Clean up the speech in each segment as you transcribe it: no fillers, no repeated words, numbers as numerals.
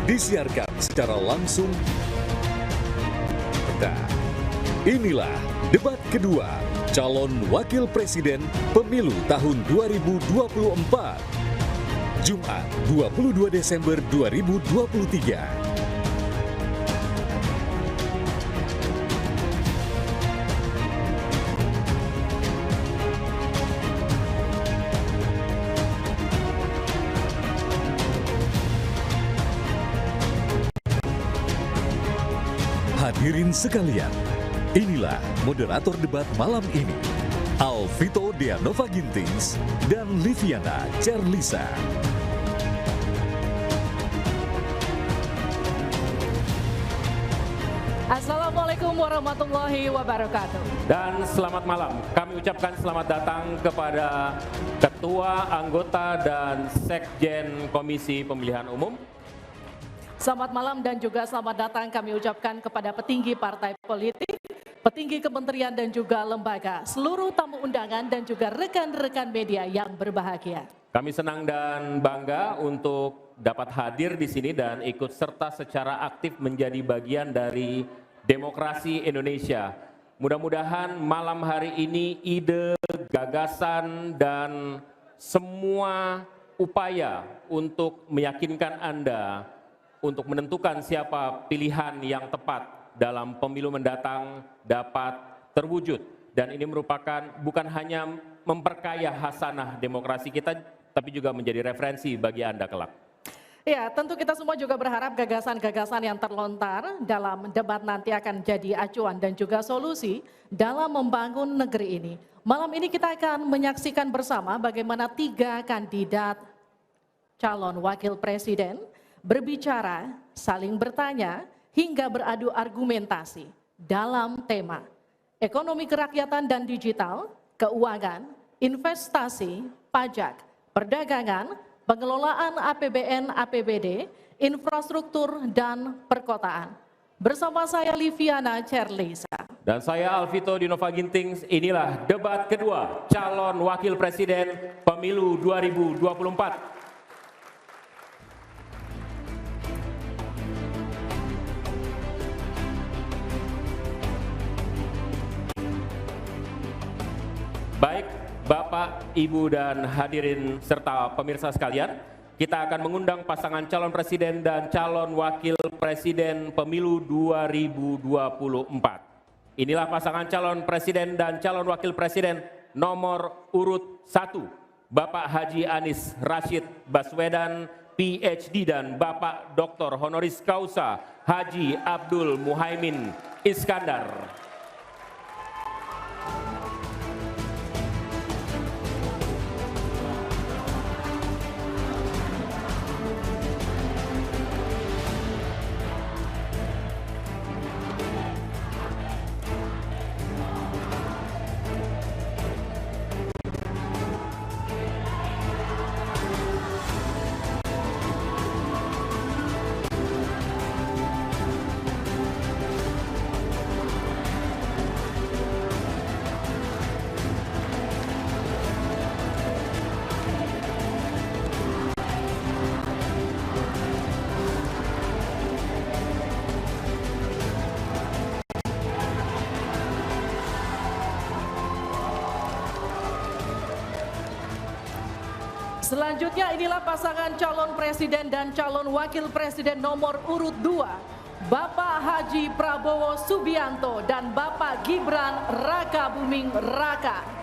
disiarkan secara langsung. Nah, inilah debat kedua calon wakil presiden pemilu tahun 2024. Jumat 22 Desember 2023. Hadirin sekalian, inilah moderator debat malam ini, Alvito Deanova Gintings dan Liviana Cerlisa. Assalamualaikum warahmatullahi wabarakatuh. Dan selamat malam. Kami ucapkan selamat datang kepada Ketua, Anggota, dan Sekjen Komisi Pemilihan Umum. Selamat malam dan juga selamat datang kami ucapkan kepada petinggi partai politik, petinggi kementerian dan juga lembaga, seluruh tamu undangan dan juga rekan-rekan media yang berbahagia. Kami senang dan bangga untuk dapat hadir di sini dan ikut serta secara aktif menjadi bagian dari demokrasi Indonesia. Mudah-mudahan malam hari ini ide, gagasan, dan semua upaya untuk meyakinkan Anda untuk menentukan siapa pilihan yang tepat dalam pemilu mendatang dapat terwujud. Dan ini merupakan bukan hanya memperkaya hasanah demokrasi kita, tapi juga menjadi referensi bagi Anda kelak. Ya, tentu kita semua juga berharap gagasan-gagasan yang terlontar dalam debat nanti akan jadi acuan dan juga solusi dalam membangun negeri ini. Malam ini kita akan menyaksikan bersama bagaimana 3 kandidat calon wakil presiden berbicara, saling bertanya, hingga beradu argumentasi dalam tema ekonomi kerakyatan dan digital, keuangan, investasi, pajak, perdagangan, pengelolaan APBN, APBD, infrastruktur, dan perkotaan. Bersama saya Liviana Cerlisa. Dan saya Alvito Deanova Gintings, inilah debat kedua calon wakil presiden pemilu 2024. Baik, Bapak, Ibu, dan hadirin serta pemirsa sekalian, kita akan mengundang pasangan calon presiden dan calon wakil presiden pemilu 2024. Inilah pasangan calon presiden dan calon wakil presiden nomor urut 1, Bapak Haji Anies Rashid Baswedan, PhD, dan Bapak Dr. Honoris Causa Haji Abdul Muhaimin Iskandar. Selanjutnya inilah pasangan calon presiden dan calon wakil presiden nomor urut 2, Bapak Haji Prabowo Subianto dan Bapak Gibran Rakabuming Raka.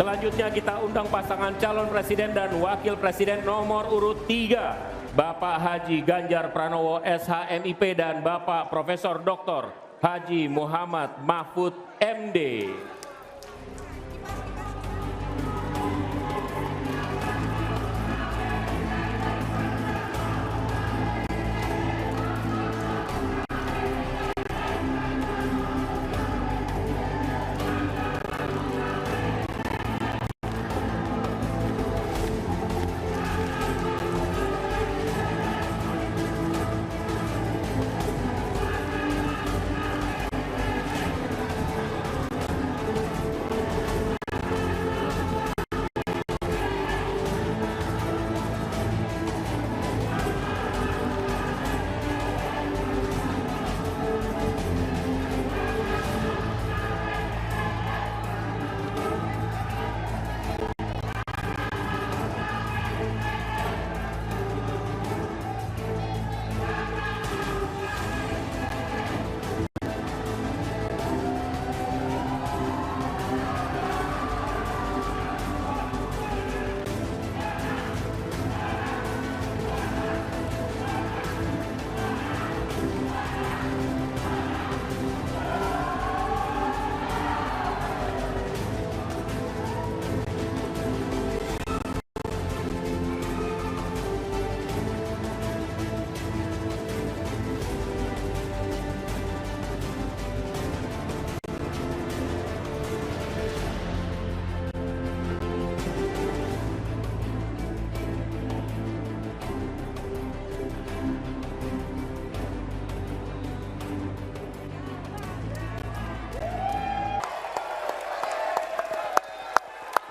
Selanjutnya kita undang pasangan calon presiden dan wakil presiden nomor urut 3, Bapak Haji Ganjar Pranowo SHMIP dan Bapak Profesor Dr. Haji Muhammad Mahfud MD.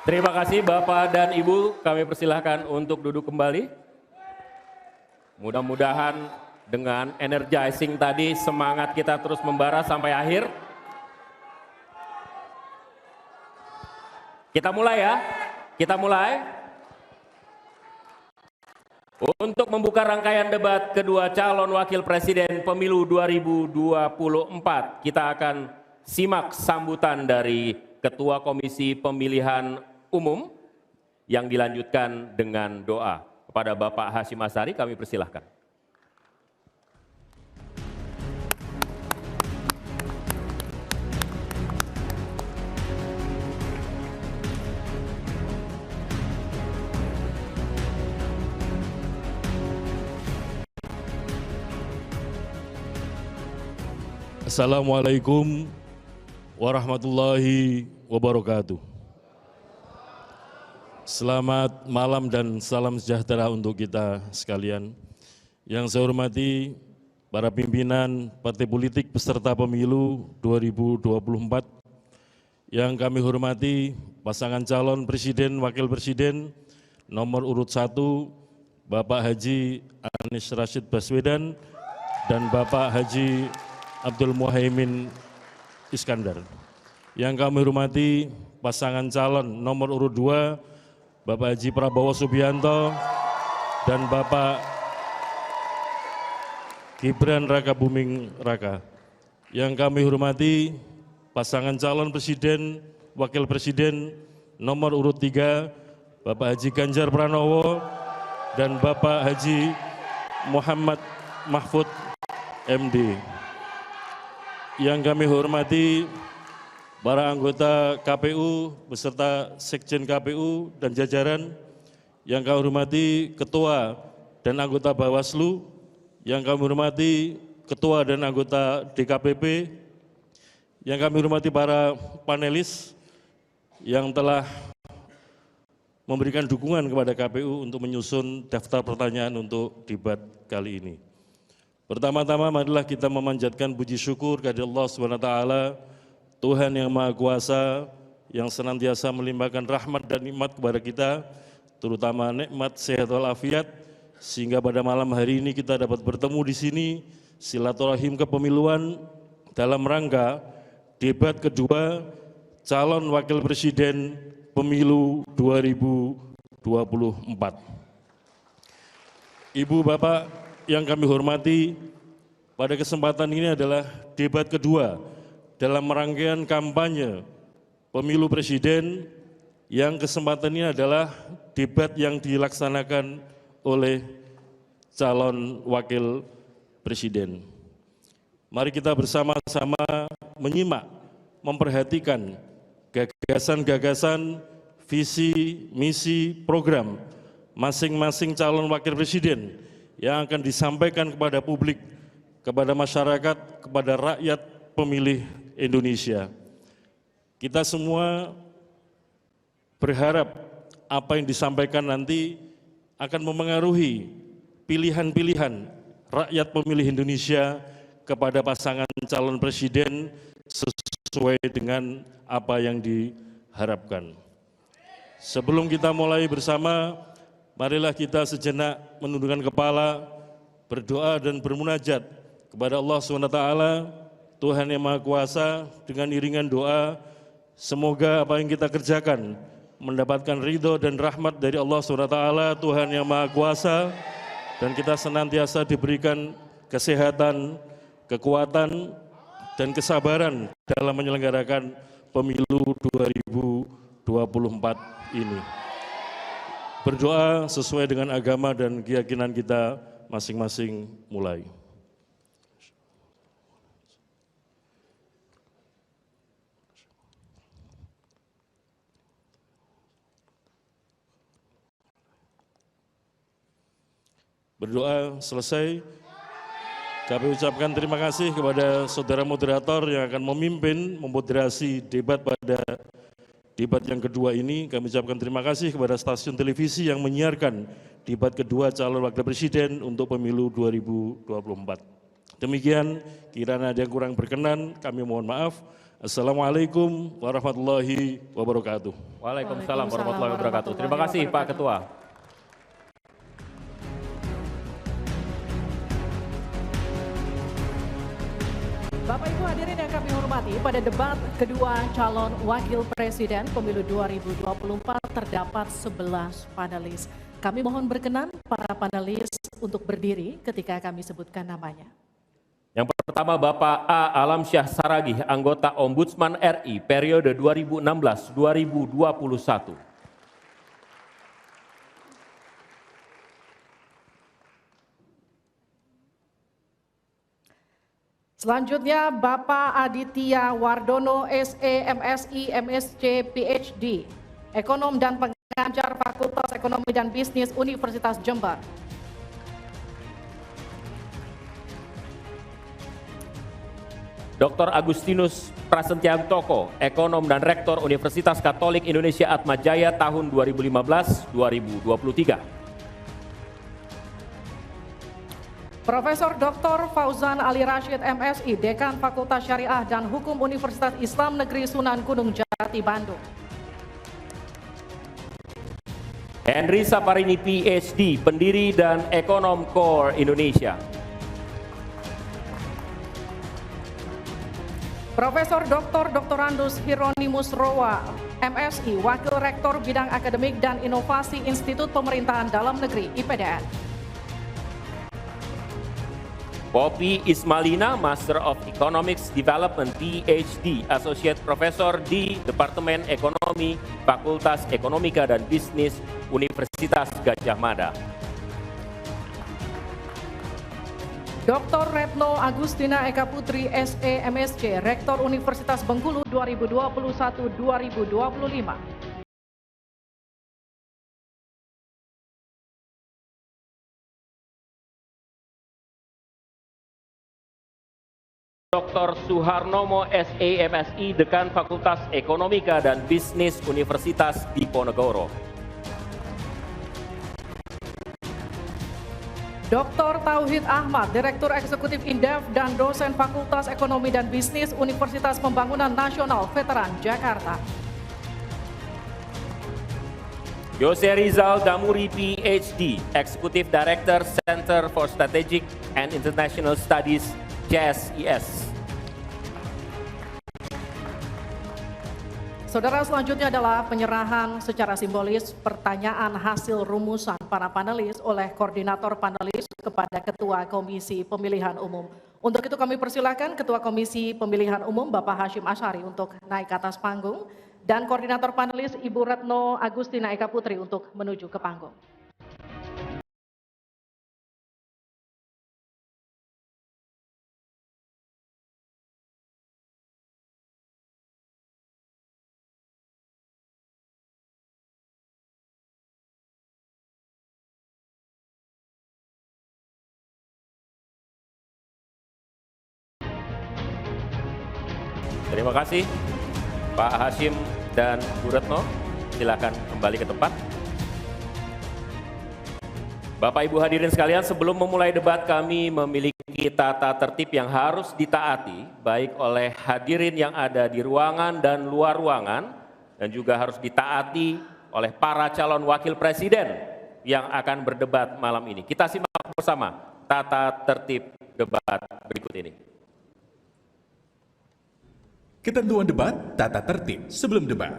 Terima kasih Bapak dan Ibu, kami persilahkan untuk duduk kembali. Mudah-mudahan dengan energizing tadi semangat kita terus membara sampai akhir. Kita mulai ya, kita mulai. Untuk membuka rangkaian debat kedua calon wakil presiden pemilu 2024, kita akan simak sambutan dari Ketua Komisi Pemilihan Umum yang dilanjutkan dengan doa. Kepada Bapak Hasyim Asyari kami persilahkan. Assalamualaikum warahmatullahi wabarakatuh. Selamat malam dan salam sejahtera untuk kita sekalian. Yang saya hormati para pimpinan partai politik peserta pemilu 2024. Yang kami hormati pasangan calon presiden wakil presiden nomor urut 1 Bapak Haji Anies Rashid Baswedan dan Bapak Haji Abdul Muhaimin Iskandar. Yang kami hormati pasangan calon nomor urut 2 Bapak Haji Prabowo Subianto dan Bapak Gibran Raka Buming Raka. Yang kami hormati pasangan calon presiden wakil presiden nomor urut 3 Bapak Haji Ganjar Pranowo dan Bapak Haji Muhammad Mahfud MD. Yang kami hormati para anggota KPU beserta Sekjen KPU dan jajaran, yang kami hormati Ketua dan anggota Bawaslu, yang kami hormati Ketua dan anggota DKPP, yang kami hormati para panelis yang telah memberikan dukungan kepada KPU untuk menyusun daftar pertanyaan untuk debat kali ini. Pertama-tama marilah kita memanjatkan puji syukur kepada Allah SWT, Tuhan yang Maha Kuasa, yang senantiasa melimpahkan rahmat dan nikmat kepada kita, terutama nikmat sehat walafiat, sehingga pada malam hari ini kita dapat bertemu di sini, silaturahim kepemiluan dalam rangka debat kedua calon wakil presiden pemilu 2024. Ibu Bapak yang kami hormati, pada kesempatan ini adalah debat kedua dalam rangkaian kampanye pemilu presiden yang kesempatan ini adalah debat yang dilaksanakan oleh calon wakil presiden. Mari kita bersama-sama menyimak, memperhatikan gagasan-gagasan, visi, misi, program masing-masing calon wakil presiden yang akan disampaikan kepada publik, kepada masyarakat, kepada rakyat pemilih Indonesia. Kita semua berharap apa yang disampaikan nanti akan memengaruhi pilihan-pilihan rakyat pemilih Indonesia kepada pasangan calon presiden sesuai dengan apa yang diharapkan. Sebelum kita mulai bersama, marilah kita sejenak menundukkan kepala, berdoa dan bermunajat kepada Allah SWT, Tuhan yang Maha Kuasa. Dengan iringan doa, semoga apa yang kita kerjakan mendapatkan ridho dan rahmat dari Allah SWT, Tuhan yang Maha Kuasa, dan kita senantiasa diberikan kesehatan, kekuatan, dan kesabaran dalam menyelenggarakan pemilu 2024 ini. Berdoa sesuai dengan agama dan keyakinan kita masing-masing mulai. Berdoa selesai, kami ucapkan terima kasih kepada saudara moderator yang akan memimpin, memoderasi debat pada debat yang kedua ini. Kami ucapkan terima kasih kepada stasiun televisi yang menyiarkan debat kedua calon wakil presiden untuk pemilu 2024. Demikian, kiranya ada yang kurang berkenan, kami mohon maaf. Assalamualaikum warahmatullahi wabarakatuh. Waalaikumsalam warahmatullahi wabarakatuh. Terima kasih Pak Ketua. Bapak Ibu hadirin yang kami hormati, pada debat kedua calon wakil presiden pemilu 2024 terdapat 11 panelis. Kami mohon berkenan para panelis untuk berdiri ketika kami sebutkan namanya. Yang pertama Bapak A. Alamsyah Saragih, anggota Ombudsman RI periode 2016-2021. Selanjutnya Bapak Aditya Wardono SE MSI MSc PhD, Ekonom dan Pengajar Fakultas Ekonomi dan Bisnis Universitas Jember. Dr. Agustinus Prasetyanto, Ekonom dan Rektor Universitas Katolik Indonesia Atmajaya tahun 2015-2023. Profesor Dr. Fauzan Ali Rashid MSI, Dekan Fakultas Syariah dan Hukum Universitas Islam Negeri Sunan Gunung Jati, Bandung. Henry Saparini PhD, pendiri dan ekonom Core Indonesia. Profesor Dr. Andus Hieronymus Roa, MSI, Wakil Rektor Bidang Akademik dan Inovasi Institut Pemerintahan Dalam Negeri, IPDN. Poppy Ismalina, Master of Economics Development, PhD, Associate Professor di Departemen Ekonomi, Fakultas Ekonomika dan Bisnis, Universitas Gadjah Mada. Dr. Retno Agustina Eka Putri, SE MSc, Rektor Universitas Bengkulu 2021-2025. Dr. Suharnomo SE MSI, Dekan Fakultas Ekonomika dan Bisnis Universitas Diponegoro. Dr. Tauhid Ahmad, Direktur Eksekutif Indef dan Dosen Fakultas Ekonomi dan Bisnis Universitas Pembangunan Nasional Veteran Jakarta. Jose Rizal Damuri PhD, Eksekutif Director Center for Strategic and International Studies, CSIS. Saudara, selanjutnya adalah penyerahan secara simbolis pertanyaan hasil rumusan para panelis oleh koordinator panelis kepada Ketua Komisi Pemilihan Umum. Untuk itu kami persilakan Ketua Komisi Pemilihan Umum Bapak Hashim Asyari untuk naik ke atas panggung Dan koordinator panelis Ibu Retno Agustina Eka Putri untuk menuju ke panggung. Terima kasih Pak Hashim dan Bu Retno. Silakan kembali ke tempat. Bapak Ibu hadirin sekalian, sebelum memulai debat kami memiliki tata tertib yang harus ditaati baik oleh hadirin yang ada di ruangan dan luar ruangan, dan juga harus ditaati oleh para calon wakil presiden yang akan berdebat malam ini. Kita simak bersama tata tertib debat berikut ini. Ketentuan debat, tata tertib sebelum debat.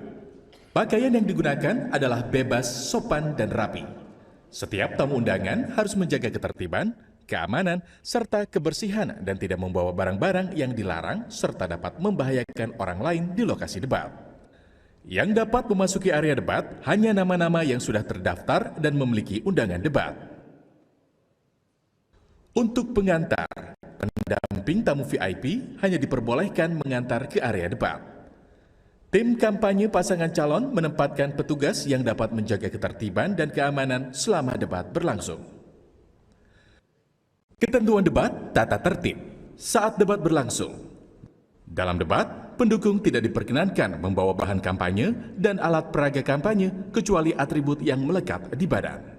Pakaian yang digunakan adalah bebas, sopan, dan rapi. Setiap tamu undangan harus menjaga ketertiban, keamanan, serta kebersihan dan tidak membawa barang-barang yang dilarang serta dapat membahayakan orang lain di lokasi debat. Yang dapat memasuki area debat hanya nama-nama yang sudah terdaftar dan memiliki undangan debat. Untuk pengantar, pendamping tamu VIP hanya diperbolehkan mengantar ke area debat. Tim kampanye pasangan calon menempatkan petugas yang dapat menjaga ketertiban dan keamanan selama debat berlangsung. Ketentuan debat, tata tertib saat debat berlangsung. Dalam debat, pendukung tidak diperkenankan membawa bahan kampanye dan alat peraga kampanye kecuali atribut yang melekat di badan.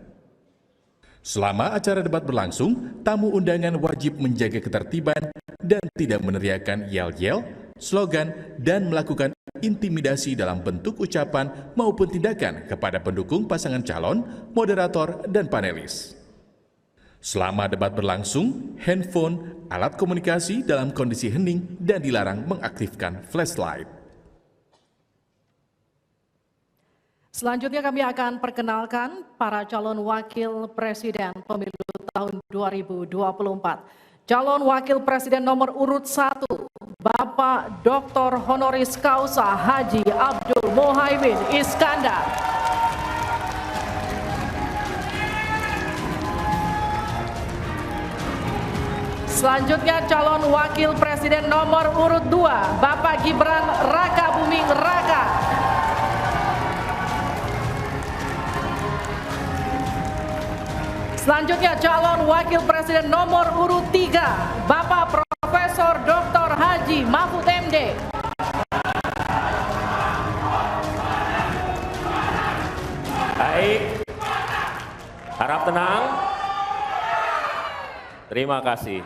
Selama acara debat berlangsung, tamu undangan wajib menjaga ketertiban dan tidak meneriakkan yel-yel, slogan, dan melakukan intimidasi dalam bentuk ucapan maupun tindakan kepada pendukung pasangan calon, moderator, dan panelis. Selama debat berlangsung, handphone, alat komunikasi dalam kondisi hening dan dilarang mengaktifkan flashlight. Selanjutnya kami akan perkenalkan para calon wakil presiden pemilu tahun 2024. Calon wakil presiden nomor urut 1, Bapak Dr. Honoris Causa Haji Abdul Muhaimin Iskandar. Selanjutnya calon wakil presiden nomor urut 2, Bapak Gibran Raka Buming Raka. Selanjutnya calon wakil presiden nomor urut 3, Bapak Profesor Dr. Haji Mahfud MD. Baik, harap tenang. Terima kasih.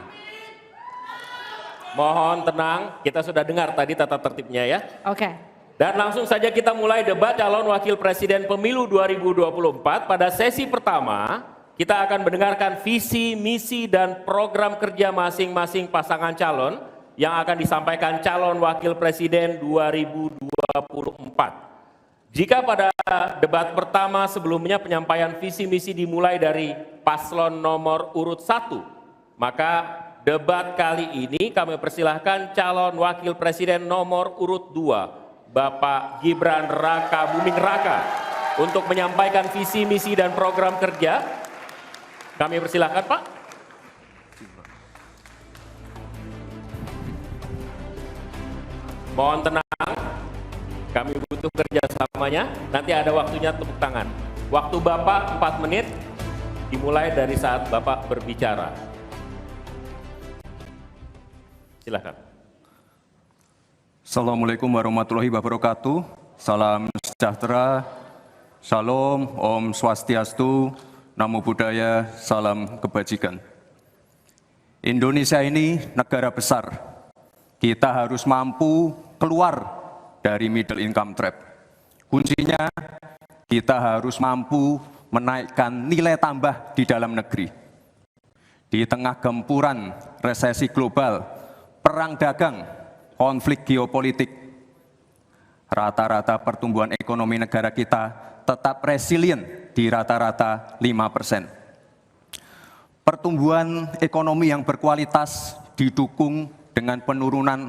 Mohon tenang, kita sudah dengar tadi tata tertibnya ya. Oke. Dan langsung saja kita mulai debat calon wakil presiden pemilu 2024. Pada sesi pertama, kita akan mendengarkan visi, misi, dan program kerja masing-masing pasangan calon yang akan disampaikan calon wakil presiden 2024. Jika pada debat pertama sebelumnya penyampaian visi misi dimulai dari paslon nomor urut 1, maka debat kali ini kami persilahkan calon wakil presiden nomor urut 2, Bapak Gibran Raka Buming Raka, untuk menyampaikan visi misi dan program kerja. Kami persilahkan Pak. Mohon tenang, kami butuh kerjasamanya. Nanti ada waktunya tepuk tangan. Waktu Bapak 4 menit, dimulai dari saat Bapak berbicara. Silakan. Assalamualaikum warahmatullahi wabarakatuh. Salam sejahtera, Shalom, Om Swastiastu, Namo Buddhaya, salam kebajikan. Indonesia ini negara besar. Kita harus mampu keluar dari middle income trap. Kuncinya kita harus mampu menaikkan nilai tambah di dalam negeri. Di tengah gempuran resesi global, perang dagang, konflik geopolitik, rata-rata pertumbuhan ekonomi negara kita tetap resilient di rata-rata 5%. Pertumbuhan ekonomi yang berkualitas didukung dengan penurunan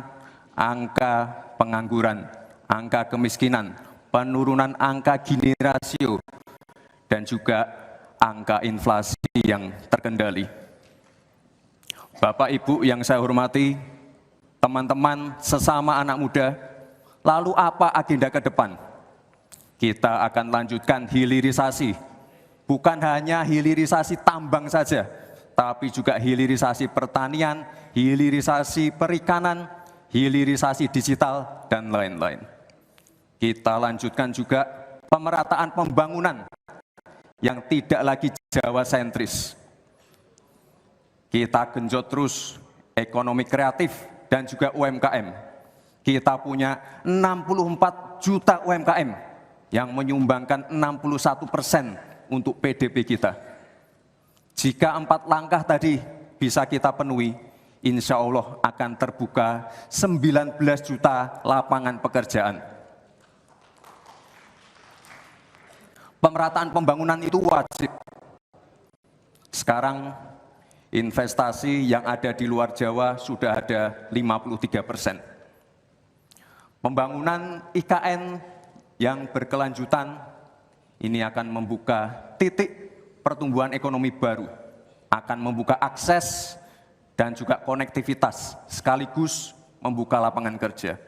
angka pengangguran, angka kemiskinan, penurunan angka Gini rasio, dan juga angka inflasi yang terkendali. Bapak Ibu yang saya hormati, teman-teman sesama anak muda, lalu apa agenda ke depan? Kita akan lanjutkan hilirisasi, bukan hanya hilirisasi tambang saja, tapi juga hilirisasi pertanian, hilirisasi perikanan, hilirisasi digital, dan lain-lain. Kita lanjutkan juga pemerataan pembangunan yang tidak lagi Jawa sentris. Kita genjot terus ekonomi kreatif dan juga UMKM. Kita punya 64 juta UMKM yang menyumbangkan 61% untuk PDB kita. Jika 4 langkah tadi bisa kita penuhi, insya Allah akan terbuka 19 juta lapangan pekerjaan. Pemerataan pembangunan itu wajib. Sekarang investasi yang ada di luar Jawa sudah ada 53%. Pembangunan IKN yang berkelanjutan ini akan membuka titik pertumbuhan ekonomi baru, akan membuka akses dan juga konektivitas, sekaligus membuka lapangan kerja.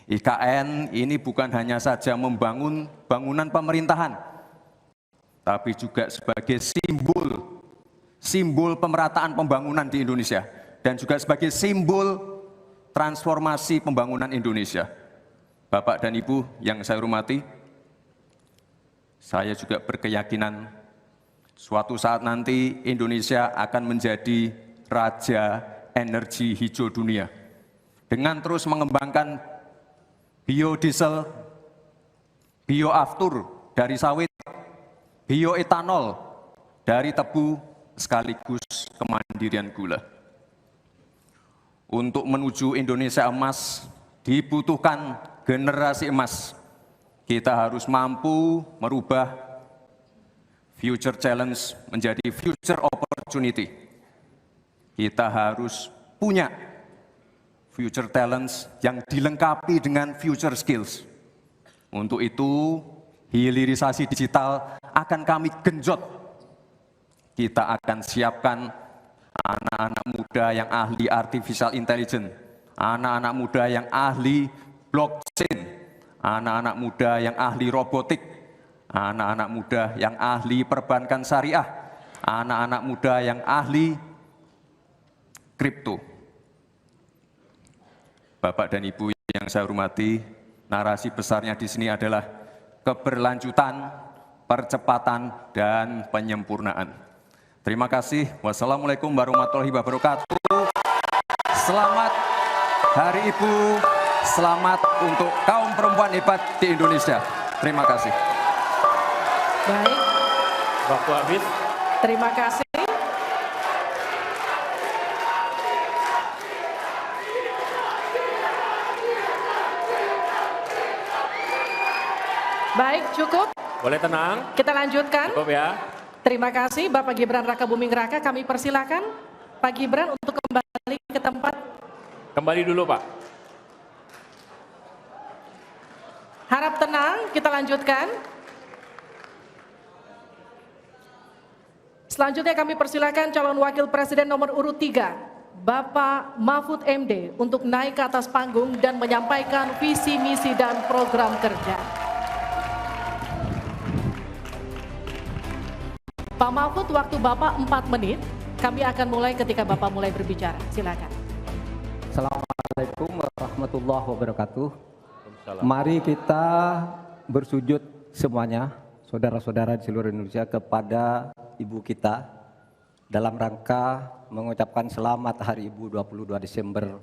IKN ini bukan hanya saja membangun bangunan pemerintahan, tapi juga sebagai simbol pemerataan pembangunan di Indonesia, dan juga sebagai simbol transformasi pembangunan Indonesia. Bapak dan Ibu yang saya hormati, saya juga berkeyakinan suatu saat nanti Indonesia akan menjadi raja energi hijau dunia dengan terus mengembangkan biodiesel, bioaftur dari sawit, bioetanol dari tebu, sekaligus kemandirian gula. Untuk menuju Indonesia emas dibutuhkan generasi emas. Kita harus mampu merubah future challenge menjadi future opportunity. Kita harus punya future talents yang dilengkapi dengan future skills. Untuk itu, hilirisasi digital akan kami genjot. Kita akan siapkan anak-anak muda yang ahli artificial intelligence, anak-anak muda yang ahli blockchain, anak-anak muda yang ahli robotik, anak-anak muda yang ahli perbankan syariah, anak-anak muda yang ahli kripto. Bapak dan Ibu yang saya hormati, narasi besarnya di sini adalah keberlanjutan, percepatan, dan penyempurnaan. Terima kasih. Wassalamualaikum warahmatullahi wabarakatuh. Selamat Hari Ibu, selamat untuk kaum perempuan hebat di Indonesia. Terima kasih. Baik, Waktu habis. terima kasih. Baik, cukup. Boleh tenang? Kita lanjutkan. Cukup ya. Terima kasih Bapak Gibran Raka Buming Raka. Kami persilakan Pak Gibran untuk kembali ke tempat. Kembali dulu Pak. Harap tenang, kita lanjutkan. Selanjutnya kami persilakan calon wakil presiden nomor urut 3, Bapak Mahfud MD, untuk naik ke atas panggung dan menyampaikan visi, misi, dan program kerja. Pak Mahfud, waktu Bapak 4 menit, kami akan mulai ketika Bapak mulai berbicara. Silakan. Assalamualaikum warahmatullahi wabarakatuh. Mari kita bersujud semuanya, saudara-saudara di seluruh Indonesia, kepada Ibu kita dalam rangka mengucapkan selamat Hari Ibu 22 Desember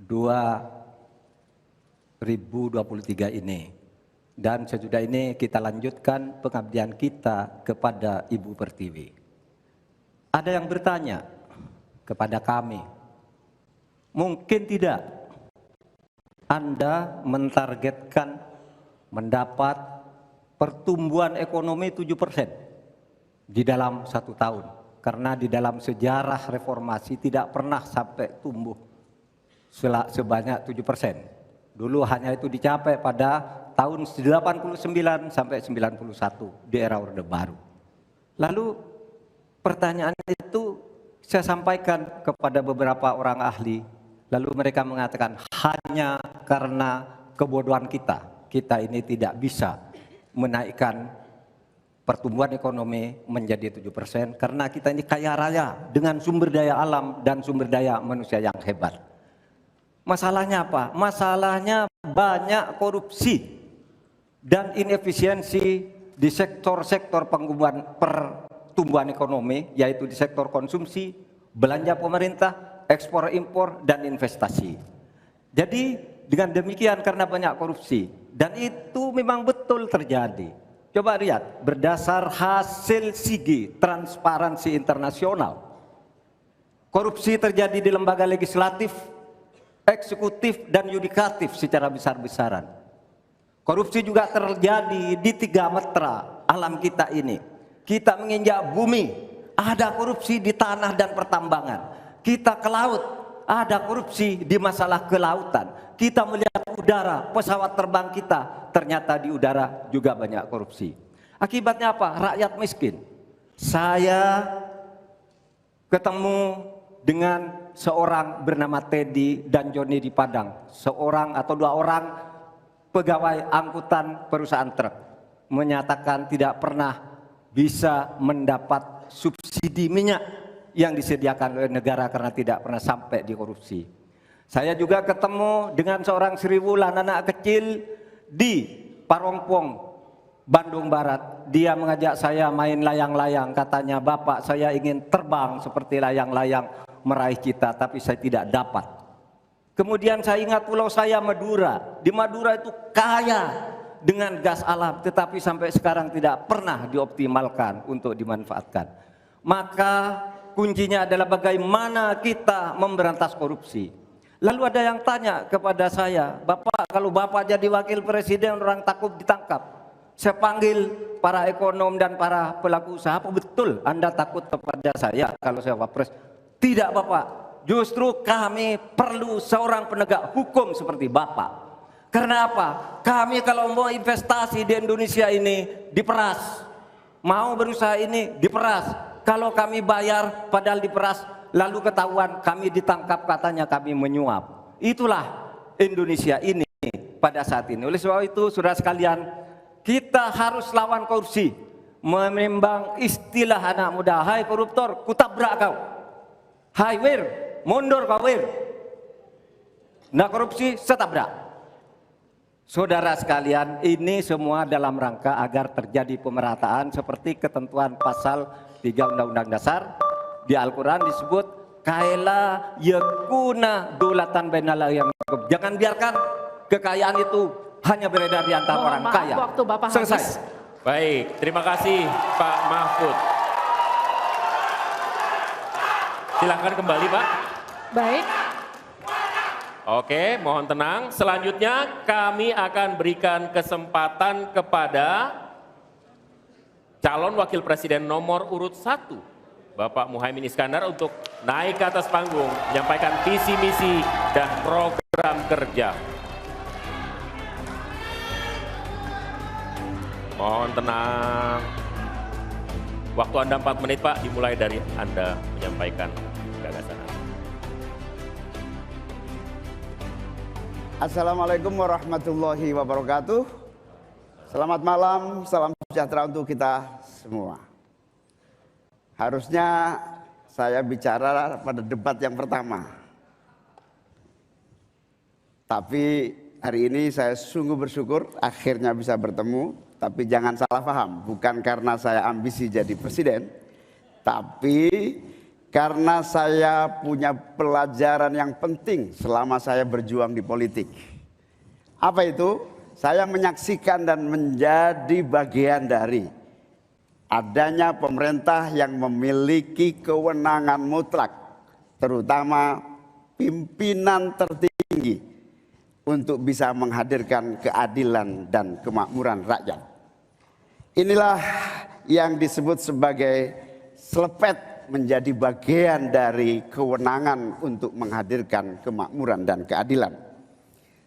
2023 ini. Dan sesudah ini kita lanjutkan pengabdian kita kepada Ibu Pertiwi. Ada yang bertanya kepada kami, mungkin tidak Anda mentargetkan mendapat pertumbuhan ekonomi 7% di dalam 1 tahun. Karena di dalam sejarah reformasi tidak pernah sampai tumbuh sebanyak 7%. Dulu hanya itu dicapai pada tahun 89 sampai 91 di era Orde Baru. Lalu pertanyaan itu saya sampaikan kepada beberapa orang ahli, lalu mereka mengatakan hanya karena kebodohan kita ini tidak bisa menaikkan pertumbuhan ekonomi menjadi 7% karena kita ini kaya raya dengan sumber daya alam dan sumber daya manusia yang hebat. Masalahnya apa? Masalahnya banyak korupsi dan inefisiensi di sektor-sektor pertumbuhan ekonomi, yaitu di sektor konsumsi, belanja pemerintah, ekspor impor, dan investasi. Jadi dengan demikian karena banyak korupsi, dan itu memang betul terjadi. Coba lihat, berdasar hasil SIGI, Transparansi Internasional, korupsi terjadi di lembaga legislatif, eksekutif, dan yudikatif secara besar-besaran. Korupsi juga terjadi di 3 metra alam kita ini. Kita menginjak bumi, ada korupsi di tanah dan pertambangan. Kita ke laut, ada korupsi di masalah kelautan. Kita melihat udara, pesawat terbang kita, ternyata di udara juga banyak korupsi. Akibatnya apa? Rakyat miskin. Saya ketemu dengan seorang bernama Teddy dan Joni di Padang, seorang atau 2 orang pegawai angkutan perusahaan truk, menyatakan tidak pernah bisa mendapat subsidi minyak yang disediakan oleh negara karena tidak pernah sampai di korupsi. Saya juga ketemu dengan seorang Sri Wulan, anak kecil di Parongpong, Bandung Barat. Dia mengajak saya main layang-layang, katanya, "Bapak, saya ingin terbang seperti layang-layang meraih cita, tapi saya tidak dapat." Kemudian saya ingat pulau saya Madura. Di Madura itu kaya dengan gas alam, tetapi sampai sekarang tidak pernah dioptimalkan untuk dimanfaatkan. Maka kuncinya adalah bagaimana kita memberantas korupsi. Lalu ada yang tanya kepada saya, "Bapak, kalau Bapak jadi wakil presiden orang takut ditangkap." Saya panggil para ekonom dan para pelaku usaha, "Apa betul Anda takut kepada saya kalau saya wapres?" "Tidak, Bapak. Justru kami perlu seorang penegak hukum seperti Bapak. Karena apa? Kami kalau mau investasi di Indonesia ini diperas. Mau berusaha ini diperas. Kalau kami bayar padahal diperas, lalu ketahuan kami ditangkap katanya kami menyuap." Itulah Indonesia ini pada saat ini. Oleh sebab itu, saudara sekalian, kita harus lawan korupsi. Menimbang istilah anak muda, "Hai koruptor, kutabrak kau. Hai wir, mundur kau wir. Nah korupsi, setabrak." Saudara sekalian, ini semua dalam rangka agar terjadi pemerataan seperti ketentuan pasal 3 Undang-Undang Dasar. Di Al-Quran disebut kaila yakuna dolatan bainal yang. Jangan biarkan kekayaan itu hanya beredar di antara orang kaya. Waktu Bapak Selesai. habis. Baik, terima kasih Pak Mahfud. Silakan kembali, Pak. Baik. Oke, mohon tenang. Selanjutnya kami akan berikan kesempatan kepada calon wakil presiden nomor urut 1, Bapak Muhaimin Iskandar, untuk naik ke atas panggung, menyampaikan visi misi dan program kerja. Mohon tenang. Waktu Anda 4 menit, Pak, dimulai dari Anda menyampaikan gagasan Anda. Assalamualaikum warahmatullahi wabarakatuh. Selamat malam, salam sejahtera untuk kita semua. Harusnya saya bicara pada debat yang pertama. Tapi hari ini saya sungguh bersyukur akhirnya bisa bertemu. Tapi jangan salah paham, bukan karena saya ambisi jadi presiden, tapi karena saya punya pelajaran yang penting selama saya berjuang di politik. Apa itu? Saya menyaksikan dan menjadi bagian dari adanya pemerintah yang memiliki kewenangan mutlak, terutama pimpinan tertinggi, untuk bisa menghadirkan keadilan dan kemakmuran rakyat. Inilah yang disebut sebagai selepet, menjadi bagian dari kewenangan untuk menghadirkan kemakmuran dan keadilan.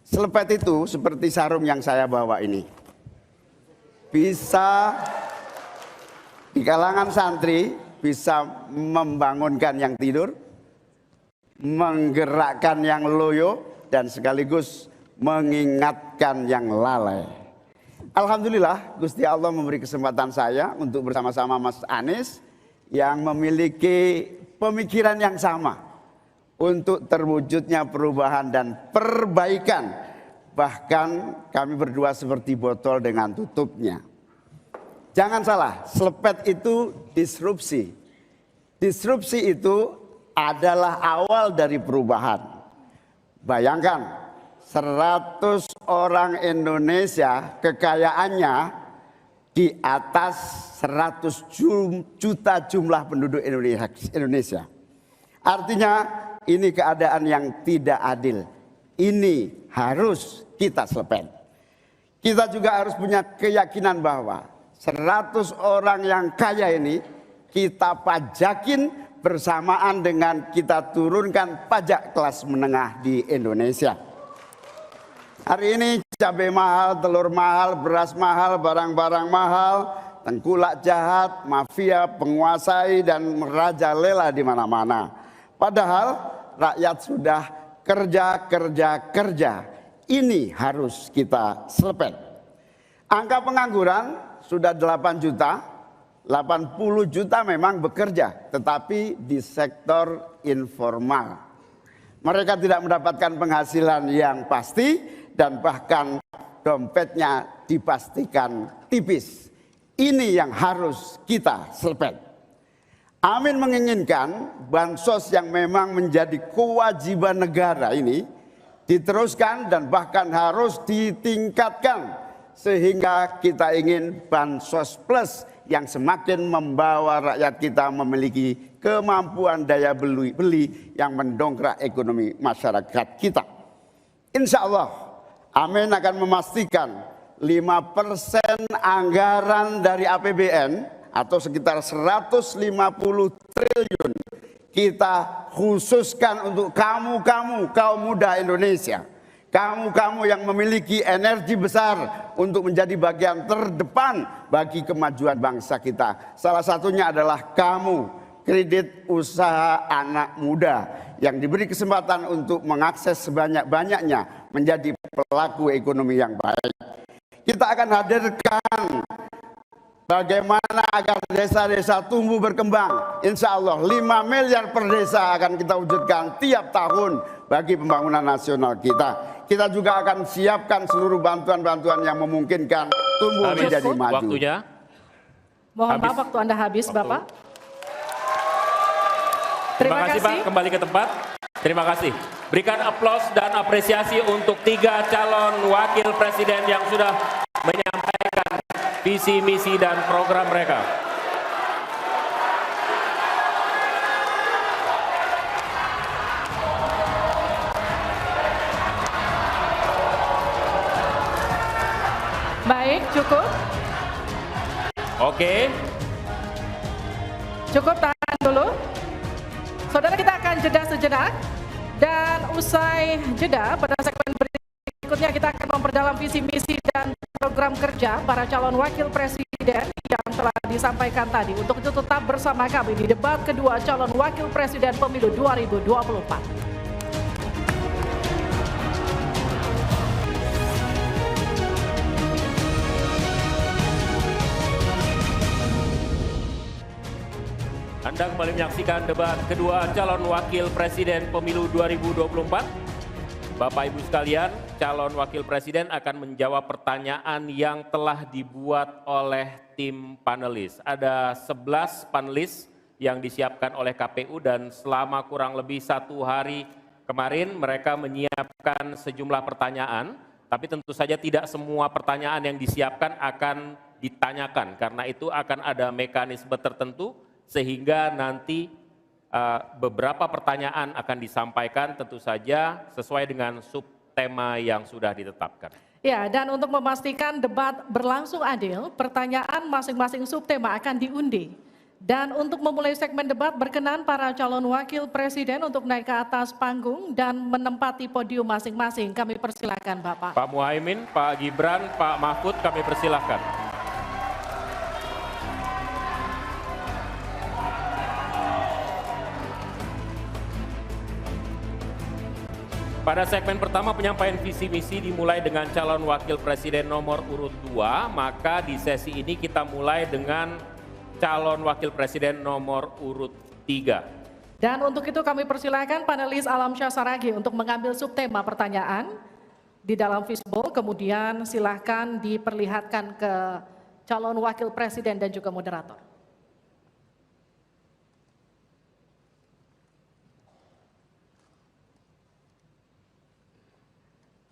Selepet itu seperti sarung yang saya bawa ini. Bisa di kalangan santri, bisa membangunkan yang tidur, menggerakkan yang loyo, dan sekaligus mengingatkan yang lalai. Alhamdulillah Gusti Allah memberi kesempatan saya untuk bersama-sama Mas Anies yang memiliki pemikiran yang sama untuk terwujudnya perubahan dan perbaikan. Bahkan kami berdua seperti botol dengan tutupnya. Jangan salah, selepet itu disrupsi. Disrupsi itu adalah awal dari perubahan. Bayangkan 100 orang Indonesia kekayaannya di atas 100 juta jumlah penduduk Indonesia. Artinya ini keadaan yang tidak adil. Ini harus kita selepet. Kita juga harus punya keyakinan bahwa 100 orang yang kaya ini kita pajakin bersamaan dengan kita turunkan pajak kelas menengah di Indonesia. Hari ini cabai mahal, telur mahal, beras mahal, barang-barang mahal, tengkulak jahat, mafia, penguasai dan merajalela di mana-mana. Padahal rakyat sudah kerja. Ini harus kita selepet. Angka pengangguran sudah 8 juta, 80 juta memang bekerja, tetapi di sektor informal. Mereka tidak mendapatkan penghasilan yang pasti dan bahkan dompetnya dipastikan tipis. Ini yang harus kita selepet. Amin menginginkan bansos yang memang menjadi kewajiban negara ini diteruskan dan bahkan harus ditingkatkan sehingga kita ingin bansos plus yang semakin membawa rakyat kita memiliki kemampuan daya beli yang mendongkrak ekonomi masyarakat kita. Insya Allah Amin akan memastikan 5% anggaran dari APBN atau sekitar 150 triliun kita khususkan untuk kamu kaum muda Indonesia. Kamu yang memiliki energi besar untuk menjadi bagian terdepan bagi kemajuan bangsa kita. Salah satunya adalah kamu, kredit usaha anak muda yang diberi kesempatan untuk mengakses sebanyak-banyaknya menjadi pelaku ekonomi yang baik. Kita akan hadirkan bagaimana agar desa-desa tumbuh berkembang. Insya Allah 5 miliar per desa akan kita wujudkan tiap tahun bagi pembangunan nasional kita. Kita juga akan siapkan seluruh bantuan-bantuan yang memungkinkan tumbuh menjadi maju. Waktunya. Mohon maaf waktu Anda habis, Bapak. Terima kasih Pak, kembali ke tempat. Terima kasih. Berikan aplaus dan apresiasi untuk 3 calon wakil presiden yang sudah menyampaikan visi, misi, dan program mereka. Baik, cukup. Oke. Cukup, tahan dulu. Saudara, kita akan jeda sejenak. Dan usai jeda, pada segmen berikutnya kita akan memperdalam visi, misi, dan program kerja para calon wakil presiden yang telah disampaikan tadi. Untuk itu tetap bersama kami di debat kedua calon wakil presiden pemilu 2024. Anda kembali menyaksikan debat kedua calon wakil presiden pemilu 2024. Bapak Ibu sekalian, calon wakil presiden akan menjawab pertanyaan yang telah dibuat oleh tim panelis. Ada 11 panelis yang disiapkan oleh KPU dan selama kurang lebih 1 hari kemarin mereka menyiapkan sejumlah pertanyaan. Tapi tentu saja tidak semua pertanyaan yang disiapkan akan ditanyakan. Karena itu akan ada mekanisme tertentu sehingga nanti beberapa pertanyaan akan disampaikan tentu saja sesuai dengan subtema yang sudah ditetapkan. Ya, dan untuk memastikan debat berlangsung adil, pertanyaan masing-masing subtema akan diundi. Dan untuk memulai segmen debat, berkenan para calon wakil presiden untuk naik ke atas panggung dan menempati podium masing-masing. Kami persilakan Bapak. Pak Muhaimin, Pak Gibran, Pak Mahfud, kami persilakan. Pada segmen pertama penyampaian visi misi dimulai dengan calon wakil presiden nomor urut 2, maka di sesi ini kita mulai dengan calon wakil presiden nomor urut 3. Dan untuk itu kami persilakan panelis Alamsyah Saragih untuk mengambil subtema pertanyaan di dalam fishbowl, kemudian silahkan diperlihatkan ke calon wakil presiden dan juga moderator.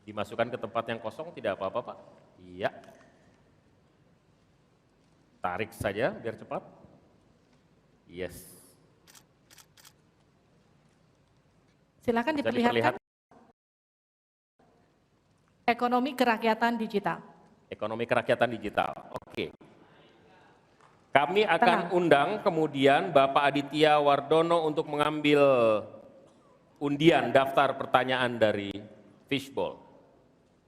Dimasukkan ke tempat yang kosong, tidak apa-apa Pak. Iya. Tarik saja biar cepat. Yes. Silakan diperlihatkan. Ekonomi kerakyatan digital. Ekonomi kerakyatan digital. Oke. Kami akan undang kemudian Bapak Aditya Wardono untuk mengambil undian daftar pertanyaan dari fishbowl.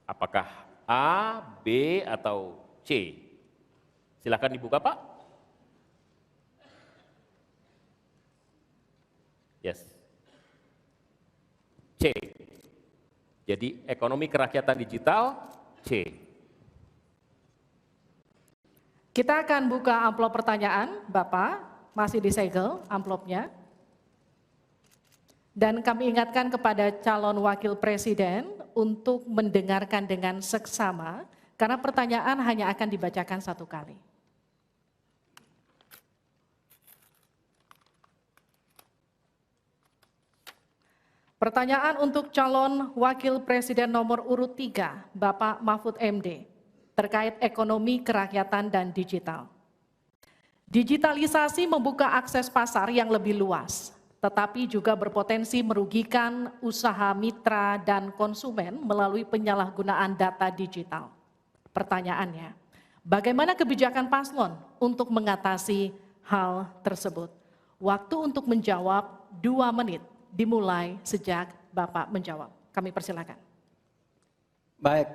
Apakah A, B, atau C? Silakan dibuka Pak. Yes. C. Jadi ekonomi kerakyatan digital C. Kita akan buka amplop pertanyaan, Bapak, masih disegel amplopnya. Dan kami ingatkan kepada calon wakil presiden untuk mendengarkan dengan seksama, karena pertanyaan hanya akan dibacakan satu kali. Pertanyaan untuk calon wakil presiden nomor urut 3, Bapak Mahfud MD, terkait ekonomi kerakyatan dan digital. Digitalisasi membuka akses pasar yang lebih luas, tetapi juga berpotensi merugikan usaha mitra dan konsumen melalui penyalahgunaan data digital. Pertanyaannya, bagaimana kebijakan paslon untuk mengatasi hal tersebut? Waktu untuk menjawab 2 menit, dimulai sejak Bapak menjawab. Kami persilakan. Baik,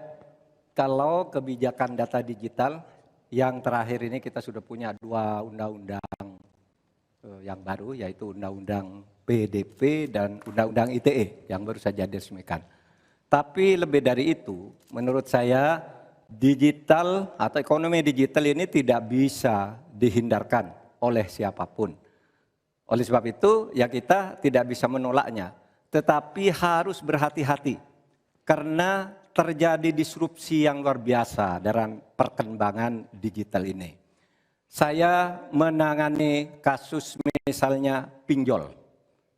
kalau kebijakan data digital, yang terakhir ini kita sudah punya 2 undang-undang yang baru, yaitu Undang-Undang PDP dan Undang-Undang ITE yang baru saja diresmikan. Tapi lebih dari itu, menurut saya digital atau ekonomi digital ini tidak bisa dihindarkan oleh siapapun. Oleh sebab itu, ya kita tidak bisa menolaknya, tetapi harus berhati-hati karena terjadi disrupsi yang luar biasa dalam perkembangan digital ini. Saya menangani kasus misalnya pinjol,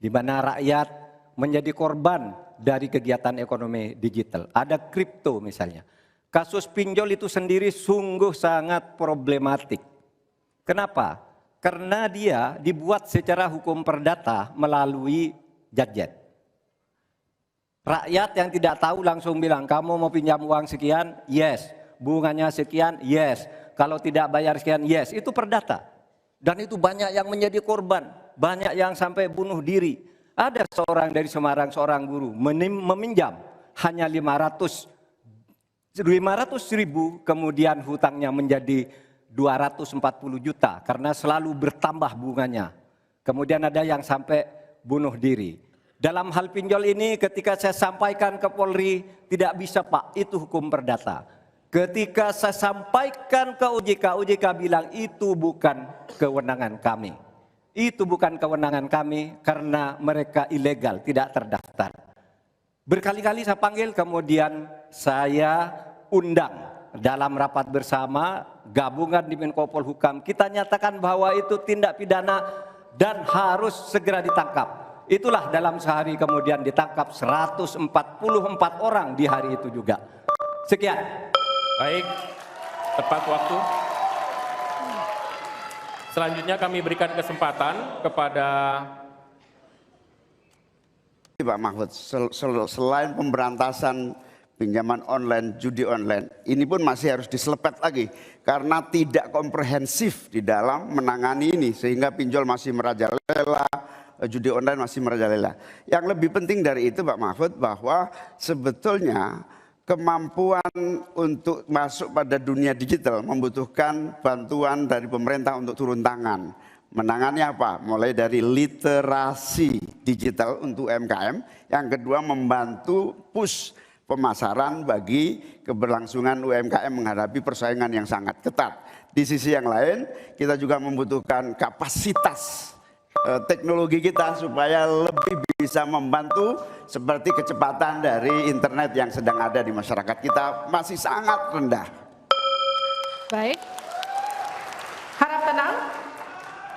di mana rakyat menjadi korban dari kegiatan ekonomi digital. Ada kripto misalnya. Kasus pinjol itu sendiri sungguh sangat problematik. Kenapa? Karena dia dibuat secara hukum perdata melalui gadget. Rakyat yang tidak tahu langsung bilang, kamu mau pinjam uang sekian? Yes. Bunganya sekian? Yes. Kalau tidak bayar sekian, yes, itu perdata. Dan itu banyak yang menjadi korban, banyak yang sampai bunuh diri. Ada seorang dari Semarang, seorang guru, meminjam hanya 500.000, kemudian hutangnya menjadi 240 juta, karena selalu bertambah bunganya. Kemudian ada yang sampai bunuh diri. Dalam hal pinjol ini ketika saya sampaikan ke Polri, tidak bisa Pak, itu hukum perdata. Ketika saya sampaikan ke OJK, OJK bilang itu bukan kewenangan kami. Itu bukan kewenangan kami karena mereka ilegal, tidak terdaftar. Berkali-kali saya panggil, kemudian saya undang dalam rapat bersama gabungan di Menko Polhukam. Kita nyatakan bahwa itu tindak pidana dan harus segera ditangkap. Itulah dalam sehari kemudian ditangkap 144 orang di hari itu juga. Sekian. Baik, tepat waktu. Selanjutnya kami berikan kesempatan kepada Pak Mahfud, selain pemberantasan pinjaman online, judi online, ini pun masih harus diselepet lagi karena tidak komprehensif di dalam menangani ini sehingga pinjol masih merajalela, judi online masih merajalela. Yang lebih penting dari itu Pak Mahfud bahwa sebetulnya kemampuan untuk masuk pada dunia digital membutuhkan bantuan dari pemerintah untuk turun tangan. Menangani apa? Mulai dari literasi digital untuk UMKM, yang kedua membantu push pemasaran bagi keberlangsungan UMKM menghadapi persaingan yang sangat ketat. Di sisi yang lain, kita juga membutuhkan kapasitas teknologi kita supaya lebih bisa membantu seperti kecepatan dari internet yang sedang ada di masyarakat kita masih sangat rendah. Baik, harap tenang.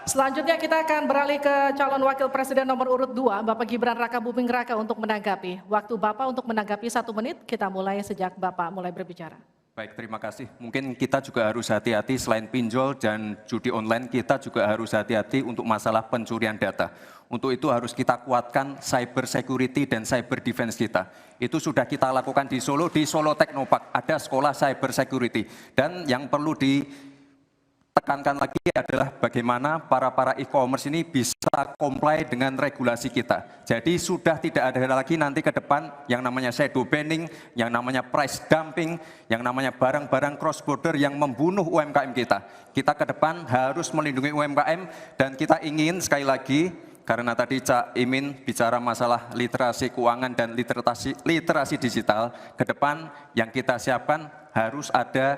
Selanjutnya kita akan beralih ke calon wakil presiden nomor urut 2, Bapak Gibran Rakabuming Raka untuk menanggapi. Waktu Bapak untuk menanggapi 1 menit, kita mulai sejak Bapak mulai berbicara. Baik, terima kasih. Mungkin kita juga harus hati-hati selain pinjol dan judi online, kita juga harus hati-hati untuk masalah pencurian data. Untuk itu harus kita kuatkan cyber security dan cyber defense kita. Itu sudah kita lakukan di Solo Teknopark, ada sekolah cyber security. Dan yang perlu ditekankan lagi adalah bagaimana para e-commerce ini bisa comply dengan regulasi kita. Jadi sudah tidak ada lagi nanti ke depan yang namanya shadow banning, yang namanya price dumping, yang namanya barang-barang cross border yang membunuh UMKM kita. Kita ke depan harus melindungi UMKM dan kita ingin sekali lagi, karena tadi Cak Imin bicara masalah literasi keuangan dan literasi digital, ke depan yang kita siapkan harus ada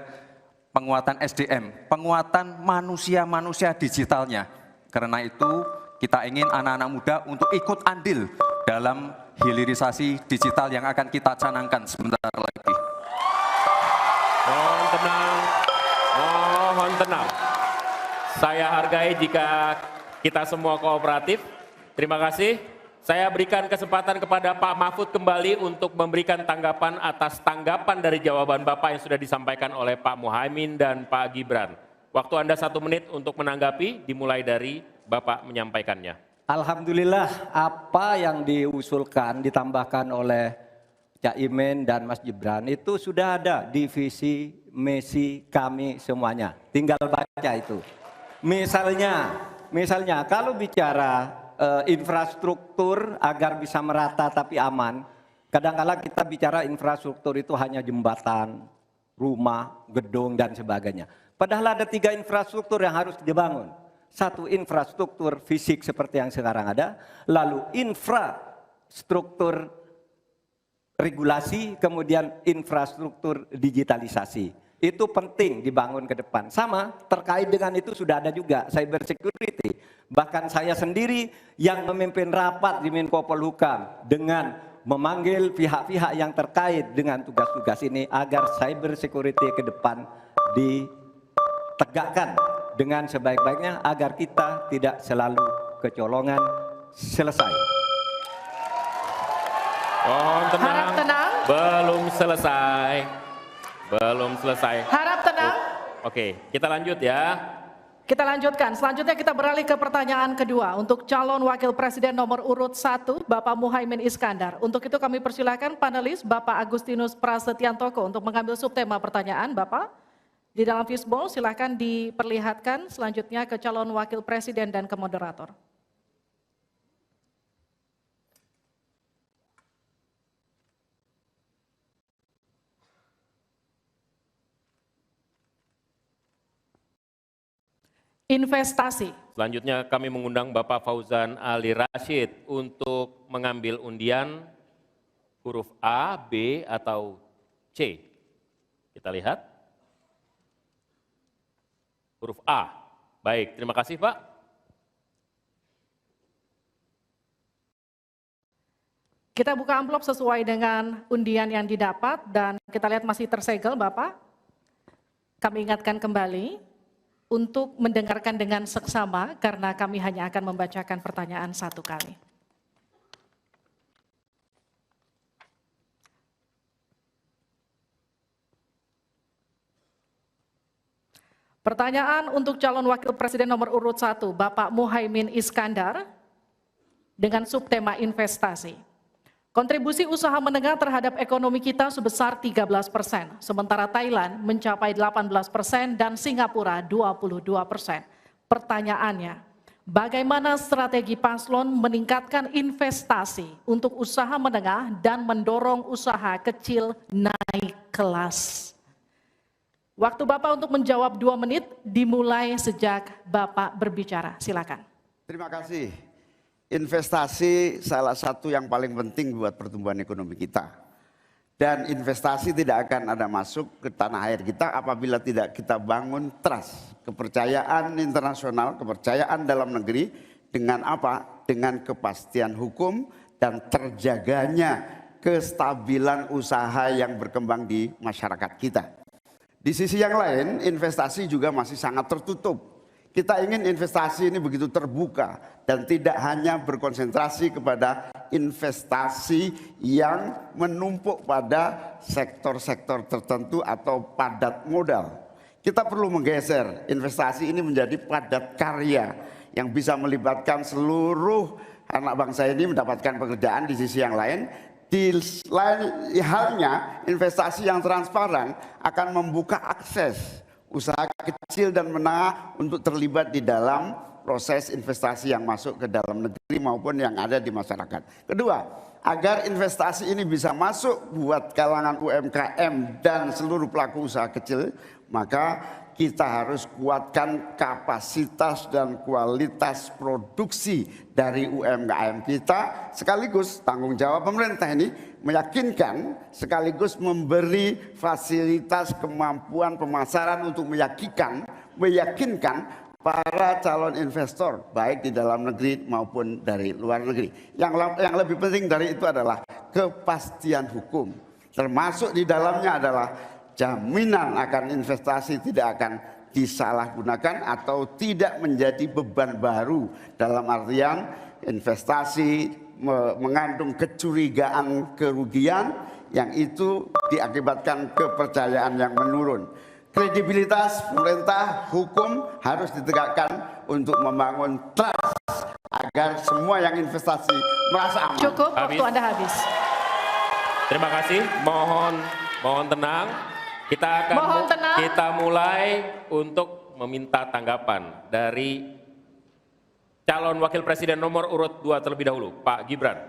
penguatan SDM, penguatan manusia digitalnya. Karena itu kita ingin anak-anak muda untuk ikut andil dalam hilirisasi digital yang akan kita canangkan sebentar lagi. Mohon tenang, mohon tenang. Saya hargai jika kita semua kooperatif. Terima kasih. Saya berikan kesempatan kepada Pak Mahfud kembali untuk memberikan tanggapan atas tanggapan dari jawaban Bapak yang sudah disampaikan oleh Pak Muhaimin dan Pak Gibran. Waktu Anda 1 menit untuk menanggapi, dimulai dari Bapak menyampaikannya. Alhamdulillah apa yang diusulkan, ditambahkan oleh Cak Imin dan Mas Gibran itu sudah ada di visi misi kami semuanya. Tinggal baca itu. Misalnya kalau bicara infrastruktur agar bisa merata tapi aman, kadang-kala kita bicara infrastruktur itu hanya jembatan, rumah, gedung dan sebagainya. Padahal ada 3 infrastruktur yang harus dibangun. 1 infrastruktur fisik seperti yang sekarang ada, lalu infrastruktur regulasi, kemudian infrastruktur digitalisasi. Itu penting dibangun ke depan. Sama terkait dengan itu sudah ada juga cyber security. Bahkan saya sendiri yang memimpin rapat di Menko Polhukam dengan memanggil pihak-pihak yang terkait dengan tugas-tugas ini agar cyber security ke depan ditegakkan dengan sebaik-baiknya agar kita tidak selalu kecolongan. Selesai. Mohon tenang. Harap tenang. Belum selesai. Belum selesai. Harap tenang. Oke, kita lanjut ya. Kita lanjutkan. Selanjutnya kita beralih ke pertanyaan kedua untuk calon wakil presiden nomor urut 1, Bapak Muhaimin Iskandar. Untuk itu kami persilakan panelis Bapak Agustinus Prasetyantoko untuk mengambil subtema pertanyaan. Bapak, di dalam fishbowl silakan diperlihatkan selanjutnya ke calon wakil presiden dan ke moderator. Investasi. Selanjutnya kami mengundang Bapak Fauzan Ali Rashid untuk mengambil undian huruf A, B, atau C. Kita lihat. Huruf A. Baik, terima kasih Pak. Kita buka amplop sesuai dengan undian yang didapat dan kita lihat masih tersegel Bapak. Kami ingatkan kembali untuk mendengarkan dengan seksama karena kami hanya akan membacakan pertanyaan 1 kali. Pertanyaan untuk calon wakil presiden nomor urut 1, Bapak Muhaimin Iskandar dengan subtema investasi. Kontribusi usaha menengah terhadap ekonomi kita sebesar 13%, sementara Thailand mencapai 18% dan Singapura 22%. Pertanyaannya, bagaimana strategi paslon meningkatkan investasi untuk usaha menengah dan mendorong usaha kecil naik kelas? Waktu Bapak untuk menjawab 2 menit dimulai sejak Bapak berbicara. Silakan. Terima kasih. Investasi salah satu yang paling penting buat pertumbuhan ekonomi kita. Dan investasi tidak akan ada masuk ke tanah air kita apabila tidak kita bangun trust, kepercayaan internasional, kepercayaan dalam negeri dengan apa? Dengan kepastian hukum dan terjaganya kestabilan usaha yang berkembang di masyarakat kita. Di sisi yang lain, investasi juga masih sangat tertutup. Kita ingin investasi ini begitu terbuka dan tidak hanya berkonsentrasi kepada investasi yang menumpuk pada sektor-sektor tertentu atau padat modal. Kita perlu menggeser investasi ini menjadi padat karya yang bisa melibatkan seluruh anak bangsa ini mendapatkan pekerjaan. Di sisi yang lain, di lain halnya investasi yang transparan akan membuka akses usaha kecil dan menengah untuk terlibat di dalam proses investasi yang masuk ke dalam negeri maupun yang ada di masyarakat. Kedua, agar investasi ini bisa masuk buat kalangan UMKM dan seluruh pelaku usaha kecil, maka kita harus kuatkan kapasitas dan kualitas produksi dari UMKM kita, sekaligus tanggung jawab pemerintah ini meyakinkan sekaligus memberi fasilitas kemampuan pemasaran untuk meyakinkan para calon investor baik di dalam negeri maupun dari luar negeri. Yang lebih penting dari itu adalah kepastian hukum, termasuk di dalamnya adalah jaminan akan investasi tidak akan disalahgunakan atau tidak menjadi beban baru, dalam artian investasi mengandung kecurigaan kerugian yang itu diakibatkan kepercayaan yang menurun. Kredibilitas pemerintah hukum harus ditegakkan untuk membangun trust agar semua yang investasi merasa aman. Cukup, waktu Anda habis. Terima kasih, mohon tenang. Kita mulai untuk meminta tanggapan dari calon wakil presiden nomor urut 2 terlebih dahulu, Pak Gibran.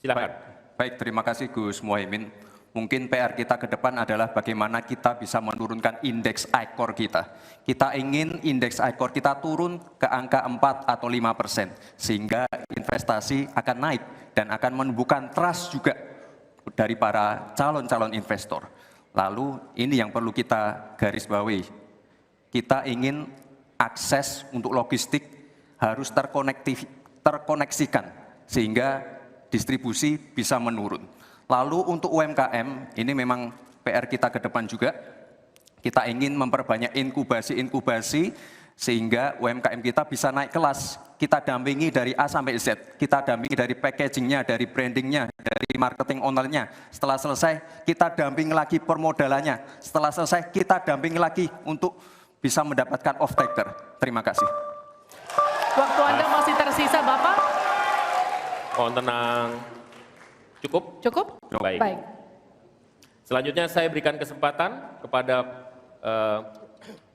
Silakan. Baik, terima kasih Gus Muhaimin. Mungkin PR kita ke depan adalah bagaimana kita bisa menurunkan indeks ICOR kita. Kita ingin indeks ICOR kita turun ke angka 4 atau 5%, sehingga investasi akan naik dan akan menumbuhkan trust juga dari para calon-calon investor. Lalu ini yang perlu kita garis bawahi. Kita ingin akses untuk logistik harus terkoneksikan sehingga distribusi bisa menurun. Lalu untuk UMKM, ini memang PR kita ke depan juga. Kita ingin memperbanyak inkubasi sehingga UMKM kita bisa naik kelas. Kita dampingi dari A sampai Z. Kita dampingi dari packagingnya, dari brandingnya, dari marketing ownernya. Setelah selesai, kita dampingi lagi permodalannya. Setelah selesai, kita dampingi lagi untuk bisa mendapatkan off-taker. Terima kasih. Waktu Anda masih tersisa, Bapak. Mohon tenang. Cukup? Cukup? Baik. Selanjutnya saya berikan kesempatan kepada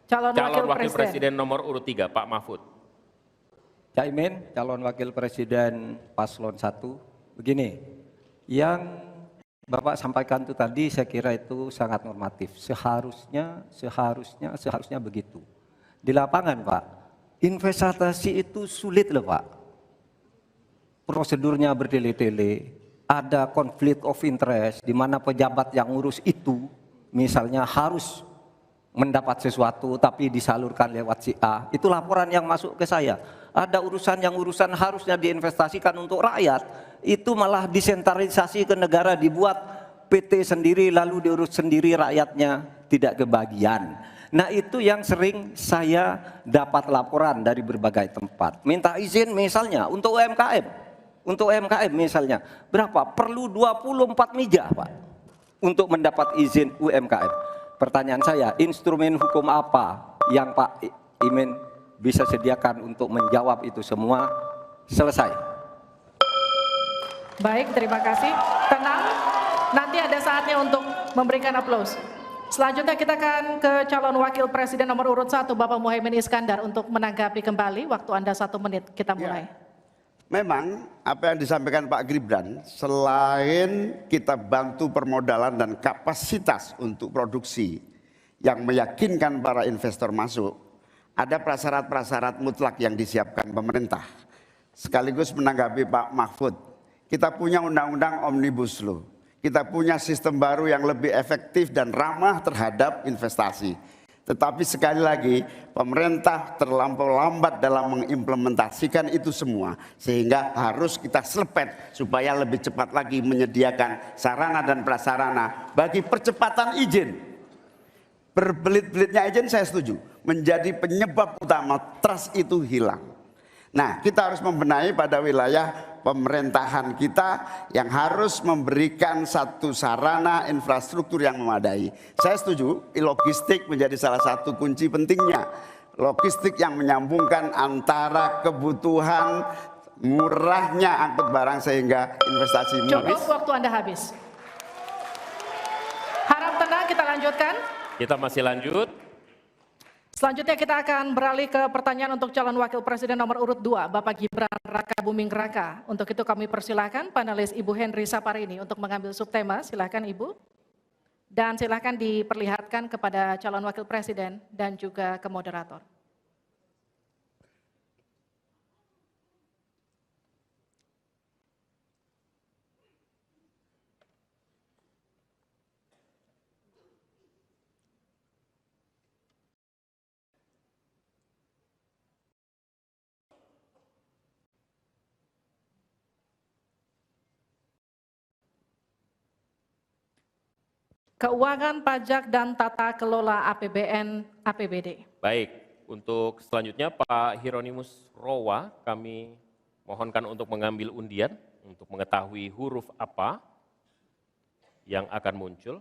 calon wakil presiden nomor urut 3, Pak Mahfud. Caimin, calon wakil presiden paslon 1. Begini, yang Bapak sampaikan itu tadi saya kira itu sangat normatif. Seharusnya begitu. Di lapangan Pak, investasi itu sulit loh Pak. Prosedurnya bertele-tele, ada konflik of interest di mana pejabat yang ngurus itu misalnya harus mendapat sesuatu tapi disalurkan lewat si A. Itu laporan yang masuk ke saya. Ada urusan harusnya diinvestasikan untuk rakyat, itu malah disentralisasi ke negara, dibuat PT sendiri lalu diurus sendiri, rakyatnya tidak kebagian. Nah itu yang sering saya dapat laporan dari berbagai tempat. Minta izin misalnya untuk UMKM misalnya, berapa? Perlu 24 meja Pak untuk mendapat izin UMKM. Pertanyaan saya, instrumen hukum apa yang Pak Imin bisa sediakan untuk menjawab itu semua? Selesai. Baik, terima kasih. Tenang, nanti ada saatnya untuk memberikan aplaus. Selanjutnya kita akan ke calon wakil presiden nomor urut 1, Bapak Muhaimin Iskandar, untuk menanggapi kembali. Waktu Anda 1 menit, kita mulai. Memang apa yang disampaikan Pak Gibran, selain kita bantu permodalan dan kapasitas untuk produksi yang meyakinkan para investor masuk, ada prasyarat-prasyarat mutlak yang disiapkan pemerintah. Sekaligus menanggapi Pak Mahfud, kita punya undang-undang Omnibus Law. Kita punya sistem baru yang lebih efektif dan ramah terhadap investasi. Tetapi sekali lagi, pemerintah terlampau lambat dalam mengimplementasikan itu semua. Sehingga harus kita selepet supaya lebih cepat lagi menyediakan sarana dan prasarana bagi percepatan izin. Berbelit-belitnya izin saya setuju. Menjadi penyebab utama trust itu hilang. Nah, kita harus membenahi pada wilayah pemerintahan kita yang harus memberikan satu sarana infrastruktur yang memadai. Saya setuju, logistik menjadi salah satu kunci pentingnya. Logistik yang menyambungkan antara kebutuhan murahnya angkut barang sehingga investasi Cukup, waktu Anda habis. Harap tenang, kita lanjutkan. Kita masih lanjut. Selanjutnya kita akan beralih ke pertanyaan untuk calon wakil presiden nomor urut 2, Bapak Gibran Rakabuming Raka. Untuk itu kami persilahkan panelis Ibu Henry Saparini untuk mengambil subtema. Silakan Ibu. Dan silakan diperlihatkan kepada calon wakil presiden dan juga ke moderator. Keuangan, pajak, dan tata kelola APBN, APBD. Baik, untuk selanjutnya Pak Hieronymus Rowa, kami mohonkan untuk mengambil undian untuk mengetahui huruf apa yang akan muncul.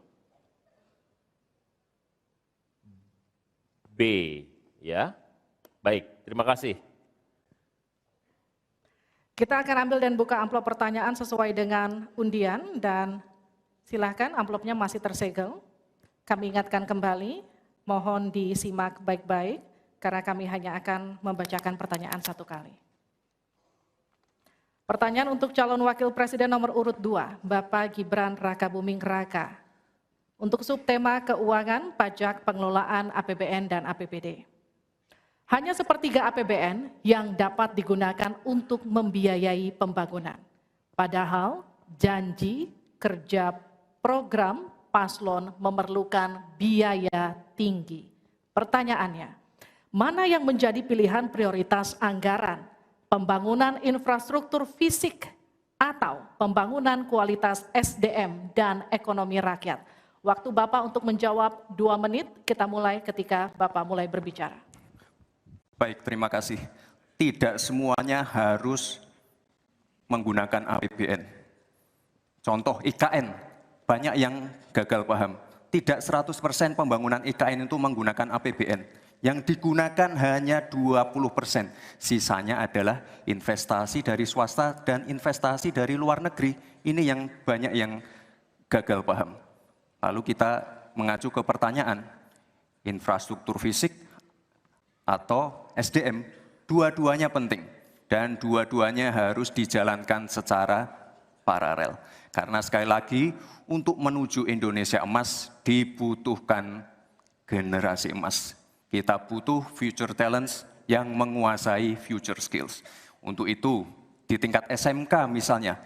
B, ya. Baik, terima kasih. Kita akan ambil dan buka amplop pertanyaan sesuai dengan undian dan silahkan, amplopnya masih tersegel. Kami ingatkan kembali, mohon disimak baik-baik, karena kami hanya akan membacakan pertanyaan 1 kali. Pertanyaan untuk calon wakil presiden nomor urut 2, Bapak Gibran Rakabuming Raka. Untuk subtema keuangan, pajak, pengelolaan APBN dan APBD. Hanya sepertiga APBN yang dapat digunakan untuk membiayai pembangunan. Padahal janji kerja program paslon memerlukan biaya tinggi. Pertanyaannya, mana yang menjadi pilihan prioritas anggaran? Pembangunan infrastruktur fisik atau pembangunan kualitas SDM dan ekonomi rakyat? Waktu Bapak untuk menjawab 2 menit, kita mulai ketika Bapak mulai berbicara. Baik, terima kasih. Tidak semuanya harus menggunakan APBN. Contoh IKN. Banyak yang gagal paham. Tidak 100% pembangunan IKN itu menggunakan APBN. Yang digunakan hanya 20%. Sisanya adalah investasi dari swasta dan investasi dari luar negeri. Ini yang banyak yang gagal paham. Lalu kita mengacu ke pertanyaan, infrastruktur fisik atau SDM, dua-duanya penting. Dan dua-duanya harus dijalankan secara paralel. Karena sekali lagi, untuk menuju Indonesia emas dibutuhkan generasi emas. Kita butuh future talents yang menguasai future skills. Untuk itu, di tingkat SMK misalnya,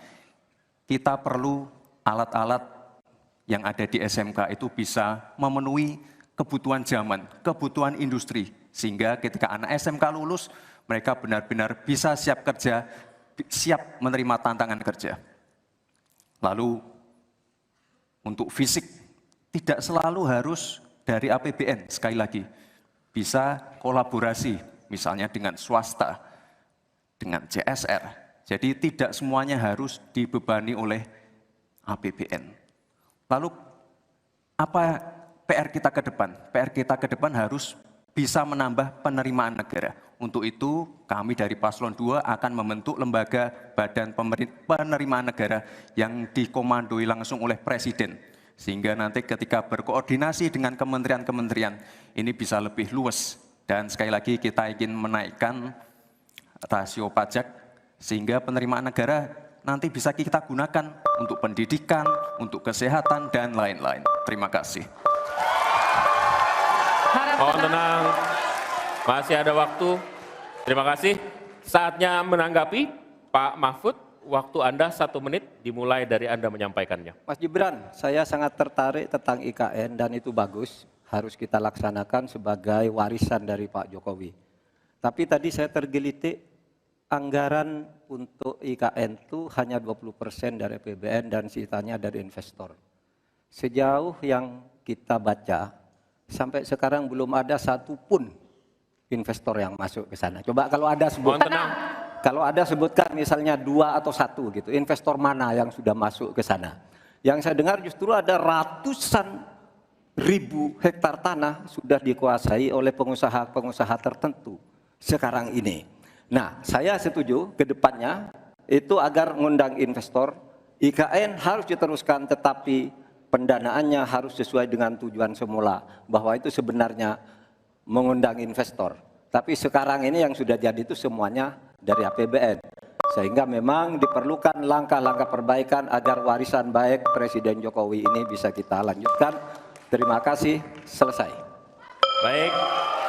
kita perlu alat-alat yang ada di SMK itu bisa memenuhi kebutuhan zaman, kebutuhan industri. Sehingga ketika anak SMK lulus, mereka benar-benar bisa siap kerja, siap menerima tantangan kerja. Lalu untuk fisik, tidak selalu harus dari APBN, sekali lagi. Bisa kolaborasi, misalnya dengan swasta, dengan CSR. Jadi tidak semuanya harus dibebani oleh APBN. Lalu apa PR kita ke depan? PR kita ke depan harus bisa menambah penerimaan negara. Untuk itu, kami dari Paslon 2 akan membentuk lembaga badan penerimaan negara yang dikomandoi langsung oleh Presiden. Sehingga nanti ketika berkoordinasi dengan kementerian-kementerian, ini bisa lebih luas. Dan sekali lagi kita ingin menaikkan rasio pajak, sehingga penerimaan negara nanti bisa kita gunakan untuk pendidikan, untuk kesehatan, dan lain-lain. Terima kasih. Mohon tenang, masih ada waktu. Terima kasih. Saatnya menanggapi, Pak Mahfud, waktu Anda 1 menit dimulai dari Anda menyampaikannya. Mas Gibran, saya sangat tertarik tentang IKN dan itu bagus, harus kita laksanakan sebagai warisan dari Pak Jokowi. Tapi tadi saya tergelitik, anggaran untuk IKN itu hanya 20% dari APBN dan sisanya dari investor. Sejauh yang kita baca, sampai sekarang belum ada satupun investor yang masuk ke sana. Coba kalau ada sebutkan, sebutkan misalnya 2 atau 1 gitu, investor mana yang sudah masuk ke sana. Yang saya dengar justru ada ratusan ribu hektar tanah sudah dikuasai oleh pengusaha-pengusaha tertentu sekarang ini. Nah, saya setuju ke depannya itu agar mengundang investor, IKN harus diteruskan tetapi pendanaannya harus sesuai dengan tujuan semula, bahwa itu sebenarnya mengundang investor. Tapi sekarang ini yang sudah jadi itu semuanya dari APBN. Sehingga memang diperlukan langkah-langkah perbaikan agar warisan baik Presiden Jokowi ini bisa kita lanjutkan. Terima kasih, selesai. Baik.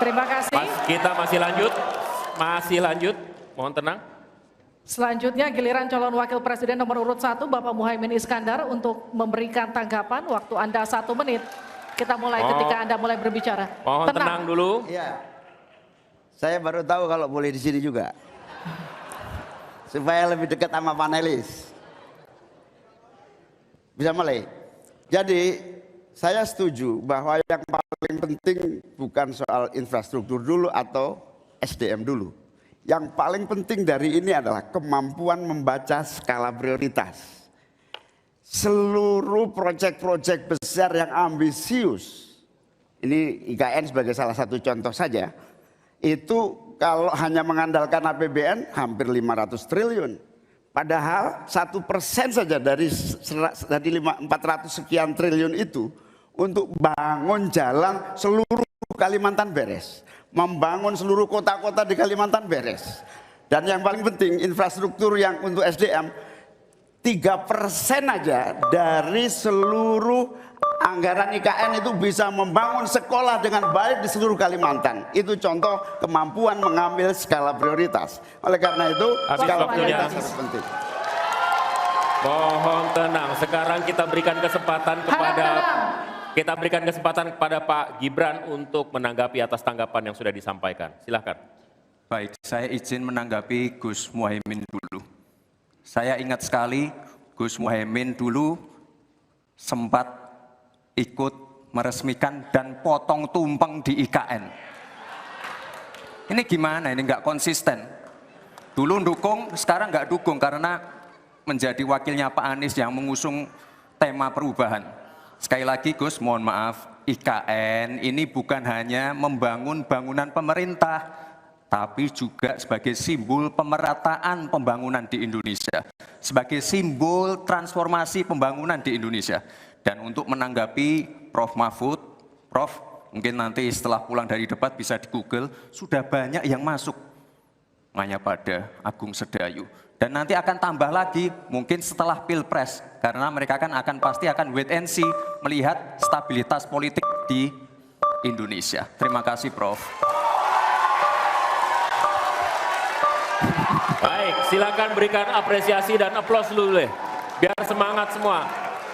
Terima kasih. Kita masih lanjut. Mohon tenang. Selanjutnya giliran calon wakil presiden nomor urut 1 Bapak Muhaimin Iskandar untuk memberikan tanggapan. Waktu Anda 1 menit. Kita mulai ketika Anda mulai berbicara. Mohon tenang dulu. Iya. Saya baru tahu kalau boleh di sini juga. Supaya lebih dekat sama panelis. Bisa mulai. Jadi saya setuju bahwa yang paling penting bukan soal infrastruktur dulu atau SDM dulu. Yang paling penting dari ini adalah kemampuan membaca skala prioritas. Seluruh proyek-proyek besar yang ambisius, ini IKN sebagai salah satu contoh saja, itu kalau hanya mengandalkan APBN hampir 500 triliun. Padahal 1% saja dari 400 sekian triliun itu untuk bangun jalan seluruh Kalimantan beres. Membangun seluruh kota-kota di Kalimantan beres. Dan yang paling penting infrastruktur yang untuk SDM 3% aja dari seluruh anggaran IKN itu bisa membangun sekolah dengan baik di seluruh Kalimantan. Itu contoh kemampuan mengambil skala prioritas. Oleh karena itu skala prioritas sangat penting. Mohon tenang. Sekarang kita berikan kesempatan kepada Pak Gibran untuk menanggapi atas tanggapan yang sudah disampaikan. Silakan. Baik, saya izin menanggapi Gus Muhaimin dulu. Saya ingat sekali Gus Muhaimin dulu sempat ikut meresmikan dan potong tumpeng di IKN. Ini gimana? Ini nggak konsisten. Dulu dukung, sekarang nggak dukung karena menjadi wakilnya Pak Anies yang mengusung tema perubahan. Sekali lagi Gus, mohon maaf, IKN ini bukan hanya membangun bangunan pemerintah, tapi juga sebagai simbol pemerataan pembangunan di Indonesia, sebagai simbol transformasi pembangunan di Indonesia. Dan untuk menanggapi Prof. Mahfud, Prof, mungkin nanti setelah pulang dari debat bisa di Google, sudah banyak yang masuk. Hanya pada Agung Sedayu. Dan nanti akan tambah lagi mungkin setelah Pilpres, karena mereka akan pasti akan wait and see melihat stabilitas politik di Indonesia. Terima kasih Prof. Baik, silakan berikan apresiasi dan aplaus dulu deh. Biar semangat semua.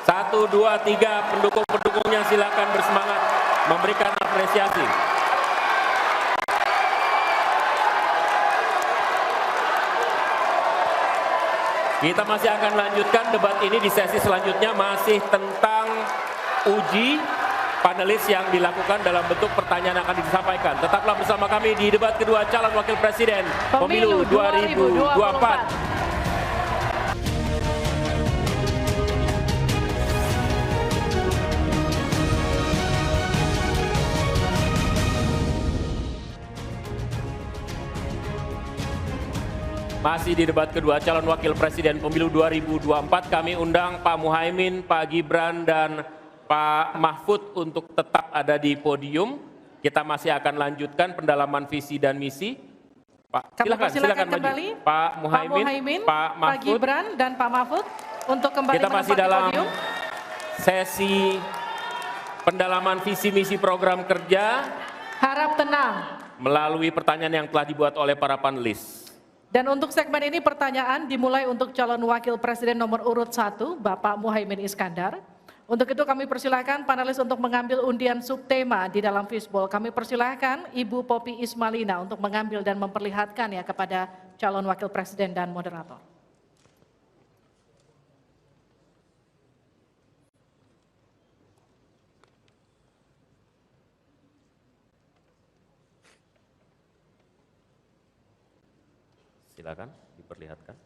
1, 2, 3 pendukung-pendukungnya silakan bersemangat memberikan apresiasi. Kita masih akan lanjutkan debat ini di sesi selanjutnya, masih tentang uji panelis yang dilakukan dalam bentuk pertanyaan yang akan disampaikan. Tetaplah bersama kami di debat kedua calon wakil presiden pemilu 2024. Masih di debat kedua calon wakil presiden pemilu 2024, kami undang Pak Muhaimin, Pak Gibran, dan Pak Mahfud untuk tetap ada di podium. Kita masih akan lanjutkan pendalaman visi dan misi. Pak, silakan kembali maju. Pak Muhaimin, Pak Mahfud, Gibran, dan Pak Mahfud untuk kembali kita masih dalam podium. Sesi pendalaman visi misi program kerja. Harap tenang. Melalui pertanyaan yang telah dibuat oleh para panelis. Dan untuk segmen ini pertanyaan dimulai untuk calon wakil presiden nomor urut 1, Bapak Muhaimin Iskandar. Untuk itu kami persilahkan panelis untuk mengambil undian subtema di dalam fishbowl. Kami persilahkan Ibu Poppy Ismalina untuk mengambil dan memperlihatkan ya kepada calon wakil presiden dan moderator. Silakan diperlihatkan.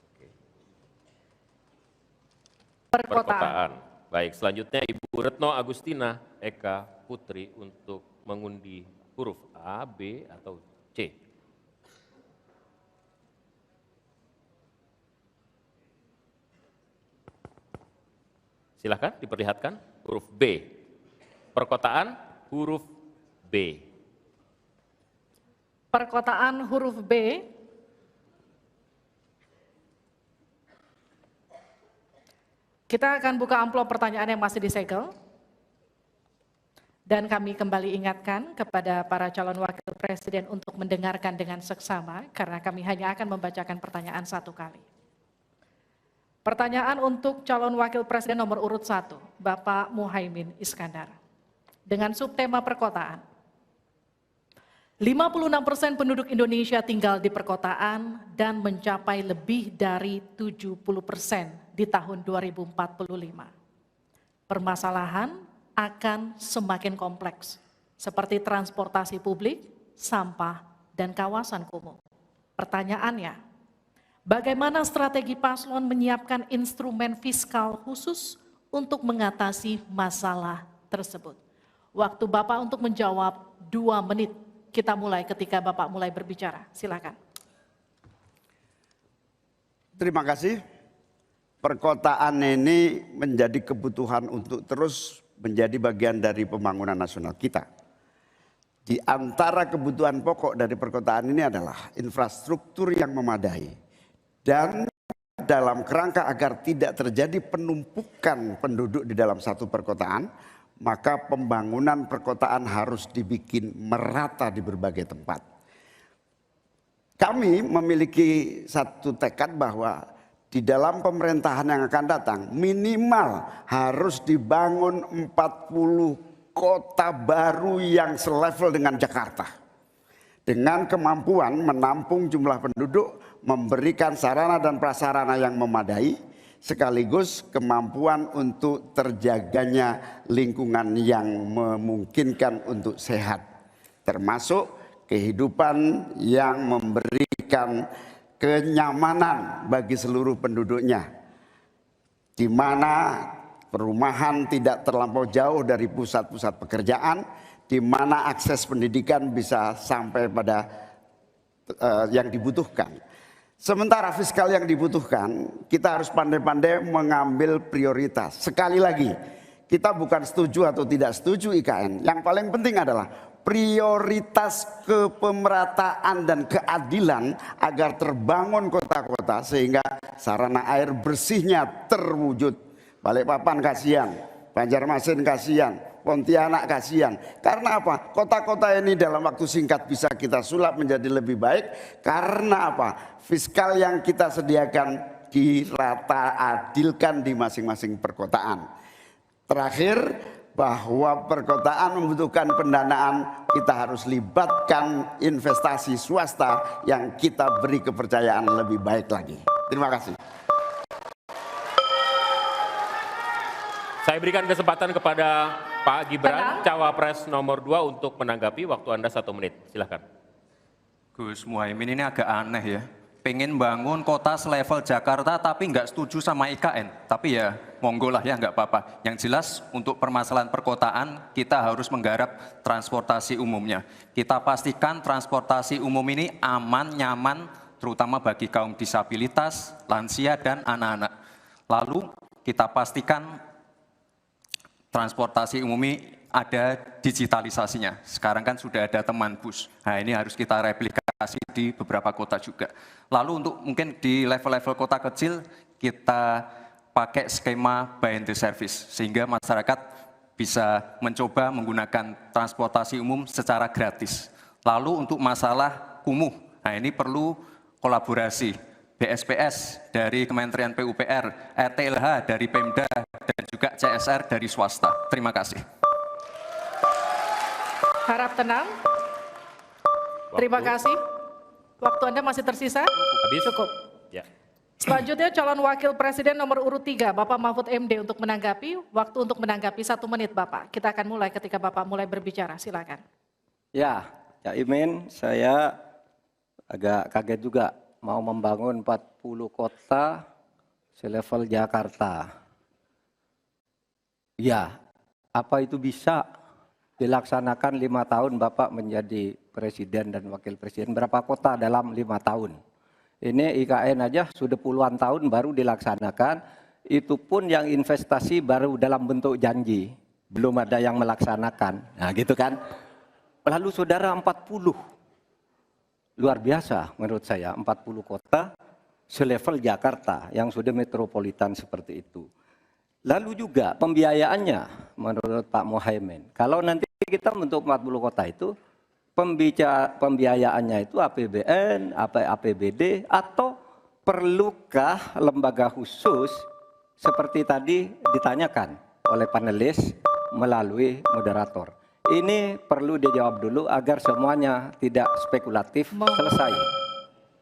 Oke. Perkotaan. Baik, selanjutnya Ibu Retno Agustina Eka Putri untuk mengundi huruf A, B, atau C. Silakan diperlihatkan huruf B. Perkotaan huruf B. Perkotaan huruf B. Kita akan buka amplop pertanyaan yang masih disegel. Dan kami kembali ingatkan kepada para calon wakil presiden untuk mendengarkan dengan seksama, karena kami hanya akan membacakan pertanyaan satu kali. Pertanyaan untuk calon wakil presiden nomor urut 1, Bapak Muhaimin Iskandar. Dengan subtema perkotaan. 56% penduduk Indonesia tinggal di perkotaan dan mencapai lebih dari 70% di tahun 2045. Permasalahan akan semakin kompleks, seperti transportasi publik, sampah, dan kawasan kumuh. Pertanyaannya, bagaimana strategi paslon menyiapkan instrumen fiskal khusus untuk mengatasi masalah tersebut? Waktu Bapak untuk menjawab 2 menit. Kita mulai ketika Bapak mulai berbicara. Silakan. Terima kasih. Perkotaan ini menjadi kebutuhan untuk terus menjadi bagian dari pembangunan nasional kita. Di antara kebutuhan pokok dari perkotaan ini adalah infrastruktur yang memadai. Dan dalam kerangka agar tidak terjadi penumpukan penduduk di dalam satu perkotaan, maka pembangunan perkotaan harus dibikin merata di berbagai tempat. Kami memiliki satu tekad bahwa di dalam pemerintahan yang akan datang minimal harus dibangun 40 kota baru yang selevel dengan Jakarta. Dengan kemampuan menampung jumlah penduduk, memberikan sarana dan prasarana yang memadai, sekaligus kemampuan untuk terjaganya lingkungan yang memungkinkan untuk sehat. Termasuk kehidupan yang memberikan kenyamanan bagi seluruh penduduknya. Di mana perumahan tidak terlampau jauh dari pusat-pusat pekerjaan, di mana akses pendidikan bisa sampai pada yang dibutuhkan. Sementara fiskal yang dibutuhkan, kita harus pandai-pandai mengambil prioritas. Sekali lagi, kita bukan setuju atau tidak setuju IKN. Yang paling penting adalah prioritas kepemerataan dan keadilan agar terbangun kota-kota sehingga sarana air bersihnya terwujud. Balikpapan kasihan, Banjarmasin kasihan, Pontianak kasihan. Karena apa? Kota-kota ini dalam waktu singkat bisa kita sulap menjadi lebih baik. Karena apa? Fiskal yang kita sediakan dirata adilkan di masing-masing perkotaan. Terakhir, bahwa perkotaan membutuhkan pendanaan, kita harus libatkan investasi swasta yang kita beri kepercayaan lebih baik lagi. Terima kasih. Saya berikan kesempatan kepada Pak Gibran, Cawapres nomor 2 untuk menanggapi. Waktu Anda 1 menit, silakan. Gus Muhaimin ini agak aneh ya. Pengen bangun kota selevel Jakarta tapi nggak setuju sama IKN. Tapi ya monggo lah ya, nggak apa-apa. Yang jelas untuk permasalahan perkotaan kita harus menggarap transportasi umumnya. Kita pastikan transportasi umum ini aman, nyaman, terutama bagi kaum disabilitas, lansia, dan anak-anak. Lalu kita pastikan transportasi umum ada digitalisasinya. Sekarang kan sudah ada teman bus. Nah, ini harus kita replikasi di beberapa kota juga. Lalu untuk mungkin di level-level kota kecil, kita pakai skema buy and the service, sehingga masyarakat bisa mencoba menggunakan transportasi umum secara gratis. Lalu untuk masalah kumuh, nah ini perlu kolaborasi BSPS dari Kementerian PUPR, RTLH dari Pemda, dan juga CSR dari swasta. Terima kasih. Harap tenang. Terima kasih. Waktu Anda masih tersisa? Habis? Cukup. Ya. Selanjutnya calon wakil presiden nomor urut 3, Bapak Mahfud MD untuk menanggapi. Waktu untuk menanggapi 1 menit, Bapak. Kita akan mulai ketika Bapak mulai berbicara. Silakan. Ya, Cak Imin, saya agak kaget juga mau membangun 40 kota selevel Jakarta. Ya, apa itu bisa dilaksanakan 5 tahun Bapak menjadi presiden dan wakil presiden? Berapa kota dalam 5 tahun? Ini IKN aja sudah puluhan tahun baru dilaksanakan, itu pun yang investasi baru dalam bentuk janji, belum ada yang melaksanakan. Nah gitu kan. Lalu saudara 40, luar biasa menurut saya, 40 kota selevel Jakarta yang sudah metropolitan seperti itu. Lalu juga pembiayaannya menurut Pak Muhaimin, kalau nanti kita untuk 40 kota itu, pembiayaannya itu APBN, APBD, atau perlukah lembaga khusus seperti tadi ditanyakan oleh panelis melalui moderator. Ini perlu dijawab dulu agar semuanya tidak spekulatif. Selesai.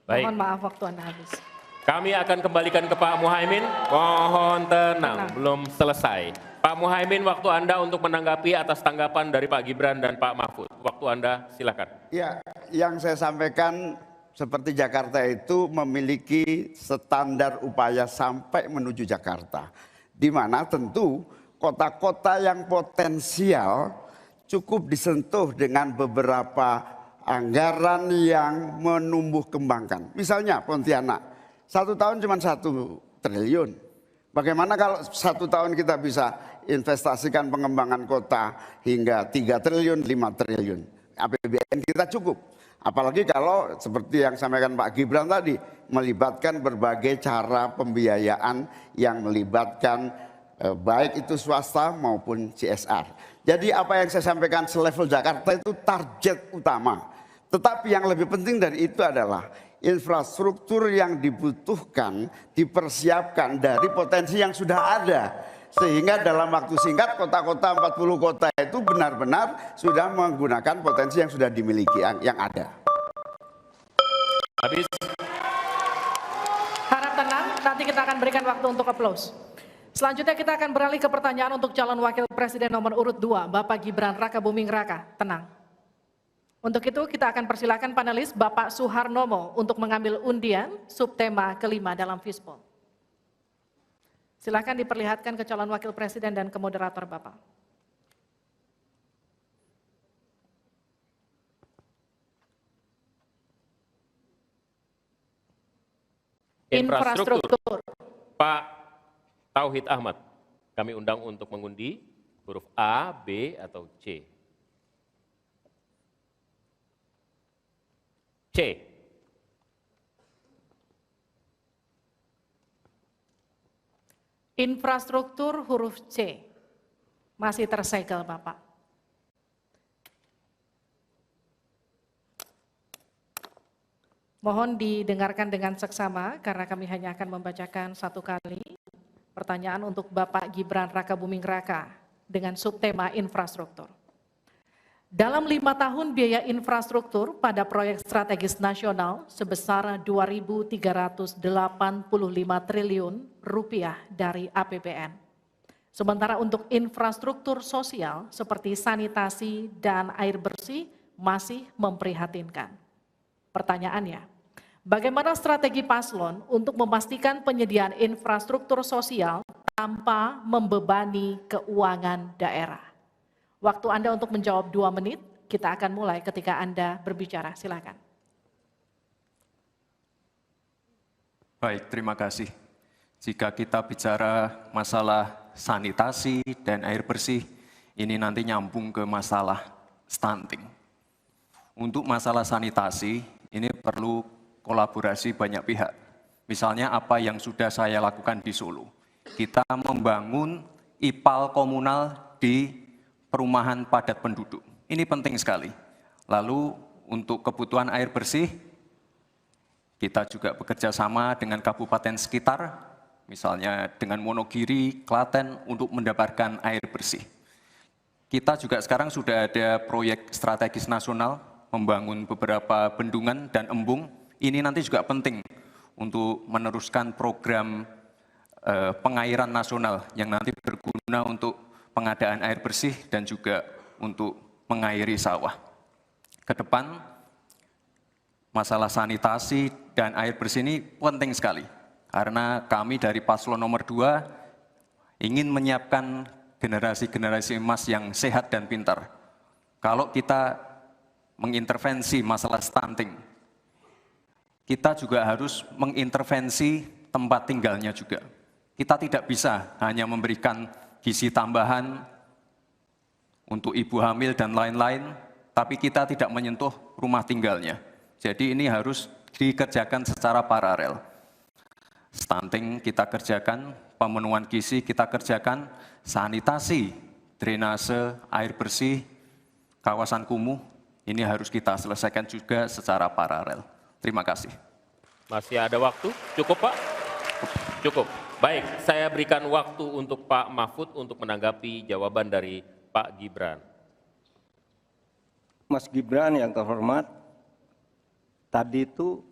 Baik. Mohon maaf waktu Anda habis. Kami akan kembalikan ke Pak Muhaimin. Mohon tenang, belum selesai. Pak Muhaimin, waktu Anda untuk menanggapi atas tanggapan dari Pak Gibran dan Pak Mahfud. Waktu Anda, silakan. Ya, yang saya sampaikan seperti Jakarta itu memiliki standar upaya sampai menuju Jakarta. Di mana tentu kota-kota yang potensial cukup disentuh dengan beberapa anggaran yang menumbuh kembangkan. Misalnya Pontianak, 1 tahun cuma 1 triliun. Bagaimana kalau 1 tahun kita bisa investasikan pengembangan kota hingga 3 triliun, 5 triliun. APBN kita cukup. Apalagi kalau seperti yang sampaikan Pak Gibran tadi, melibatkan berbagai cara pembiayaan yang melibatkan baik itu swasta maupun CSR. Jadi apa yang saya sampaikan selevel Jakarta itu target utama. Tetapi yang lebih penting dari itu adalah infrastruktur yang dibutuhkan dipersiapkan dari potensi yang sudah ada. Sehingga dalam waktu singkat kota-kota 40 kota itu benar-benar sudah menggunakan potensi yang sudah dimiliki yang ada. Habis. Harap tenang, nanti kita akan berikan waktu untuk aplaus. Selanjutnya kita akan beralih ke pertanyaan untuk calon wakil presiden nomor urut 2, Bapak Gibran Rakabuming Raka. Tenang. Untuk itu kita akan persilakan panelis Bapak Suharnomo untuk mengambil undian subtema kelima dalam Fishbowl. Silakan diperlihatkan ke calon wakil presiden dan ke moderator Bapak. Infrastruktur. Pak Tauhid Ahmad, kami undang untuk mengundi huruf A, B, atau C. C. Infrastruktur huruf C. Masih tersegel Bapak. Mohon didengarkan dengan seksama karena kami hanya akan membacakan 1 kali. Pertanyaan untuk Bapak Gibran Rakabuming Raka dengan subtema infrastruktur. Dalam 5 tahun biaya infrastruktur pada proyek strategis nasional sebesar 2.385 triliun rupiah dari APBN. Sementara untuk infrastruktur sosial seperti sanitasi dan air bersih masih memprihatinkan. Pertanyaannya, bagaimana strategi paslon untuk memastikan penyediaan infrastruktur sosial tanpa membebani keuangan daerah? Waktu Anda untuk menjawab 2 menit, kita akan mulai ketika Anda berbicara. Silakan. Baik, terima kasih. Jika kita bicara masalah sanitasi dan air bersih, ini nanti nyambung ke masalah stunting. Untuk masalah sanitasi, ini perlu kolaborasi banyak pihak. Misalnya apa yang sudah saya lakukan di Solo. Kita membangun IPAL komunal di perumahan padat penduduk. Ini penting sekali. Lalu untuk kebutuhan air bersih, kita juga bekerja sama dengan kabupaten sekitar, misalnya dengan Wonogiri, Klaten, untuk mendapatkan air bersih. Kita juga sekarang sudah ada proyek strategis nasional, membangun beberapa bendungan dan embung. Ini nanti juga penting untuk meneruskan program pengairan nasional yang nanti berguna untuk pengadaan air bersih dan juga untuk mengairi sawah. Ke depan, masalah sanitasi dan air bersih ini penting sekali. Karena kami dari paslon nomor 2 ingin menyiapkan generasi-generasi emas yang sehat dan pintar. Kalau kita mengintervensi masalah stunting, kita juga harus mengintervensi tempat tinggalnya juga. Kita tidak bisa hanya memberikan gizi tambahan untuk ibu hamil dan lain-lain, tapi kita tidak menyentuh rumah tinggalnya. Jadi ini harus dikerjakan secara paralel. Stunting kita kerjakan, pemenuhan gizi kita kerjakan, sanitasi, drainase, air bersih, kawasan kumuh, ini harus kita selesaikan juga secara paralel. Terima kasih. Masih ada waktu? Cukup, Pak? Cukup. Baik, saya berikan waktu untuk Pak Mahfud untuk menanggapi jawaban dari Pak Gibran. Mas Gibran yang terhormat, tadi itu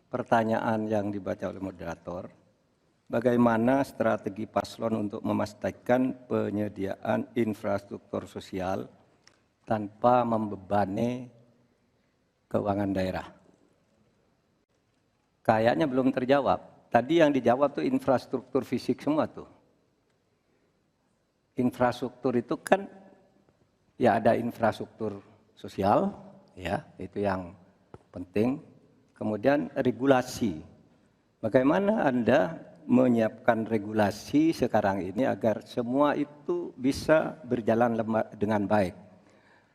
pertanyaan yang dibaca oleh moderator, bagaimana strategi paslon untuk memastikan penyediaan infrastruktur sosial tanpa membebani keuangan daerah. Kayaknya belum terjawab. Tadi yang dijawab tuh infrastruktur fisik semua tuh. Infrastruktur itu kan ya ada infrastruktur sosial, ya itu yang penting. Kemudian regulasi. Bagaimana Anda menyiapkan regulasi sekarang ini agar semua itu bisa berjalan dengan baik.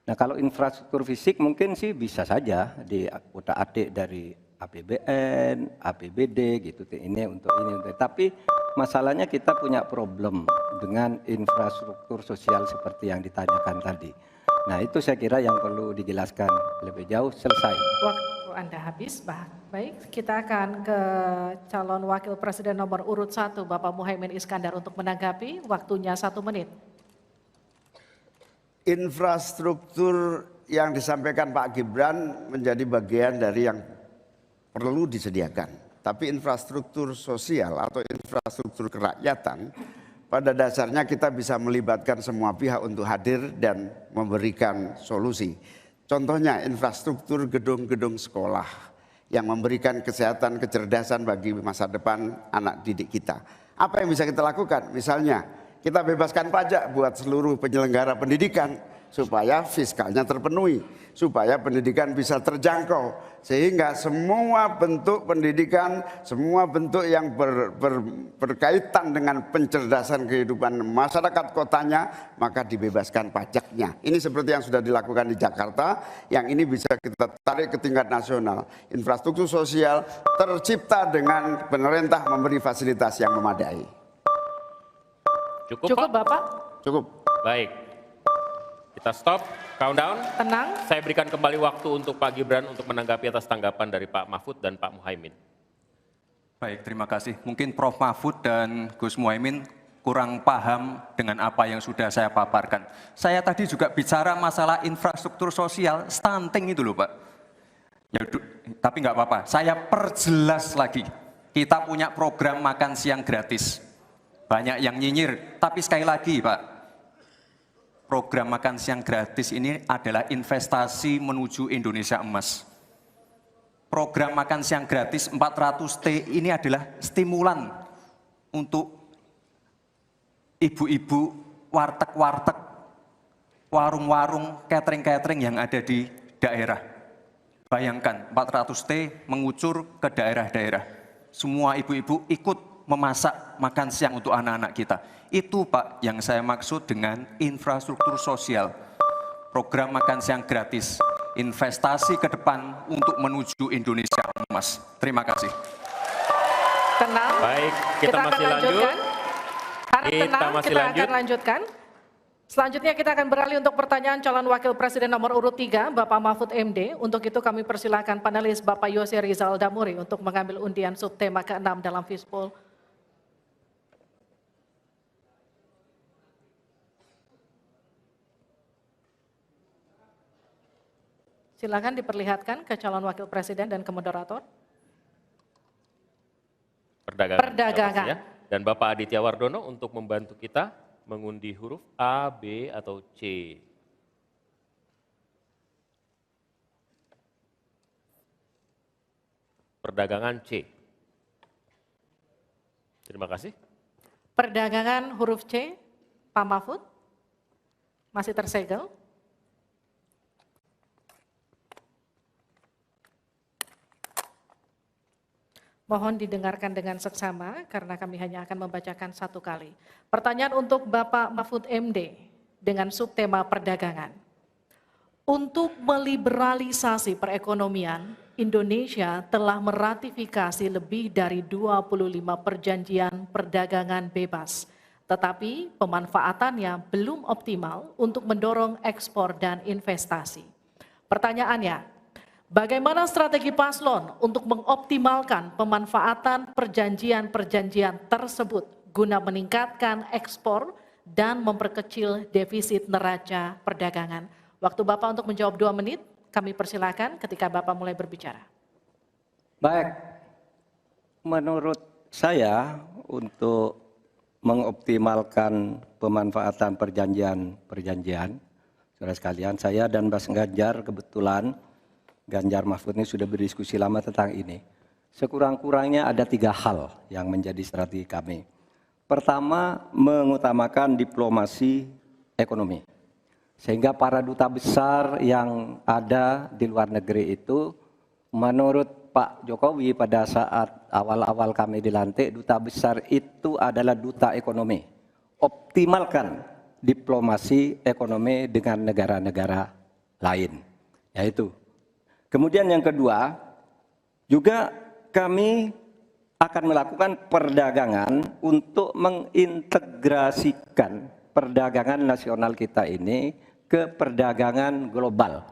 Nah kalau infrastruktur fisik mungkin sih bisa saja diutak-atik dari APBN, APBD gitu ini untuk ini. Tapi masalahnya kita punya problem dengan infrastruktur sosial seperti yang ditanyakan tadi. Nah itu saya kira yang perlu dijelaskan lebih jauh. Selesai. Waktu Anda habis, baik kita akan ke calon wakil presiden nomor urut 1 Bapak Muhaimin Iskandar untuk menanggapi, waktunya 1 menit. Infrastruktur yang disampaikan Pak Gibran menjadi bagian dari yang perlu disediakan. Tapi infrastruktur sosial atau infrastruktur kerakyatan, pada dasarnya kita bisa melibatkan semua pihak untuk hadir dan memberikan solusi. Contohnya infrastruktur gedung-gedung sekolah yang memberikan kesehatan, kecerdasan bagi masa depan anak didik kita. Apa yang bisa kita lakukan? Misalnya kita bebaskan pajak buat seluruh penyelenggara pendidikan supaya fiskalnya terpenuhi, supaya pendidikan bisa terjangkau, sehingga semua bentuk pendidikan, semua bentuk yang berkaitan dengan pencerdasan kehidupan masyarakat kotanya, maka dibebaskan pajaknya. Ini seperti yang sudah dilakukan di Jakarta, yang ini bisa kita tarik ke tingkat nasional. Infrastruktur sosial tercipta dengan pemerintah memberi fasilitas yang memadai. Cukup, Pak? Bapak? Cukup. Baik. Kita stop, countdown. Tenang. Saya berikan kembali waktu untuk Pak Gibran untuk menanggapi atas tanggapan dari Pak Mahfud dan Pak Muhaimin. Baik, terima kasih. Mungkin Prof. Mahfud dan Gus Muhaimin kurang paham dengan apa yang sudah saya paparkan. Saya tadi juga bicara masalah infrastruktur sosial, stunting itu loh Pak. Ya, tapi nggak apa-apa, saya perjelas lagi. Kita punya program makan siang gratis. Banyak yang nyinyir, tapi sekali lagi Pak, program makan siang gratis ini adalah investasi menuju Indonesia emas. Program makan siang gratis 400T ini adalah stimulan untuk ibu-ibu, warteg-warteg, warung-warung, catering-catering yang ada di daerah. Bayangkan 400T mengucur ke daerah-daerah. semua ibu-ibu ikut memasak makan siang untuk anak-anak kita. Itu Pak yang saya maksud dengan infrastruktur sosial, program makan siang gratis, investasi ke depan untuk menuju Indonesia emas. Terima kasih. Tenang. Baik, kita akan masih lanjut. lanjutkan. Harap Kita tenang, masih kita lanjut. akan lanjutkan. Selanjutnya kita akan beralih untuk pertanyaan calon wakil presiden nomor urut 3, Bapak Mahfud MD. Untuk itu kami persilakan panelis Bapak Yose Rizal Damuri untuk mengambil undian subtema ke-6 dalam Fishbowl. Silakan diperlihatkan ke calon wakil presiden dan ke moderator. Perdagangan. Ya. Dan Bapak Aditya Wardono untuk membantu kita mengundi huruf A, B, atau C. Perdagangan C. Terima kasih. Perdagangan huruf C, Pak Mahfud. Masih tersegel. Mohon didengarkan dengan seksama karena kami hanya akan membacakan satu kali. Pertanyaan untuk Bapak Mahfud MD dengan subtema perdagangan. Untuk meliberalisasi perekonomian, Indonesia telah meratifikasi lebih dari 25 perjanjian perdagangan bebas. Tetapi pemanfaatannya belum optimal untuk mendorong ekspor dan investasi. Pertanyaannya, bagaimana strategi paslon untuk mengoptimalkan pemanfaatan perjanjian-perjanjian tersebut guna meningkatkan ekspor dan memperkecil defisit neraca perdagangan? Waktu Bapak untuk menjawab 2 menit, kami persilakan ketika Bapak mulai berbicara. Baik, menurut saya untuk mengoptimalkan pemanfaatan perjanjian-perjanjian, saudara sekalian, saya dan Mas Ganjar kebetulan Ganjar Mahfud ini sudah berdiskusi lama tentang ini. Sekurang-kurangnya ada 3 hal yang menjadi strategi kami. Pertama, mengutamakan diplomasi ekonomi. Sehingga para duta besar yang ada di luar negeri itu, menurut Pak Jokowi pada saat awal-awal kami dilantik, duta besar itu adalah duta ekonomi. Optimalkan diplomasi ekonomi dengan negara-negara lain. Yaitu. Kemudian yang kedua, juga kami akan melakukan perdagangan untuk mengintegrasikan perdagangan nasional kita ini ke perdagangan global.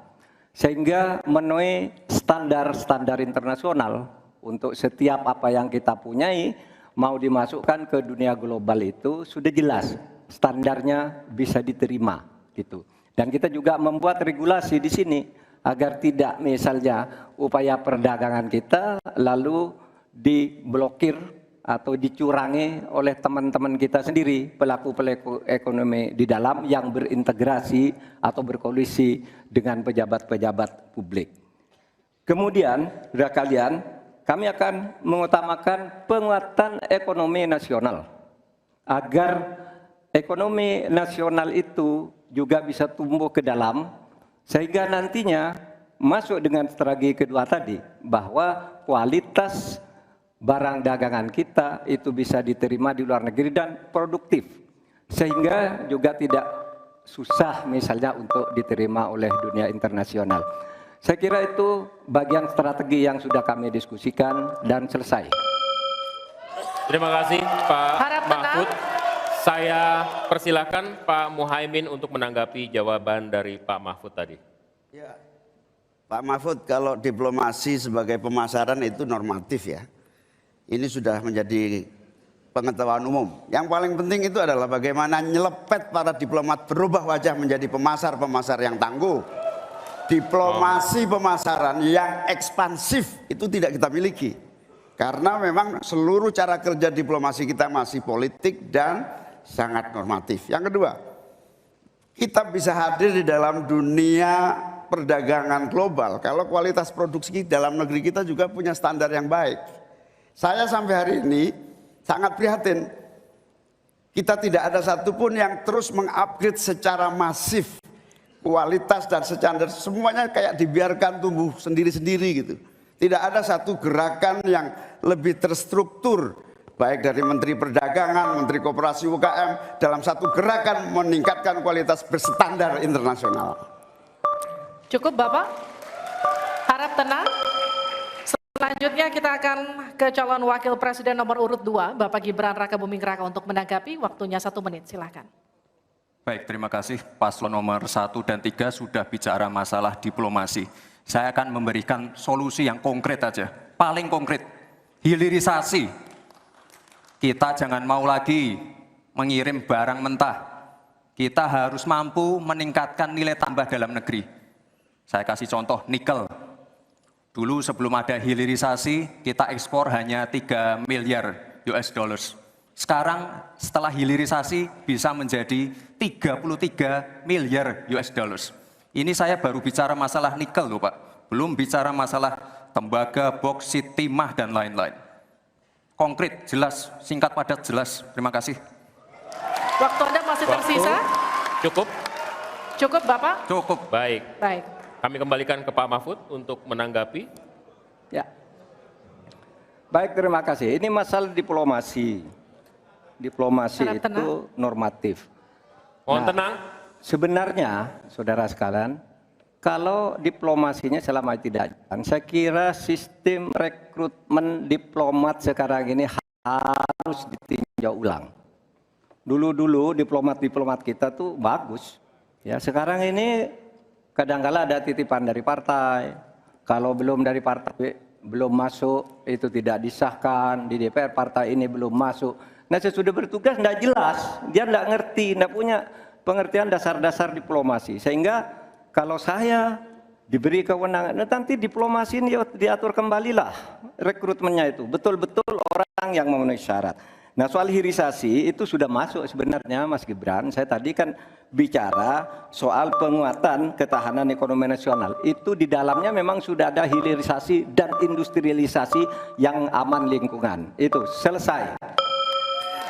Sehingga memenuhi standar-standar internasional untuk setiap apa yang kita punyai mau dimasukkan ke dunia global itu sudah jelas. Standarnya bisa diterima gitu. Dan kita juga membuat regulasi di sini agar tidak misalnya upaya perdagangan kita lalu diblokir atau dicurangi oleh teman-teman kita sendiri, pelaku-pelaku ekonomi di dalam yang berintegrasi atau berkoalisi dengan pejabat-pejabat publik. Kemudian, saudara kalian, kami akan mengutamakan penguatan ekonomi nasional agar ekonomi nasional itu juga bisa tumbuh ke dalam sehingga nantinya masuk dengan strategi kedua tadi bahwa kualitas barang dagangan kita itu bisa diterima di luar negeri dan produktif sehingga juga tidak susah misalnya untuk diterima oleh dunia internasional. Saya kira itu bagian strategi yang sudah kami diskusikan dan selesai. Terima kasih Pak Harap Mahfud. Saya persilakan Pak Muhaimin untuk menanggapi jawaban dari Pak Mahfud tadi. Ya, Pak Mahfud, kalau diplomasi sebagai pemasaran itu normatif ya. Ini sudah menjadi pengetahuan umum. Yang paling penting itu adalah bagaimana nyelepet para diplomat berubah wajah menjadi pemasar-pemasar yang tangguh. Diplomasi pemasaran yang ekspansif itu tidak kita miliki. Karena memang seluruh cara kerja diplomasi kita masih politik dan sangat normatif. Yang kedua, kita bisa hadir di dalam dunia perdagangan global kalau kualitas produksi dalam negeri kita juga punya standar yang baik. Saya sampai hari ini sangat prihatin. Kita tidak ada satupun yang terus mengupgrade secara masif kualitas dan standar. Semuanya kayak dibiarkan tumbuh sendiri-sendiri gitu. Tidak ada satu gerakan yang lebih terstruktur, baik dari Menteri Perdagangan, Menteri Koperasi UKM, dalam satu gerakan meningkatkan kualitas berstandar internasional. Cukup Bapak, harap tenang. Selanjutnya kita akan ke calon wakil presiden nomor urut 2, Bapak Gibran Rakabuming Raka untuk menanggapi, waktunya 1 menit, silakan. Baik, terima kasih. Paslon nomor 1 dan 3 sudah bicara masalah diplomasi. Saya akan memberikan solusi yang konkret aja, paling konkret, hilirisasi. Kita jangan mau lagi mengirim barang mentah. Kita harus mampu meningkatkan nilai tambah dalam negeri. Saya kasih contoh, nikel. Dulu sebelum ada hilirisasi, kita ekspor hanya 3 miliar US dollars. Sekarang setelah hilirisasi bisa menjadi 33 miliar US dollars. Ini saya baru bicara masalah nikel loh Pak. Belum bicara masalah tembaga, boksit, timah, dan lain-lain. Konkret, jelas, singkat, padat, jelas. Terima kasih. Waktu Anda masih tersisa? Cukup? Cukup Bapak? Cukup. Baik. Baik. Kami kembalikan ke Pak Mahfud untuk menanggapi. Ya. Baik, terima kasih. Ini masalah diplomasi. Diplomasi Harap itu tenang. normatif. Mohon Nah, tenang. Sebenarnya, saudara sekalian, kalau diplomasinya selama tidak jalan, saya kira sistem rekrutmen diplomat sekarang ini harus ditinjau ulang. Dulu-dulu diplomat-diplomat kita tuh bagus. Ya, sekarang ini kadang-kala ada titipan dari partai. Kalau belum dari partai, belum masuk, itu tidak disahkan. Di DPR partai ini belum masuk. Nah, sesudah bertugas tidak jelas. Dia tidak ngerti, tidak punya pengertian dasar-dasar diplomasi. Sehingga kalau saya diberi kewenangan, nanti diplomasi ini diatur kembalilah rekrutmennya itu. Betul-betul orang yang memenuhi syarat. Nah, soal hilirisasi itu sudah masuk sebenarnya Mas Gibran. Saya tadi kan bicara soal penguatan ketahanan ekonomi nasional. Itu di dalamnya memang sudah ada hilirisasi dan industrialisasi yang aman lingkungan. Itu selesai.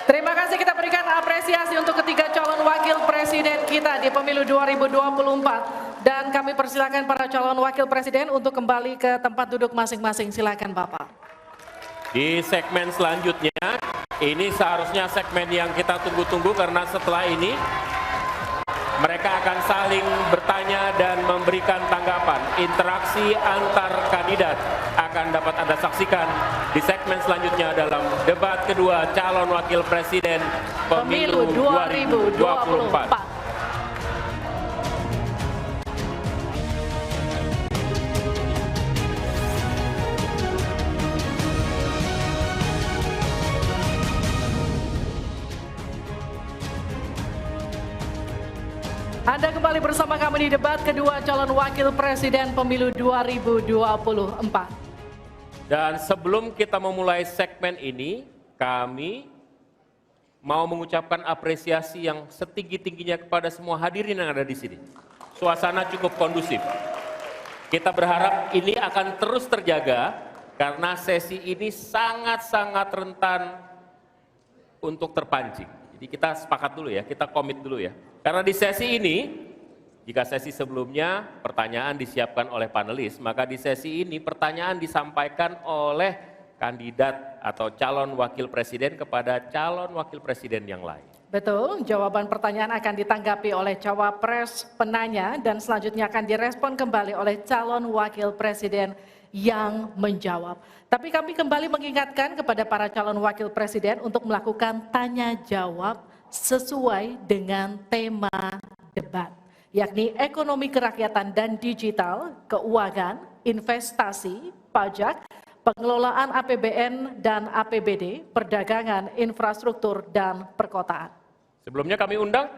Terima kasih, kita berikan apresiasi untuk ketiga calon wakil presiden kita di pemilu 2024. Dan kami persilakan para calon wakil presiden untuk kembali ke tempat duduk masing-masing. Silakan Bapak. Di segmen selanjutnya, ini seharusnya segmen yang kita tunggu-tunggu karena setelah ini mereka akan saling bertanya dan memberikan tanggapan. Interaksi antar kandidat akan dapat Anda saksikan di segmen selanjutnya dalam debat kedua calon wakil presiden pemilu 2024. Anda kembali bersama kami di debat kedua calon wakil presiden pemilu 2024. Dan sebelum kita memulai segmen ini, kami mau mengucapkan apresiasi yang setinggi-tingginya kepada semua hadirin yang ada di sini. Suasana cukup kondusif. Kita berharap ini akan terus terjaga karena sesi ini sangat-sangat rentan untuk terpancing. Jadi kita sepakat dulu ya, kita komit dulu ya. Karena di sesi ini, jika sesi sebelumnya pertanyaan disiapkan oleh panelis, maka di sesi ini pertanyaan disampaikan oleh kandidat atau calon wakil presiden kepada calon wakil presiden yang lain. Betul, jawaban pertanyaan akan ditanggapi oleh cawapres penanya dan selanjutnya akan direspon kembali oleh calon wakil presiden yang menjawab. Tapi kami kembali mengingatkan kepada para calon wakil presiden untuk melakukan tanya jawab sesuai dengan tema debat, yakni ekonomi kerakyatan dan digital, keuangan, investasi, pajak, pengelolaan APBN dan APBD, perdagangan, infrastruktur, dan perkotaan. Sebelumnya kami undang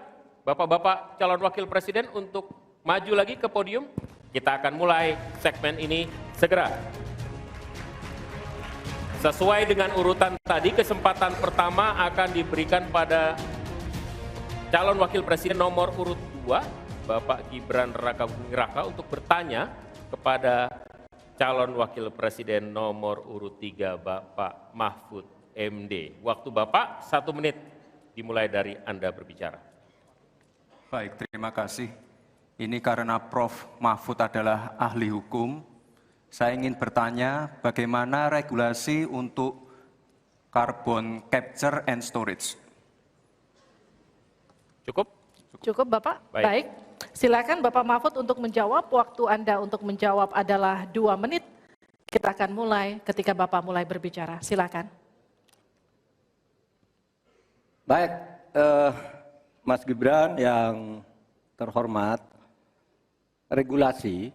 Bapak-Bapak calon wakil presiden untuk maju lagi ke podium. Kita akan mulai segmen ini segera. Sesuai dengan urutan tadi, kesempatan pertama akan diberikan pada calon wakil presiden nomor urut 2, Bapak Gibran Rakabuming Raka, untuk bertanya kepada calon wakil presiden nomor urut 3, Bapak Mahfud MD. Waktu Bapak 1 menit dimulai dari Anda berbicara. Baik, terima kasih. Ini karena Prof. Mahfud adalah ahli hukum, saya ingin bertanya bagaimana regulasi untuk carbon capture and storage. Cukup? Cukup Bapak? Baik. Baik. Silakan Bapak Mahfud untuk menjawab. Waktu Anda untuk menjawab adalah 2 menit. Kita akan mulai ketika Bapak mulai berbicara. Silakan. Baik, Mas Gibran yang terhormat, regulasi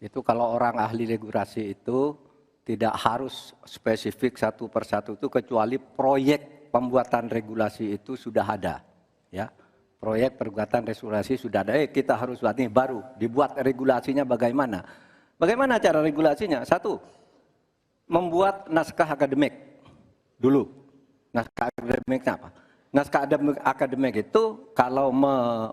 itu kalau orang ahli regulasi itu tidak harus spesifik satu persatu itu, kecuali proyek pembuatan regulasi itu sudah ada, ya. Proyek pembuatan regulasi sudah ada. Kita harus buat ini baru dibuat regulasinya bagaimana? Bagaimana cara regulasinya? 1, membuat naskah akademik dulu. Naskah akademiknya apa? Naskah akademik itu kalau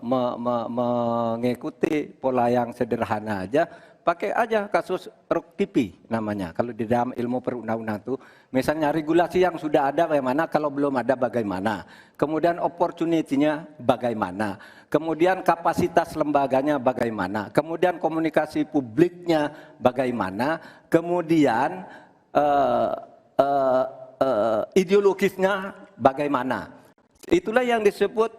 mengikuti pola yang sederhana aja, pakai aja kasus RUKTP namanya. Kalau di dalam ilmu perundang-undangan itu, misalnya regulasi yang sudah ada bagaimana, kalau belum ada bagaimana. Kemudian opportunity-nya bagaimana. Kemudian kapasitas lembaganya bagaimana. Kemudian komunikasi publiknya bagaimana. Kemudian ideologisnya bagaimana. Itulah yang disebut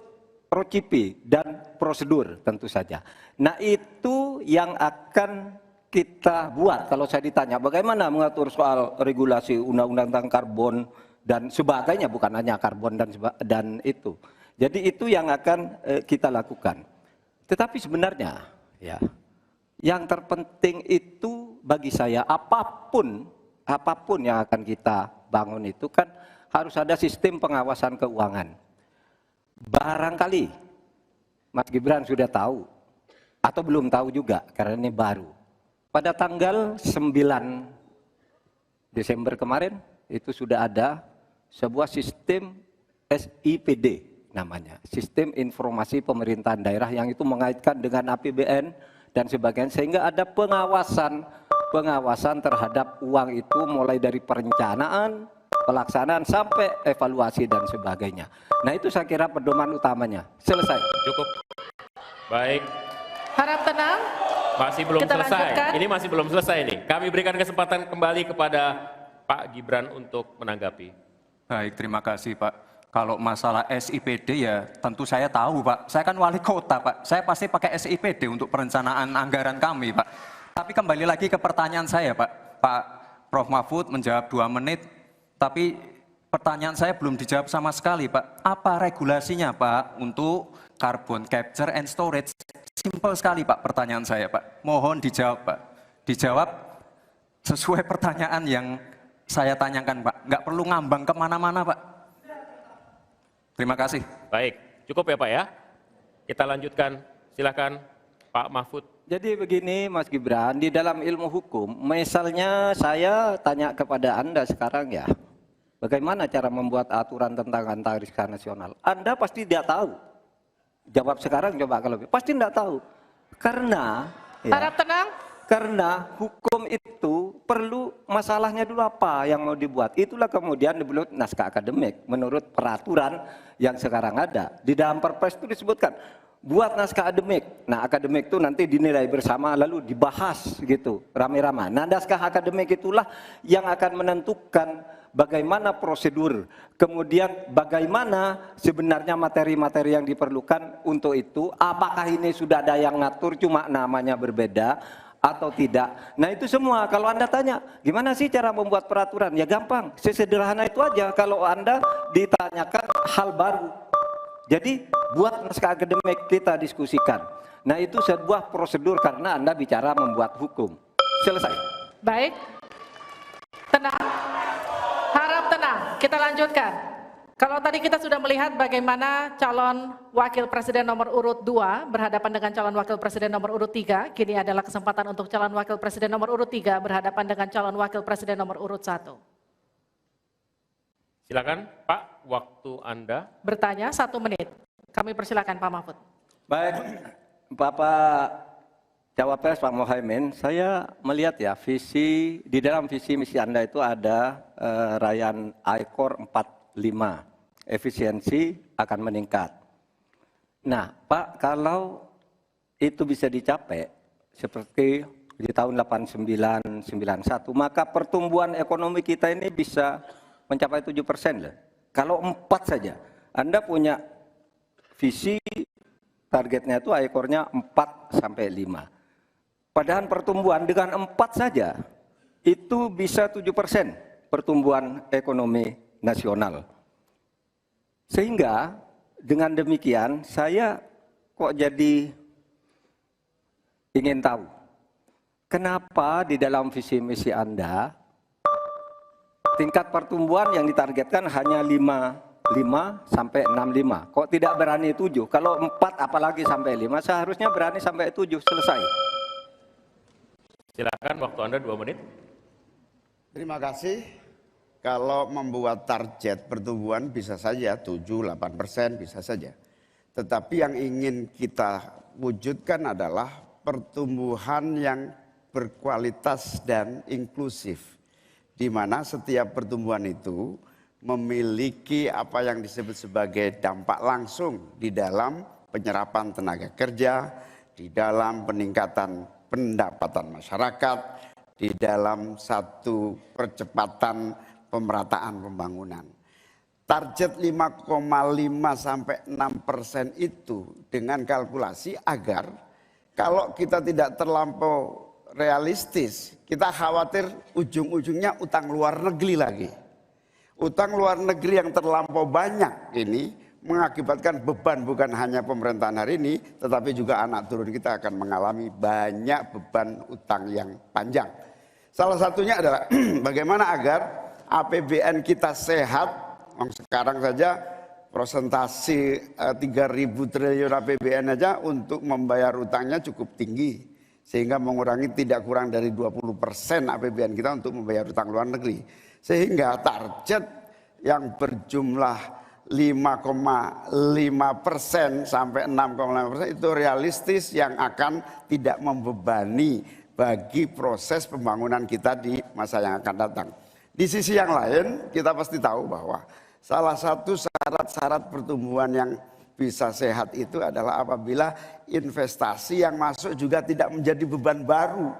RUKTP dan prosedur tentu saja. Nah itu yang akan kita buat. Kalau saya ditanya bagaimana mengatur soal regulasi undang-undang tentang karbon dan sebagainya, bukan hanya karbon dan itu. Jadi itu yang akan kita lakukan. Tetapi sebenarnya ya, yang terpenting itu bagi saya apapun yang akan kita bangun itu kan harus ada sistem pengawasan keuangan. Barangkali Mas Gibran sudah tahu atau belum tahu juga karena ini baru. Pada tanggal 9 Desember kemarin itu sudah ada sebuah sistem SIPD namanya, Sistem Informasi Pemerintahan Daerah, yang itu mengaitkan dengan APBN dan sebagainya, sehingga ada pengawasan terhadap uang itu mulai dari perencanaan, pelaksanaan sampai evaluasi dan sebagainya. Nah itu saya kira pedoman utamanya. Selesai. Cukup. Baik. Harap tenang. Masih belum Kita selesai. lanjutkan. Ini masih belum selesai nih. Kami berikan kesempatan kembali kepada Pak Gibran untuk menanggapi. Baik, terima kasih Pak. Kalau masalah SIPD ya tentu saya tahu Pak. Saya kan wali kota Pak. Saya pasti pakai SIPD untuk perencanaan anggaran kami Pak. Tapi kembali lagi ke pertanyaan saya Pak. Pak Prof. Mahfud menjawab 2 menit. Tapi pertanyaan saya belum dijawab sama sekali Pak. Apa regulasinya Pak untuk carbon capture and storage? Simpel sekali Pak pertanyaan saya Pak. Mohon dijawab Pak. Dijawab sesuai pertanyaan yang saya tanyakan Pak. Nggak perlu ngambang kemana-mana Pak. Terima kasih. Baik, cukup ya Pak ya. Kita lanjutkan. Silakan Pak Mahfud. Jadi begini Mas Gibran, di dalam ilmu hukum, misalnya saya tanya kepada Anda sekarang ya, bagaimana cara membuat aturan tentang antariksa nasional? Anda pasti tidak tahu. Jawab sekarang coba kalau pasti tidak tahu. Karena ya, Harap tenang. karena hukum itu perlu masalahnya dulu apa yang mau dibuat. Itulah kemudian dibuat naskah akademik menurut peraturan yang sekarang ada. Di dalam Perpres itu disebutkan buat naskah akademik. Nah, akademik itu nanti dinilai bersama lalu dibahas gitu, rame-rame. Nah, naskah akademik itulah yang akan menentukan bagaimana prosedur, kemudian bagaimana sebenarnya materi-materi yang diperlukan untuk itu, apakah ini sudah ada yang ngatur cuma namanya berbeda atau tidak. Nah, itu semua kalau Anda tanya, gimana sih cara membuat peraturan? Ya gampang, sesederhana itu aja kalau Anda ditanyakan hal baru. Jadi buat naskah akademik kita diskusikan. Nah itu sebuah prosedur karena Anda bicara membuat hukum. Selesai. Baik. Tenang. Harap tenang. Kita lanjutkan. Kalau tadi kita sudah melihat bagaimana calon wakil presiden nomor urut 2 berhadapan dengan calon wakil presiden nomor urut 3, kini adalah kesempatan untuk calon wakil presiden nomor urut 3 berhadapan dengan calon wakil presiden nomor urut 1. Silakan Pak, waktu Anda. Bertanya 1 menit. Kami persilakan Pak Mahfud. Baik, Bapak Cawapres Pak Mohaimin, saya melihat ya visi di dalam visi misi Anda itu ada rayaan I-Core 45, efisiensi akan meningkat. Nah, Pak, kalau itu bisa dicapai seperti di tahun 89-91, maka pertumbuhan ekonomi kita ini bisa mencapai 7% loh. Kalau 4 saja, Anda punya visi targetnya itu ekornya 4 sampai 5. Padahal pertumbuhan dengan 4 saja itu bisa 7% pertumbuhan ekonomi nasional. Sehingga dengan demikian saya kok jadi ingin tahu kenapa di dalam visi misi Anda tingkat pertumbuhan yang ditargetkan hanya 5 sampai 65. Kok tidak berani 7? Kalau 4 apalagi sampai 5, seharusnya berani sampai 7, selesai. Silakan, waktu Anda 2 menit. Terima kasih. Kalau membuat target pertumbuhan bisa saja 7-8% bisa saja. Tetapi yang ingin kita wujudkan adalah pertumbuhan yang berkualitas dan inklusif, di mana setiap pertumbuhan itu memiliki apa yang disebut sebagai dampak langsung di dalam penyerapan tenaga kerja, di dalam peningkatan pendapatan masyarakat, di dalam satu percepatan pemerataan pembangunan. Target 5,5 sampai 6% itu dengan kalkulasi agar kalau kita tidak terlampau realistis, kita khawatir ujung-ujungnya utang luar negeri lagi. Utang luar negeri yang terlampau banyak ini mengakibatkan beban bukan hanya pemerintahan hari ini, tetapi juga anak turun kita akan mengalami banyak beban utang yang panjang. Salah satunya adalah bagaimana agar APBN kita sehat. Sekarang saja prosentasi 3.000 triliun APBN aja untuk membayar utangnya cukup tinggi. Sehingga mengurangi tidak kurang dari 20% APBN kita untuk membayar utang luar negeri. Sehingga target yang berjumlah 5,5% sampai 6,5% itu realistis yang akan tidak membebani bagi proses pembangunan kita di masa yang akan datang. Di sisi yang lain kita pasti tahu bahwa salah satu syarat-syarat pertumbuhan yang bisa sehat itu adalah apabila investasi yang masuk juga tidak menjadi beban baru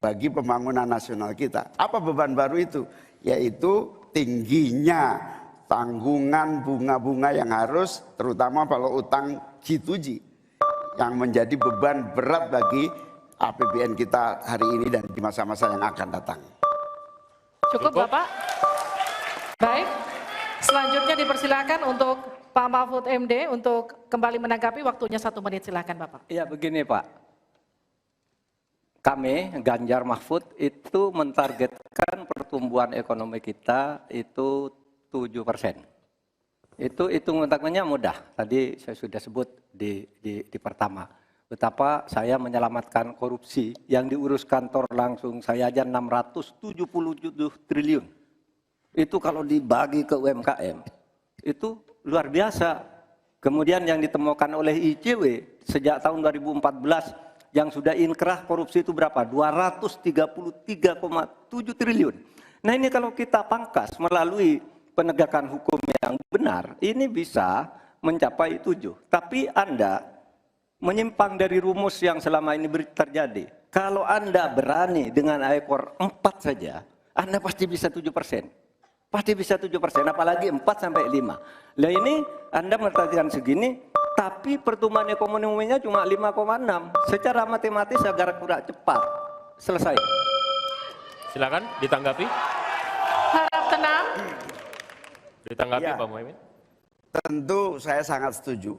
bagi pembangunan nasional kita. Apa beban baru itu? Yaitu tingginya tanggungan bunga-bunga yang harus, terutama kalau utang G2G, yang menjadi beban berat bagi APBN kita hari ini dan di masa-masa yang akan datang. Cukup Bapak? Baik, selanjutnya dipersilakan untuk Pak Mahfud MD untuk kembali menanggapi, waktunya 1 menit, silakan Bapak. Ya begini Pak, kami Ganjar Mahfud itu mentargetkan pertumbuhan ekonomi kita itu 7%. Itu hitung-hitungannya mudah, tadi saya sudah sebut di pertama. Betapa saya menyelamatkan korupsi yang diurus kantor langsung saya aja 677 triliun. Itu kalau dibagi ke UMKM, itu luar biasa. Kemudian yang ditemukan oleh ICW sejak tahun 2014 yang sudah inkrah korupsi itu berapa? 233,7 triliun. Nah ini kalau kita pangkas melalui penegakan hukum yang benar, ini bisa mencapai 7. Tapi Anda menyimpang dari rumus yang selama ini terjadi. Kalau Anda berani dengan ekor 4 saja, Anda pasti bisa 7%. Pasti bisa 7%, apalagi 4 sampai 5. Lah ini Anda menargetkan segini, tapi pertumbuhan ekonominya cuma 5,6. Secara matematis agar kurang cepat. Selesai. Silakan ditanggapi. Harap tenang. Ditanggapi Ya. Pak Muhaimin. Tentu saya sangat setuju.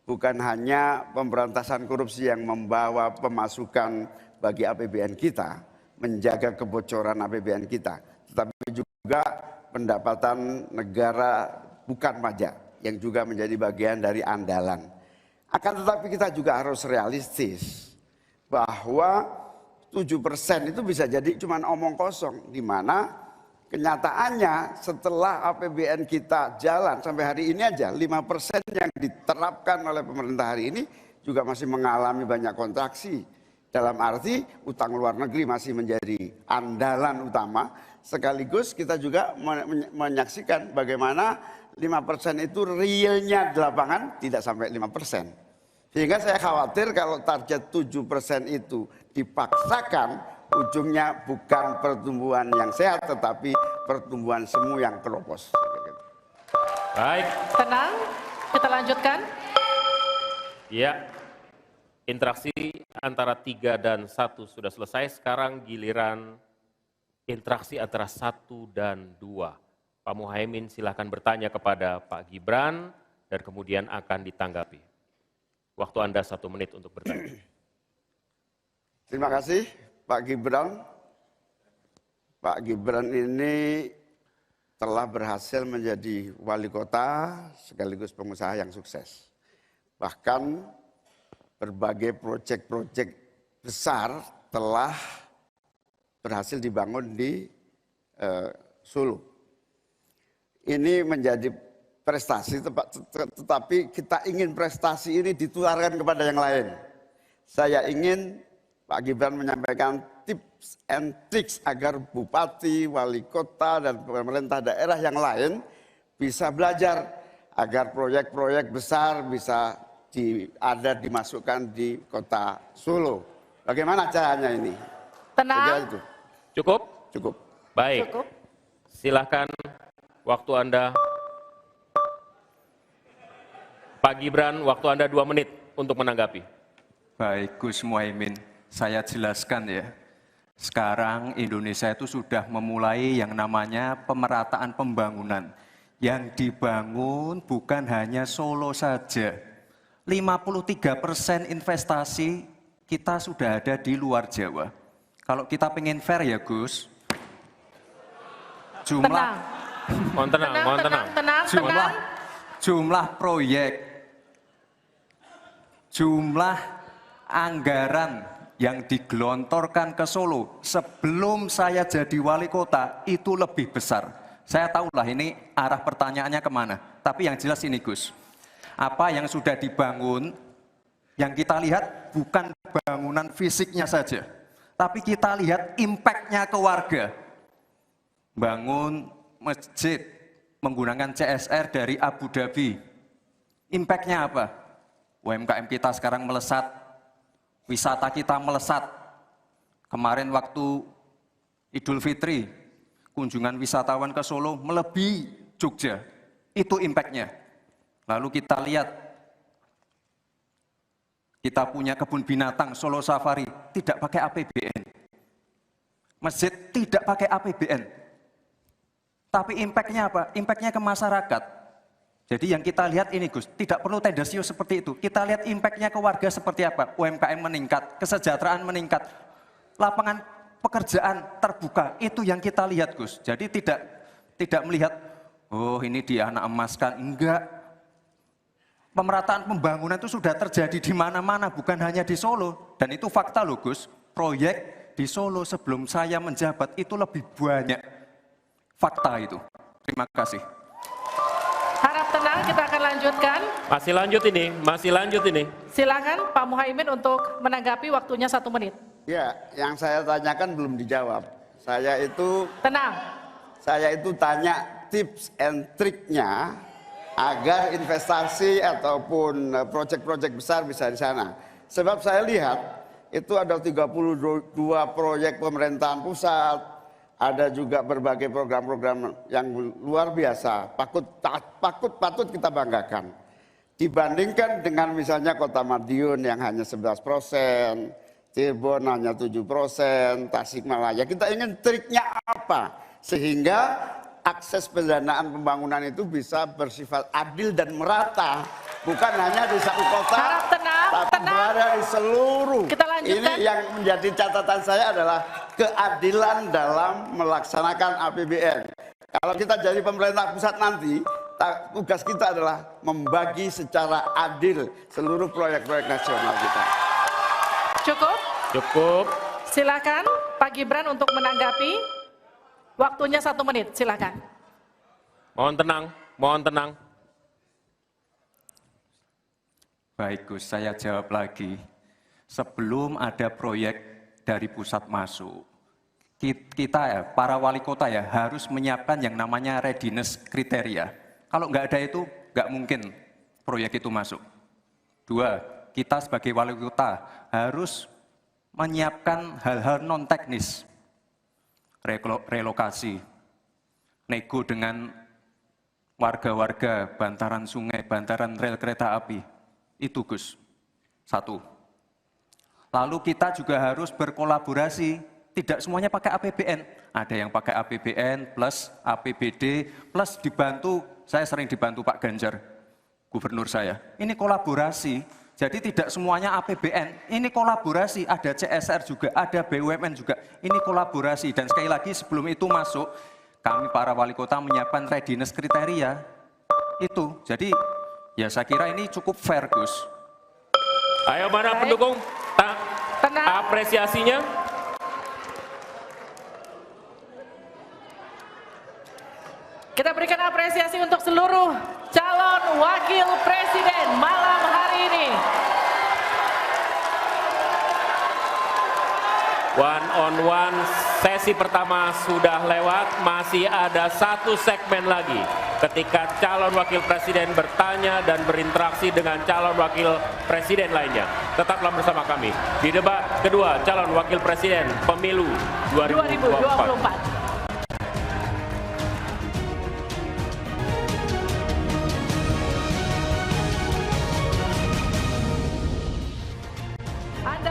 Bukan hanya pemberantasan korupsi yang membawa pemasukan bagi APBN kita, menjaga kebocoran APBN kita, tetapi juga pendapatan negara bukan pajak yang juga menjadi bagian dari andalan. Akan tetapi kita juga harus realistis bahwa 7% itu bisa jadi cuma omong kosong, di mana kenyataannya setelah APBN kita jalan sampai hari ini aja 5% yang diterapkan oleh pemerintah hari ini juga masih mengalami banyak kontraksi. Dalam arti utang luar negeri masih menjadi andalan utama. Sekaligus kita juga menyaksikan bagaimana 5% itu realnya di lapangan tidak sampai 5%. Sehingga saya khawatir kalau target 7% itu dipaksakan ujungnya bukan pertumbuhan yang sehat, tetapi pertumbuhan semu yang keropos. Baik. Tenang, kita lanjutkan. Ya, interaksi antara 3 dan 1 sudah selesai. Sekarang giliran interaksi antara 1 dan 2. Pak Muhaimin silakan bertanya kepada Pak Gibran dan kemudian akan ditanggapi. Waktu Anda 1 menit untuk bertanya. Terima kasih Pak Gibran. Pak Gibran ini telah berhasil menjadi wali kota sekaligus pengusaha yang sukses. Bahkan berbagai proyek-proyek besar telah berhasil dibangun di Solo. Ini menjadi prestasi, tetapi kita ingin prestasi ini ditularkan kepada yang lain. Saya ingin Pak Gibran menyampaikan tips and tricks agar bupati, wali kota, dan pemerintah daerah yang lain bisa belajar agar proyek-proyek besar bisa dimasukkan di kota Solo. Bagaimana caranya ini? Tenang. Itu. Cukup? Cukup. Baik. Cukup. Silakan waktu Anda. Pak Gibran, waktu Anda 2 menit untuk menanggapi. Baik, Gus Muhaimin, saya jelaskan ya. Sekarang Indonesia itu sudah memulai yang namanya pemerataan pembangunan. Yang dibangun bukan hanya Solo saja. 53% investasi kita sudah ada di luar Jawa. Kalau kita pengen fair ya Gus, Tenang. Mohon tenang, mohon tenang. Jumlah proyek, jumlah anggaran yang digelontorkan ke Solo sebelum saya jadi wali kota itu lebih besar. Saya tahulah ini arah pertanyaannya kemana. Tapi yang jelas ini Gus, apa yang sudah dibangun, yang kita lihat bukan bangunan fisiknya saja, tapi kita lihat impact-nya ke warga. Bangun masjid menggunakan CSR dari Abu Dhabi. Impact-nya apa? UMKM kita sekarang melesat, wisata kita melesat. Kemarin waktu Idul Fitri, kunjungan wisatawan ke Solo melebihi Jogja. Itu impact-nya. Lalu kita lihat, kita punya kebun binatang Solo Safari, tidak pakai APBN. Masjid tidak pakai APBN. Tapi impact-nya apa? Impact-nya ke masyarakat. Jadi yang kita lihat ini Gus, tidak perlu tendensius seperti itu. Kita lihat impact-nya ke warga seperti apa? UMKM meningkat, kesejahteraan meningkat, lapangan pekerjaan terbuka. Itu yang kita lihat Gus. Jadi tidak melihat, oh ini dia anak emaskan. Enggak. Pemerataan pembangunan itu sudah terjadi di mana-mana, bukan hanya di Solo. Dan itu fakta loh Gus, proyek di Solo sebelum saya menjabat itu lebih banyak. Fakta itu. Terima kasih. Harap tenang, kita akan lanjutkan. Masih lanjut ini. Silakan Pak Muhaimin untuk menanggapi, waktunya 1 menit. Ya, yang saya tanyakan belum dijawab. Tenang. Saya itu tanya tips and triknya agar investasi ataupun proyek-proyek besar bisa di sana. Sebab saya lihat itu ada 32 proyek pemerintahan pusat, ada juga berbagai program-program yang luar biasa, patut kita banggakan. Dibandingkan dengan misalnya Kota Madiun yang hanya 11%, Cirebon hanya 7%, Tasikmalaya. Kita ingin triknya apa? Sehingga akses pendanaan pembangunan itu bisa bersifat adil dan merata. Bukan hanya di satu kota, tapi berada di seluruh. Kita lanjutkan. Ini yang menjadi catatan saya adalah keadilan dalam melaksanakan APBN. Kalau kita jadi pemerintah pusat nanti, tugas kita adalah membagi secara adil seluruh proyek-proyek nasional kita. Cukup. Silakan Pak Gibran untuk menanggapi. Waktunya 1 menit, silakan. Mohon tenang. Baik Gus, saya jawab lagi. Sebelum ada proyek dari pusat masuk, kita ya, para wali kota ya, harus menyiapkan yang namanya readiness kriteria. Kalau nggak ada itu, nggak mungkin proyek itu masuk. 2, kita sebagai wali kota harus menyiapkan hal-hal non-teknis, relokasi, nego dengan warga-warga bantaran sungai, bantaran rel kereta api. Itu Gus, satu. Lalu kita juga harus berkolaborasi, tidak semuanya pakai APBN. Ada yang pakai APBN plus APBD plus dibantu, saya sering dibantu Pak Ganjar, gubernur saya. Ini kolaborasi, jadi tidak semuanya APBN, ini kolaborasi, ada CSR juga, ada BUMN juga, ini kolaborasi. Dan sekali lagi sebelum itu masuk, kami para wali kota menyiapkan readiness kriteria, itu. Jadi ya saya kira ini cukup fair Gus. Ayo mana Baik. pendukung? Tenang. Apresiasinya. Kita berikan apresiasi untuk seluruh calon wakil presiden malam hari ini. One on one, sesi pertama sudah lewat, masih ada satu segmen lagi. Ketika calon wakil presiden bertanya dan berinteraksi dengan calon wakil presiden lainnya. Tetaplah bersama kami di debat kedua calon wakil presiden pemilu 2024.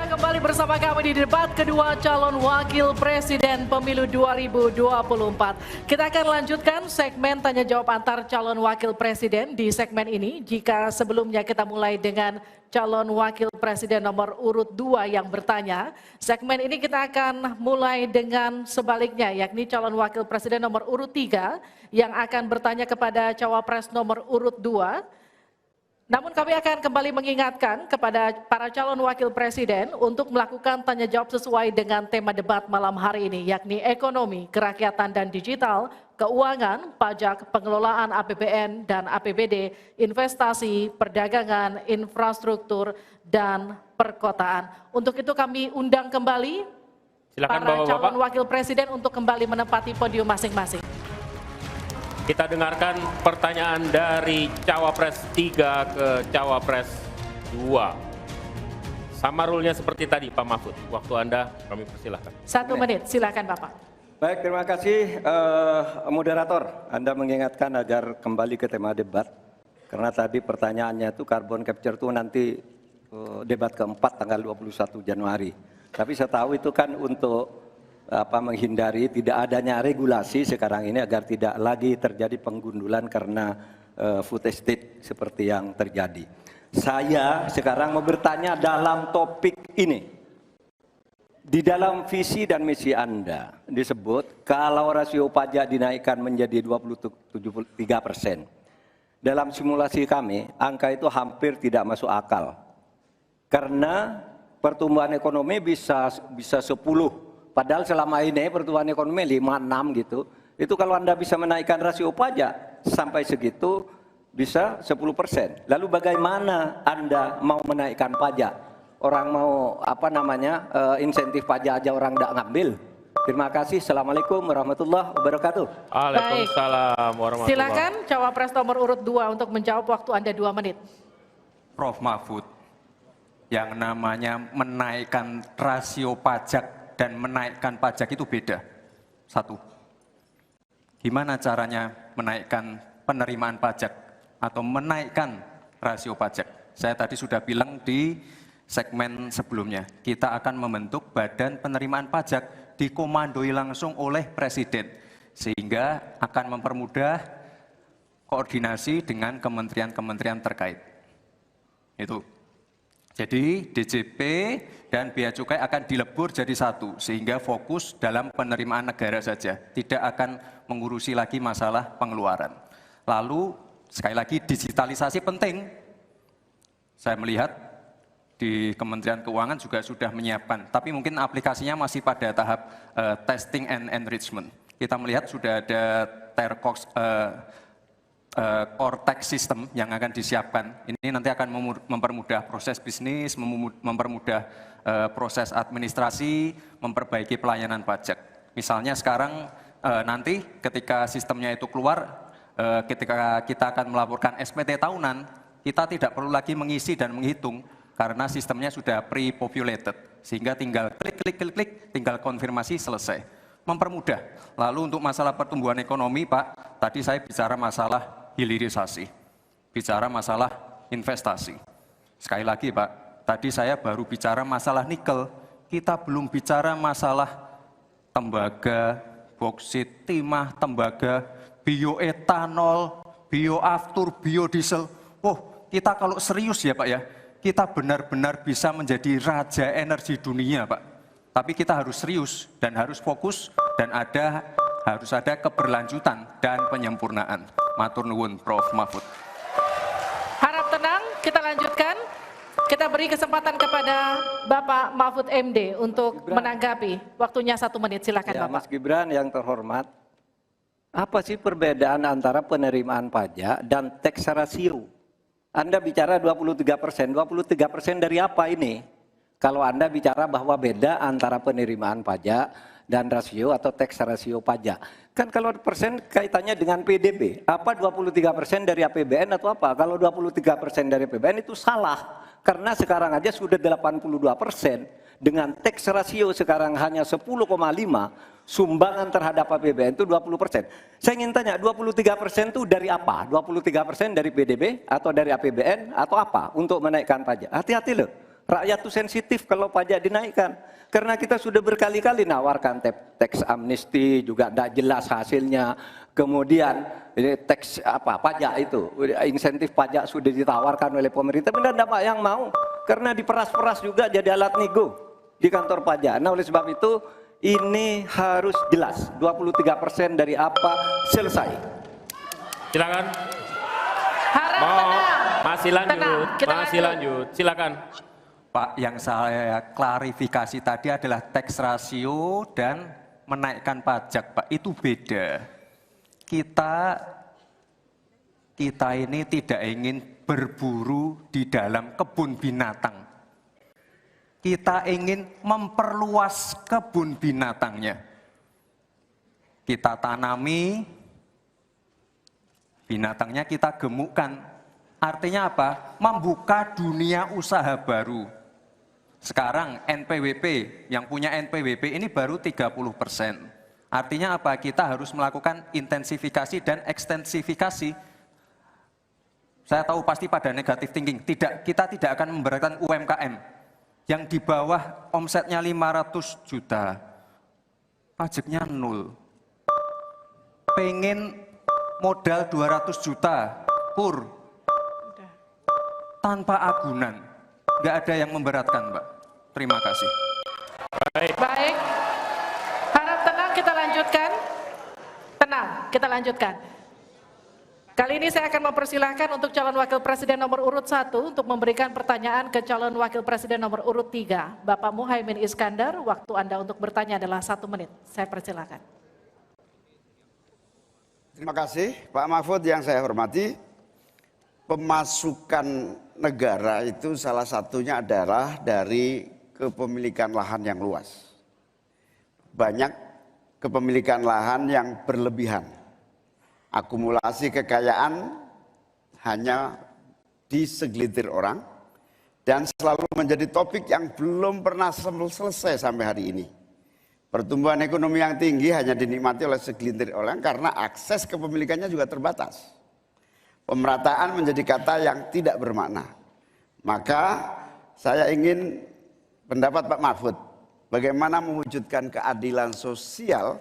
Kembali bersama kami di debat kedua calon wakil presiden pemilu 2024. Kita akan lanjutkan segmen tanya jawab antar calon wakil presiden di segmen ini. Jika sebelumnya kita mulai dengan calon wakil presiden nomor urut 2 yang bertanya, segmen ini kita akan mulai dengan sebaliknya, yakni calon wakil presiden nomor urut 3 yang akan bertanya kepada cawapres nomor urut 2. Namun kami akan kembali mengingatkan kepada para calon wakil presiden untuk melakukan tanya jawab sesuai dengan tema debat malam hari ini, yakni ekonomi, kerakyatan dan digital, keuangan, pajak, pengelolaan APBN dan APBD, investasi, perdagangan, infrastruktur, dan perkotaan. Untuk itu kami undang kembali Silakan, para Bapak-bapak. calon wakil presiden untuk kembali menempati podium masing-masing. Kita dengarkan pertanyaan dari Cawapres 3 ke Cawapres 2. Sama rulenya seperti tadi Pak Mahfud. Waktu Anda kami persilahkan. 1 menit, silakan Bapak. Baik, terima kasih moderator. Anda mengingatkan agar kembali ke tema debat. Karena tadi pertanyaannya itu carbon capture itu nanti debat keempat tanggal 21 Januari. Tapi saya tahu itu kan untuk menghindari tidak adanya regulasi sekarang ini agar tidak lagi terjadi penggundulan karena food estate seperti yang terjadi. Saya sekarang mau bertanya dalam topik ini. Di dalam visi dan misi Anda disebut kalau rasio pajak dinaikkan menjadi 23%. Dalam simulasi kami, angka itu hampir tidak masuk akal. Karena pertumbuhan ekonomi bisa 10. Padahal selama ini pertumbuhan ekonomi 5-6 gitu. Itu kalau Anda bisa menaikkan rasio pajak sampai segitu bisa 10%. Lalu bagaimana Anda mau menaikkan pajak? Orang mau insentif pajak aja orang tidak ngambil. Terima kasih. Assalamualaikum warahmatullahi wabarakatuh. Waalaikumsalam warahmatullahi. Silakan cawapres nomor urut 2 untuk menjawab, waktu Anda 2 menit. Prof Mahfud, yang namanya menaikkan rasio pajak dan menaikkan pajak itu beda. Satu, gimana caranya menaikkan penerimaan pajak atau menaikkan rasio pajak? Saya tadi sudah bilang di segmen sebelumnya, kita akan membentuk badan penerimaan pajak dikomandoi langsung oleh Presiden, sehingga akan mempermudah koordinasi dengan kementerian-kementerian terkait. Itu. Jadi DJP dan Bea Cukai akan dilebur jadi satu, sehingga fokus dalam penerimaan negara saja, tidak akan mengurusi lagi masalah pengeluaran. Lalu sekali lagi digitalisasi penting. Saya melihat di Kementerian Keuangan juga sudah menyiapkan, tapi mungkin aplikasinya masih pada tahap testing and enrichment. Kita melihat sudah ada core tax system yang akan disiapkan. Ini nanti akan mempermudah proses bisnis, mempermudah proses administrasi, memperbaiki pelayanan pajak. Misalnya sekarang nanti ketika sistemnya itu keluar, ketika kita akan melaporkan SPT tahunan, kita tidak perlu lagi mengisi dan menghitung karena sistemnya sudah pre-populated, sehingga tinggal klik, tinggal konfirmasi, selesai. Mempermudah. Lalu untuk masalah pertumbuhan ekonomi, Pak, tadi saya bicara masalah hilirisasi, bicara masalah investasi. Sekali lagi, Pak, tadi saya baru bicara masalah nikel, kita belum bicara masalah tembaga, boksit, timah, tembaga, bioetanol, bioaftur, biodiesel. Oh, kita kalau serius ya Pak ya, kita benar-benar bisa menjadi raja energi dunia Pak. Tapi kita harus serius dan harus fokus dan harus ada keberlanjutan dan penyempurnaan. Matur nuwun Prof. Mahfud. Harap tenang, kita lanjutkan. Kita beri kesempatan kepada Bapak Mahfud MD untuk menanggapi. Waktunya 1 menit, silakan ya, Bapak. Mas Gibran yang terhormat, apa sih perbedaan antara penerimaan pajak dan tax ratio? Anda bicara 23%, 23% dari apa ini? Kalau Anda bicara bahwa beda antara penerimaan pajak dan rasio atau tax ratio pajak. Kan kalau persen kaitannya dengan PDB, apa 23% dari APBN atau apa? Kalau 23% dari APBN itu salah. Karena sekarang aja sudah 82%, dengan tax ratio sekarang hanya 10,5, sumbangan terhadap APBN itu 20%. Saya ingin tanya, 23% itu dari apa? 23% dari PDB atau dari APBN atau apa untuk menaikkan pajak? Hati-hati loh. Rakyat itu sensitif kalau pajak dinaikkan. Karena kita sudah berkali-kali nawarkan tax amnesty, juga tidak jelas hasilnya. Kemudian tax pajak itu, insentif pajak sudah ditawarkan oleh pemerintah, tapi tidak ada yang mau. Karena diperas-peras juga jadi alat nego di kantor pajak. Nah oleh sebab itu ini harus jelas, 23% dari apa selesai. Silakan. Masih lanjut, silakan. Pak, yang saya klarifikasi tadi adalah tax ratio dan menaikkan pajak, Pak. Itu beda. Kita ini tidak ingin berburu di dalam kebun binatang. Kita ingin memperluas kebun binatangnya. Kita tanami, binatangnya kita gemukkan. Artinya apa? Membuka dunia usaha baru. Sekarang NPWP, yang punya NPWP ini baru 30%. Artinya apa? Kita harus melakukan intensifikasi dan ekstensifikasi. Saya tahu pasti pada negatif thinking. Kita tidak akan memberatkan UMKM yang di bawah omsetnya 500 juta. Pajaknya 0. Pengen modal 200 juta, pur. Tanpa agunan. Nggak ada yang memberatkan, Mbak. Terima kasih. Baik. Harap tenang, kita lanjutkan. Tenang, kita lanjutkan. Kali ini saya akan mempersilahkan untuk calon wakil presiden nomor urut 1 untuk memberikan pertanyaan ke calon wakil presiden nomor urut 3. Bapak Muhaimin Iskandar, waktu Anda untuk bertanya adalah 1 menit. Saya persilahkan. Terima kasih Pak Mahfud yang saya hormati. Pemasukan negara itu salah satunya adalah dari kepemilikan lahan yang luas. Banyak kepemilikan lahan yang berlebihan. Akumulasi kekayaan hanya di segelintir orang dan selalu menjadi topik yang belum pernah selesai sampai hari ini. Pertumbuhan ekonomi yang tinggi hanya dinikmati oleh segelintir orang karena akses kepemilikannya juga terbatas. Pemerataan menjadi kata yang tidak bermakna. Maka saya ingin pendapat Pak Mahfud, bagaimana mewujudkan keadilan sosial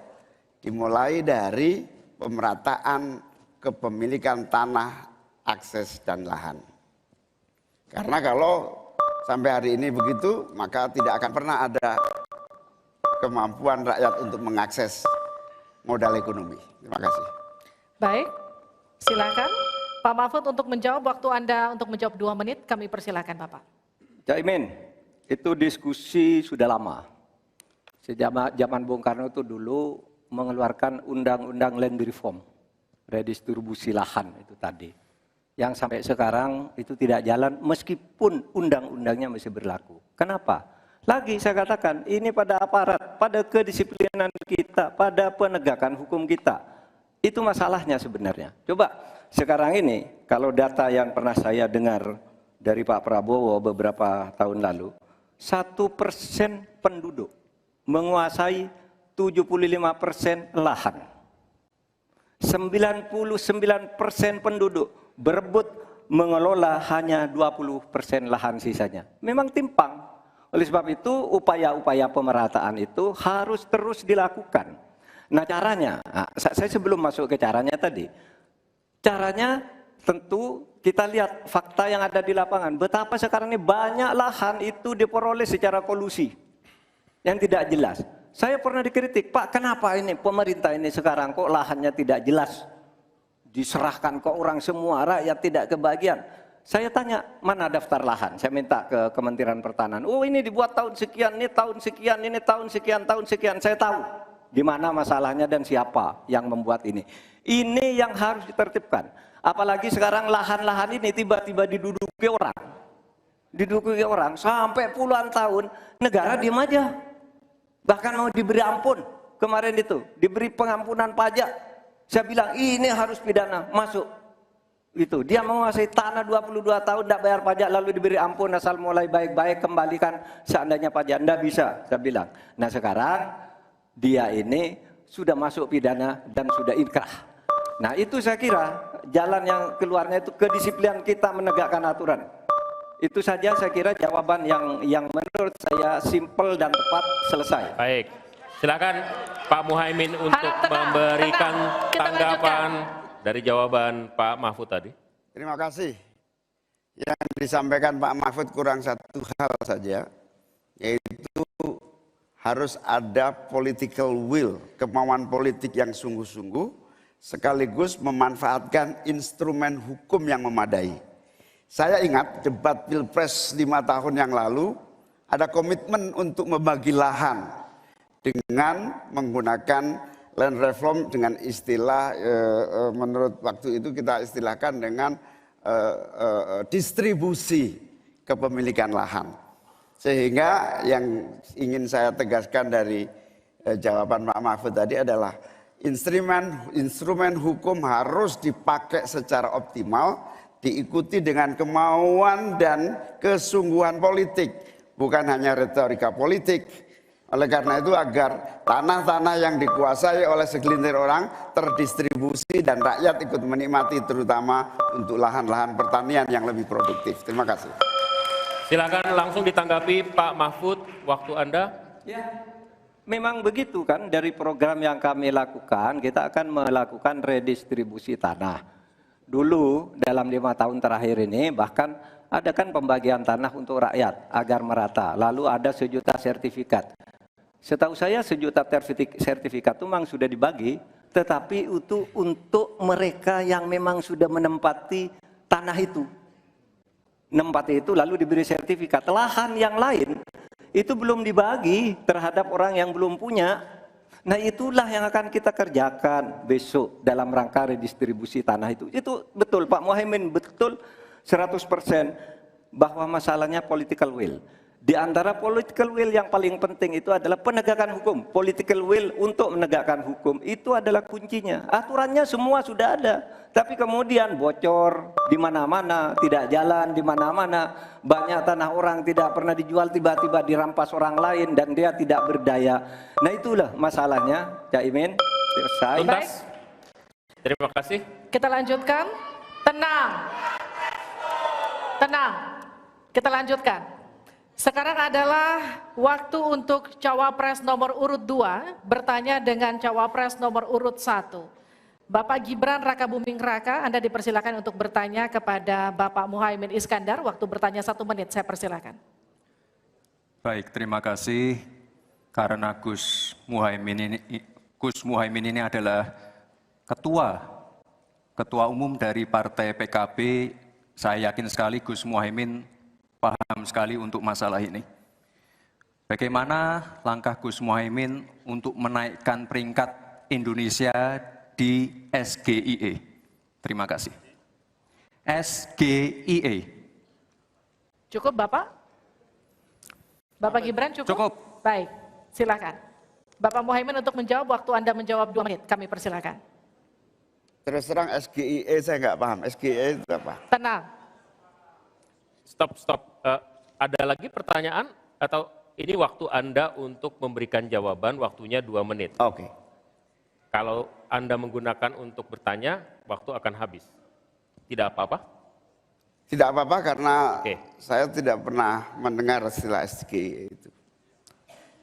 dimulai dari pemerataan kepemilikan tanah, akses dan lahan. Karena kalau sampai hari ini begitu, maka tidak akan pernah ada kemampuan rakyat untuk mengakses modal ekonomi. Terima kasih. Baik, silakan Pak Mahfud untuk menjawab. Waktu Anda untuk menjawab 2 menit, kami persilakan Bapak. Caimin, itu diskusi sudah lama. Sejak zaman Bung Karno itu dulu mengeluarkan undang-undang land reform, redistribusi lahan itu tadi. Yang sampai sekarang itu tidak jalan meskipun undang-undangnya masih berlaku. Kenapa? Lagi saya katakan, ini pada aparat, pada kedisiplinan kita, pada penegakan hukum kita. Itu masalahnya sebenarnya. Coba sekarang ini, kalau data yang pernah saya dengar dari Pak Prabowo beberapa tahun lalu, 1% penduduk menguasai 75% lahan. 99% penduduk berebut mengelola hanya 20% lahan sisanya. Memang timpang. Oleh sebab itu upaya-upaya pemerataan itu harus terus dilakukan. Nah caranya, saya sebelum masuk ke caranya tadi, caranya tentu kita lihat fakta yang ada di lapangan. Betapa sekarang ini banyak lahan itu diperoleh secara kolusi yang tidak jelas. Saya pernah dikritik, Pak, kenapa ini pemerintah ini sekarang kok lahannya tidak jelas? Diserahkan ke orang semua, rakyat tidak kebagian. Saya tanya, mana daftar lahan? Saya minta ke Kementerian Pertanian. Oh ini dibuat tahun sekian, ini tahun sekian, ini tahun sekian, tahun sekian. Saya tahu di mana masalahnya dan siapa yang membuat ini. Ini yang harus ditertibkan. Apalagi sekarang lahan-lahan ini tiba-tiba diduduki orang. Diduduki orang sampai puluhan tahun, negara diam aja. Bahkan mau diberi ampun. Kemarin itu, diberi pengampunan pajak. Saya bilang, ini harus pidana, masuk. Itu, dia menguasai tanah 22 tahun, tidak bayar pajak, lalu diberi ampun, asal mulai baik-baik, kembalikan seandainya pajak. Tidak bisa, saya bilang. Nah sekarang, dia ini sudah masuk pidana dan sudah inkrah. Nah itu saya kira jalan yang keluarnya itu kedisiplinan kita menegakkan aturan. Itu saja saya kira jawaban yang menurut saya simpel dan tepat. Selesai. Baik, silakan Pak Muhaimin untuk memberikan tanggapan dari jawaban Pak Mahfud tadi. Terima kasih. Yang disampaikan Pak Mahfud kurang satu hal saja, yaitu harus ada political will, kemauan politik yang sungguh-sungguh, sekaligus memanfaatkan instrumen hukum yang memadai. Saya ingat debat Pilpres 5 tahun yang lalu, ada komitmen untuk membagi lahan dengan menggunakan land reform dengan istilah, menurut waktu itu kita istilahkan dengan distribusi kepemilikan lahan. Sehingga yang ingin saya tegaskan dari jawaban Pak Mahfud tadi adalah instrumen hukum harus dipakai secara optimal, diikuti dengan kemauan dan kesungguhan politik, bukan hanya retorika politik. Oleh karena itu agar tanah-tanah yang dikuasai oleh segelintir orang terdistribusi dan rakyat ikut menikmati, terutama untuk lahan-lahan pertanian yang lebih produktif. Terima kasih. Silakan langsung ditanggapi Pak Mahfud, waktu Anda. Ya. Memang begitu kan, dari program yang kami lakukan, kita akan melakukan redistribusi tanah. Dulu dalam 5 tahun terakhir ini bahkan ada kan pembagian tanah untuk rakyat agar merata. Lalu ada 1 juta sertifikat. Setahu saya 1 juta sertifikat itu memang sudah dibagi, tetapi itu untuk mereka yang memang sudah menempati tanah itu. Menempati itu lalu diberi sertifikat. Lahan yang lain itu belum dibagi terhadap orang yang belum punya. Nah itulah yang akan kita kerjakan besok dalam rangka redistribusi tanah itu. Itu betul Pak Muhaimin, betul 100% bahwa masalahnya political will. Di antara political will yang paling penting itu adalah penegakan hukum. Political will untuk menegakkan hukum itu adalah kuncinya. Aturannya semua sudah ada, tapi kemudian bocor di mana-mana, tidak jalan di mana-mana. Banyak tanah orang tidak pernah dijual, tiba-tiba dirampas orang lain dan dia tidak berdaya. Nah itulah masalahnya, Cak Imin. Selesai. Tuntas. Terima kasih. Kita lanjutkan. Tenang. Tenang. Kita lanjutkan. Sekarang adalah waktu untuk Cawapres nomor urut 2 bertanya dengan Cawapres nomor urut 1. Bapak Gibran Rakabuming Raka, Anda dipersilakan untuk bertanya kepada Bapak Muhaimin Iskandar. Waktu bertanya 1 menit, saya persilakan. Baik, terima kasih. Karena Gus Muhaimin ini adalah ketua umum dari Partai PKB, saya yakin sekali Gus Muhaimin paham sekali untuk masalah ini. Bagaimana langkah Gus Muhaimin untuk menaikkan peringkat Indonesia di SGIE? Terima kasih. SGIE. Cukup Bapak? Bapak Gibran cukup? Cukup. Baik, silakan. Bapak Muhaimin untuk menjawab, waktu Anda menjawab 2 menit, kami persilakan. Terus terang SGIE saya nggak paham. SGIE itu apa? Tenang. Stop. Ada lagi pertanyaan atau ini waktu Anda untuk memberikan jawaban, waktunya 2 menit. Oke. Kalau Anda menggunakan untuk bertanya, waktu akan habis. Tidak apa-apa? Tidak apa-apa karena Oke. saya tidak pernah mendengar istilah SGE itu.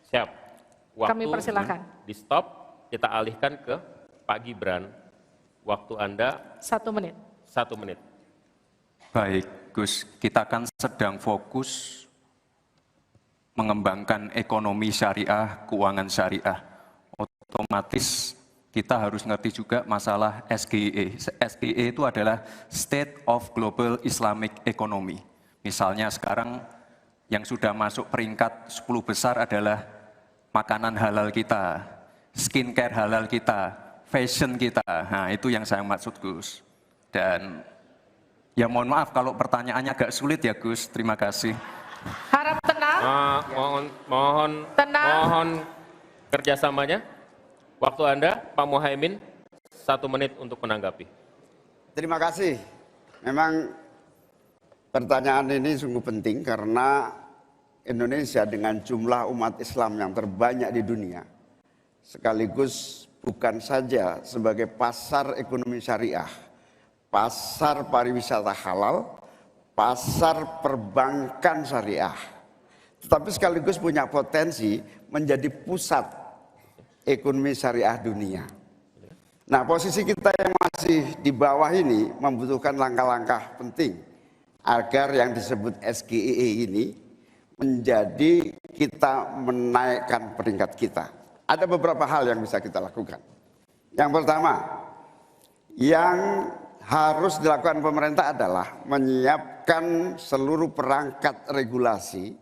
Siap. Waktu Kami persilakan. di stop, kita alihkan ke Pak Gibran. Waktu Anda 1 menit. 1 menit. Baik, Gus, kita kan sedang fokus mengembangkan ekonomi syariah, keuangan syariah. Otomatis kita harus ngerti juga masalah SGE. SGE itu adalah State of Global Islamic Economy. Misalnya sekarang yang sudah masuk peringkat 10 besar adalah makanan halal kita, skincare halal kita, fashion kita. Nah, itu yang saya maksud, Gus. Dan ya mohon maaf kalau pertanyaannya agak sulit ya, Gus. Terima kasih. Harap tenang. Mohon kerjasamanya. Waktu Anda, Pak Muhaimin, 1 menit untuk menanggapi. Terima kasih. Memang pertanyaan ini sungguh penting karena Indonesia dengan jumlah umat Islam yang terbanyak di dunia, sekaligus bukan saja sebagai pasar ekonomi syariah, pasar pariwisata halal, pasar perbankan syariah, tetapi sekaligus punya potensi menjadi pusat ekonomi syariah dunia. Nah, posisi kita yang masih di bawah ini membutuhkan langkah-langkah penting agar yang disebut SGE ini menjadi kita menaikkan peringkat kita. Ada beberapa hal yang bisa kita lakukan. Yang pertama, yang harus dilakukan pemerintah adalah menyiapkan seluruh perangkat regulasi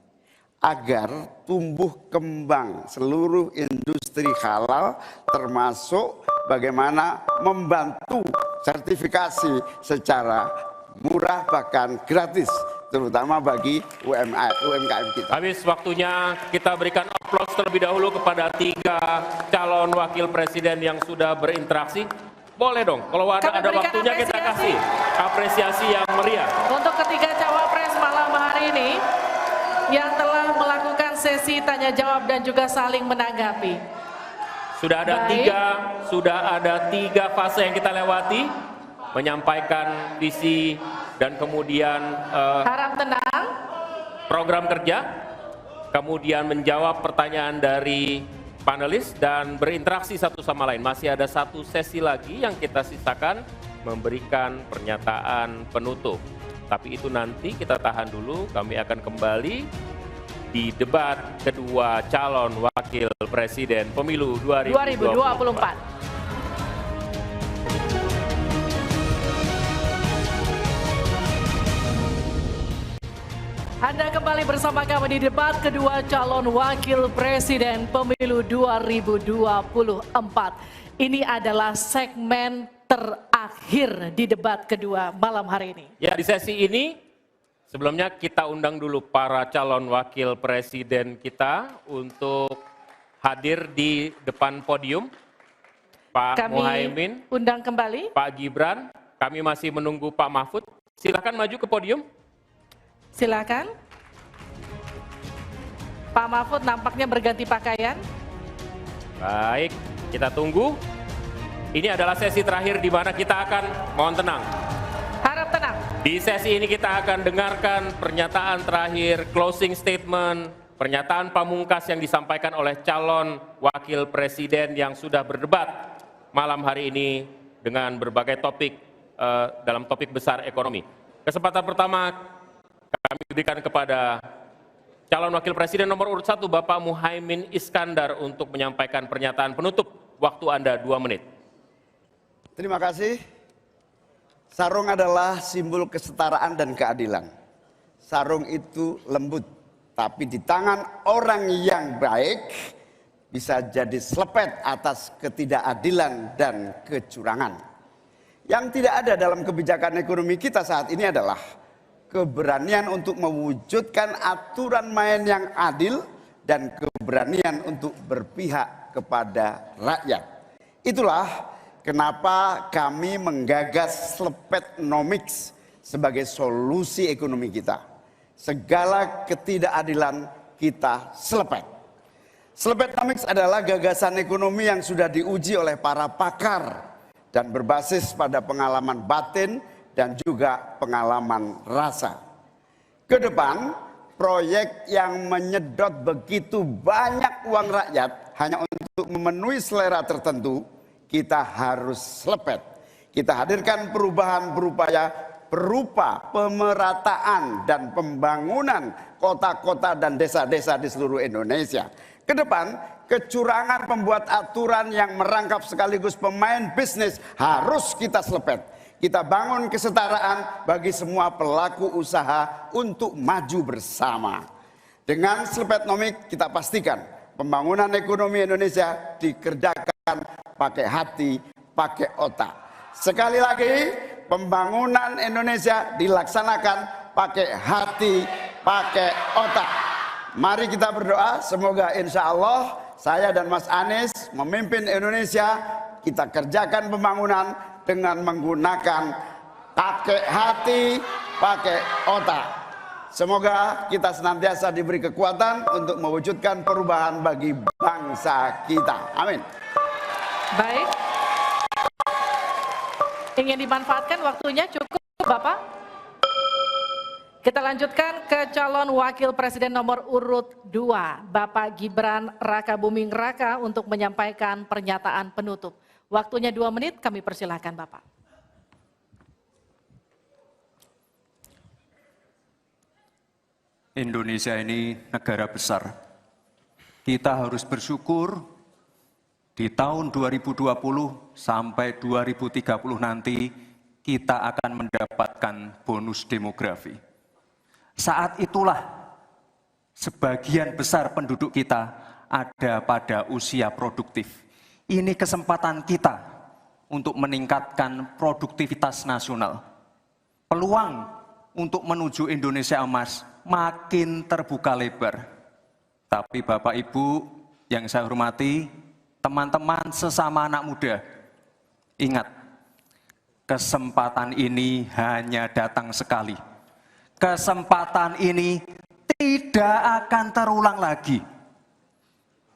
agar tumbuh kembang seluruh industri halal, termasuk bagaimana membantu sertifikasi secara murah bahkan gratis, terutama bagi UMKM kita. Habis waktunya, kita berikan aplaus terlebih dahulu kepada 3 calon wakil presiden yang sudah berinteraksi. Boleh dong, kalau ada waktunya kita kasih apresiasi yang meriah. Untuk ketiga cawapres malam hari ini yang telah melakukan sesi tanya jawab dan juga saling menanggapi. Sudah ada tiga fase yang kita lewati, menyampaikan visi dan kemudian Harap tenang. program kerja, kemudian menjawab pertanyaan dari panelis dan berinteraksi satu sama lain. Masih ada 1 sesi lagi yang kita sisakan, memberikan pernyataan penutup. Tapi itu nanti kita tahan dulu, kami akan kembali di debat kedua calon wakil presiden pemilu 2024. Anda kembali bersama kami di debat kedua calon wakil presiden pemilu 2024. Ini adalah segmen terakhir di debat kedua malam hari ini. Ya, di sesi ini sebelumnya kita undang dulu para calon wakil presiden kita untuk hadir di depan podium. Pak Muhaimin, undang kembali. Pak Gibran, kami masih menunggu Pak Mahfud. Silakan maju ke podium. Silakan. Pak Mahfud nampaknya berganti pakaian. Baik, kita tunggu. Ini adalah sesi terakhir di mana kita akan, mohon tenang. Harap tenang. Di sesi ini kita akan dengarkan pernyataan terakhir, closing statement, pernyataan pamungkas yang disampaikan oleh calon wakil presiden yang sudah berdebat malam hari ini dengan berbagai topik dalam topik besar ekonomi. Kesempatan pertama kami berikan kepada calon wakil presiden nomor urut 1 Bapak Muhaimin Iskandar untuk menyampaikan pernyataan penutup. Waktu Anda 2 menit. Terima kasih. Sarung adalah simbol kesetaraan dan keadilan. Sarung itu lembut, tapi di tangan orang yang baik bisa jadi selepet atas ketidakadilan dan kecurangan. Yang tidak ada dalam kebijakan ekonomi kita saat ini adalah keberanian untuk mewujudkan aturan main yang adil dan keberanian untuk berpihak kepada rakyat. Itulah kenapa kami menggagas Slepetnomics sebagai solusi ekonomi kita. segala ketidakadilan kita selepet. Slepetonomics adalah gagasan ekonomi yang sudah diuji oleh para pakar dan berbasis pada pengalaman batin dan juga pengalaman rasa. Kedepan, proyek yang menyedot begitu banyak uang rakyat hanya untuk memenuhi selera tertentu, kita harus selepet. Kita hadirkan perubahan berupa pemerataan dan pembangunan kota-kota dan desa-desa di seluruh Indonesia. Kedepan, kecurangan pembuat aturan yang merangkap sekaligus pemain bisnis harus kita selepet. Kita bangun kesetaraan bagi semua pelaku usaha untuk maju bersama. Dengan Slepetonomics kita pastikan pembangunan ekonomi Indonesia dikerjakan pakai hati, pakai otak. Sekali lagi, pembangunan Indonesia dilaksanakan pakai hati, pakai otak. Mari kita berdoa, semoga insya Allah saya dan Mas Anies memimpin Indonesia, kita kerjakan pembangunan dengan menggunakan pakai hati, pakai otak. Semoga kita senantiasa diberi kekuatan untuk mewujudkan perubahan bagi bangsa kita. Amin. Baik. Ingin dimanfaatkan waktunya cukup, Bapak? Kita lanjutkan ke calon wakil presiden nomor urut 2, Bapak Gibran Rakabuming Raka untuk menyampaikan pernyataan penutup. Waktunya 2 menit, kami persilahkan Bapak. Indonesia ini negara besar. Kita harus bersyukur di tahun 2020 sampai 2030 nanti kita akan mendapatkan bonus demografi. Saat itulah sebagian besar penduduk kita ada pada usia produktif. Ini kesempatan kita untuk meningkatkan produktivitas nasional. Peluang untuk menuju Indonesia emas makin terbuka lebar. Tapi Bapak Ibu yang saya hormati, teman-teman sesama anak muda, ingat, kesempatan ini hanya datang sekali. Kesempatan ini tidak akan terulang lagi.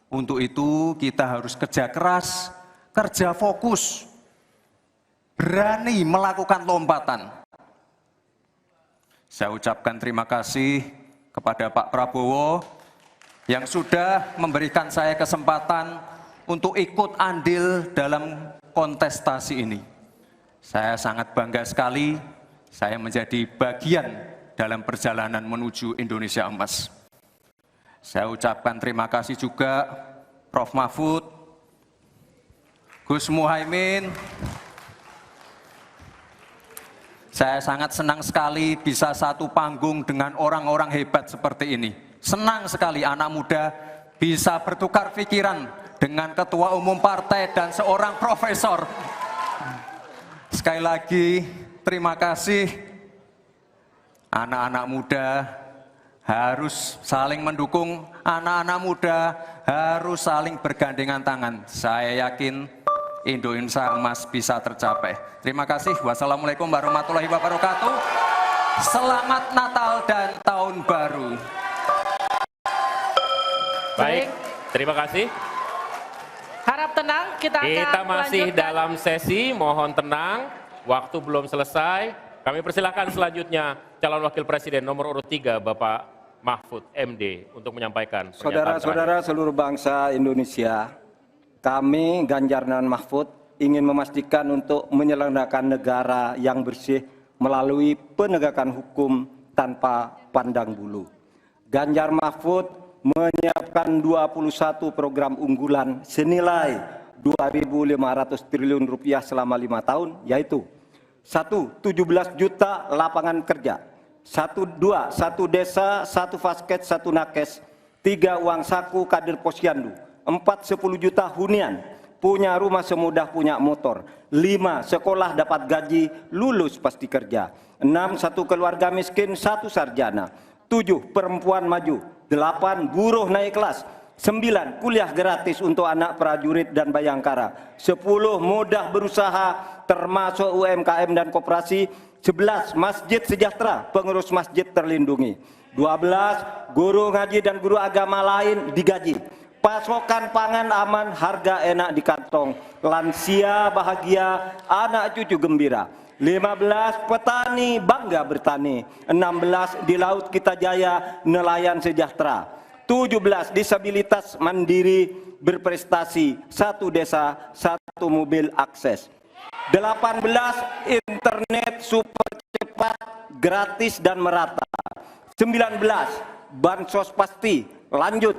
Untuk itu kita harus kerja keras, kerja fokus, berani melakukan lompatan. Saya ucapkan terima kasih kepada Pak Prabowo yang sudah memberikan saya kesempatan untuk ikut andil dalam kontestasi ini. Saya sangat bangga sekali, saya menjadi bagian dalam perjalanan menuju Indonesia emas. Saya ucapkan terima kasih juga Prof. Mahfud, Gus Muhaimin. Saya sangat senang sekali bisa satu panggung dengan orang-orang hebat seperti ini. Senang sekali anak muda bisa bertukar pikiran dengan ketua umum partai dan seorang profesor. Sekali lagi, terima kasih. Anak-anak muda harus saling mendukung, anak-anak muda harus saling bergandengan tangan. Saya yakin Indonesia emas bisa tercapai. Terima kasih. Wassalamualaikum warahmatullahi wabarakatuh. Selamat Natal dan Tahun Baru. Baik, terima kasih. Harap tenang, kita masih lanjutkan. dalam sesi, mohon tenang, waktu belum selesai. Kami persilakan selanjutnya calon wakil presiden nomor urut 3 Bapak Mahfud MD untuk menyampaikan pernyataan Saudara-saudara seluruh bangsa Indonesia, kami Ganjar dan Mahfud ingin memastikan untuk menyelenggarakan negara yang bersih melalui penegakan hukum tanpa pandang bulu. Ganjar Mahfud menyiapkan 21 program unggulan senilai 2.500 triliun rupiah selama 5 tahun, yaitu 1. 17 juta lapangan kerja. 1. 1 desa, 1 fasket, 1 nakes. 3. Uang saku kader posyandu. 4. 10 juta hunian. Punya rumah semudah punya motor. 5. Sekolah dapat gaji, lulus pasti kerja. 6. 1 keluarga miskin, 1 sarjana. 7. Perempuan maju. 8. Buruh naik kelas. 9. Kuliah gratis untuk anak prajurit dan bayangkara. 10. Mudah berusaha termasuk UMKM dan koperasi. 11. Masjid sejahtera, pengurus masjid terlindungi. 12. Guru ngaji dan guru agama lain digaji. Pasokan pangan aman, harga enak di kantong. Lansia bahagia, anak cucu gembira. 15. Petani bangga bertani. 16. Di laut kita jaya, nelayan sejahtera. 17. Disabilitas mandiri berprestasi. 1 desa, 1 mobil akses. 18. Internet super cepat, gratis dan merata. 19. Bansos pasti lanjut,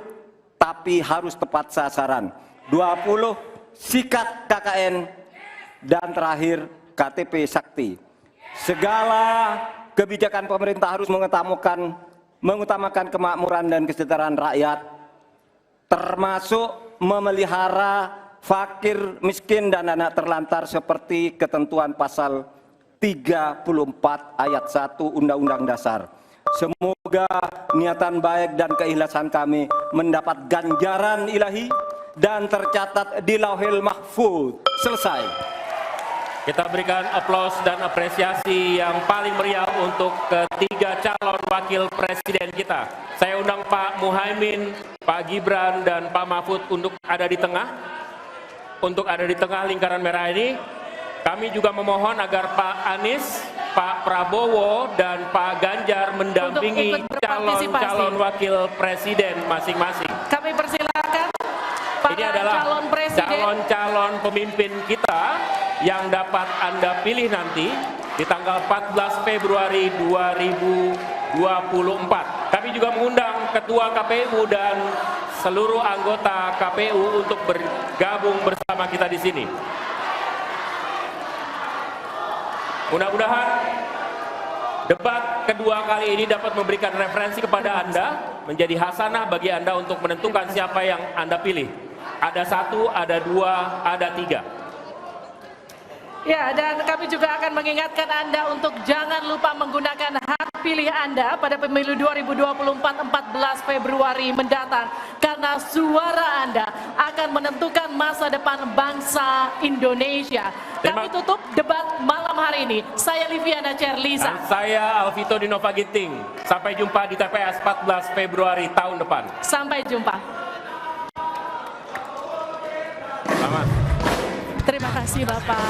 tapi harus tepat sasaran. 20. Sikat KKN. Dan terakhir, KTP Sakti. Segala kebijakan pemerintah harus mengutamakan kemakmuran dan kesejahteraan rakyat, termasuk memelihara fakir, miskin, dan anak terlantar seperti ketentuan pasal 34 ayat 1 Undang-Undang Dasar. Semoga niatan baik dan keikhlasan kami mendapat ganjaran ilahi dan tercatat di Lauhil Mahfuz. Selesai. Kita berikan aplaus dan apresiasi yang paling meriah untuk ketiga calon wakil presiden kita. Saya undang Pak Muhaimin, Pak Gibran, dan Pak Mahfud untuk ada di tengah. Untuk ada di tengah lingkaran merah ini. Kami juga memohon agar Pak Anies, Pak Prabowo, dan Pak Ganjar mendampingi calon-calon wakil presiden masing-masing. Kami persilakan para Ini adalah calon presiden. calon-calon pemimpin kita yang dapat Anda pilih nanti di tanggal 14 Februari 2024. Kami juga mengundang Ketua KPU dan seluruh anggota KPU untuk bergabung bersama kita di sini. Mudah-mudahan debat kedua kali ini dapat memberikan referensi kepada Anda, menjadi hasanah bagi Anda untuk menentukan siapa yang Anda pilih. Ada 1, ada 2, ada 3. Ya, dan kami juga akan mengingatkan Anda untuk jangan lupa menggunakan hak pilih Anda pada pemilu 2024 14 Februari mendatang. Karena suara Anda akan menentukan masa depan bangsa Indonesia. Kami tutup debat malam hari ini. Saya Liviana Cerlisa. Dan saya Alvito Dinova Ginting. Sampai jumpa di TPS 14 Februari tahun depan. Sampai jumpa. Selamat. Terima kasih Bapak.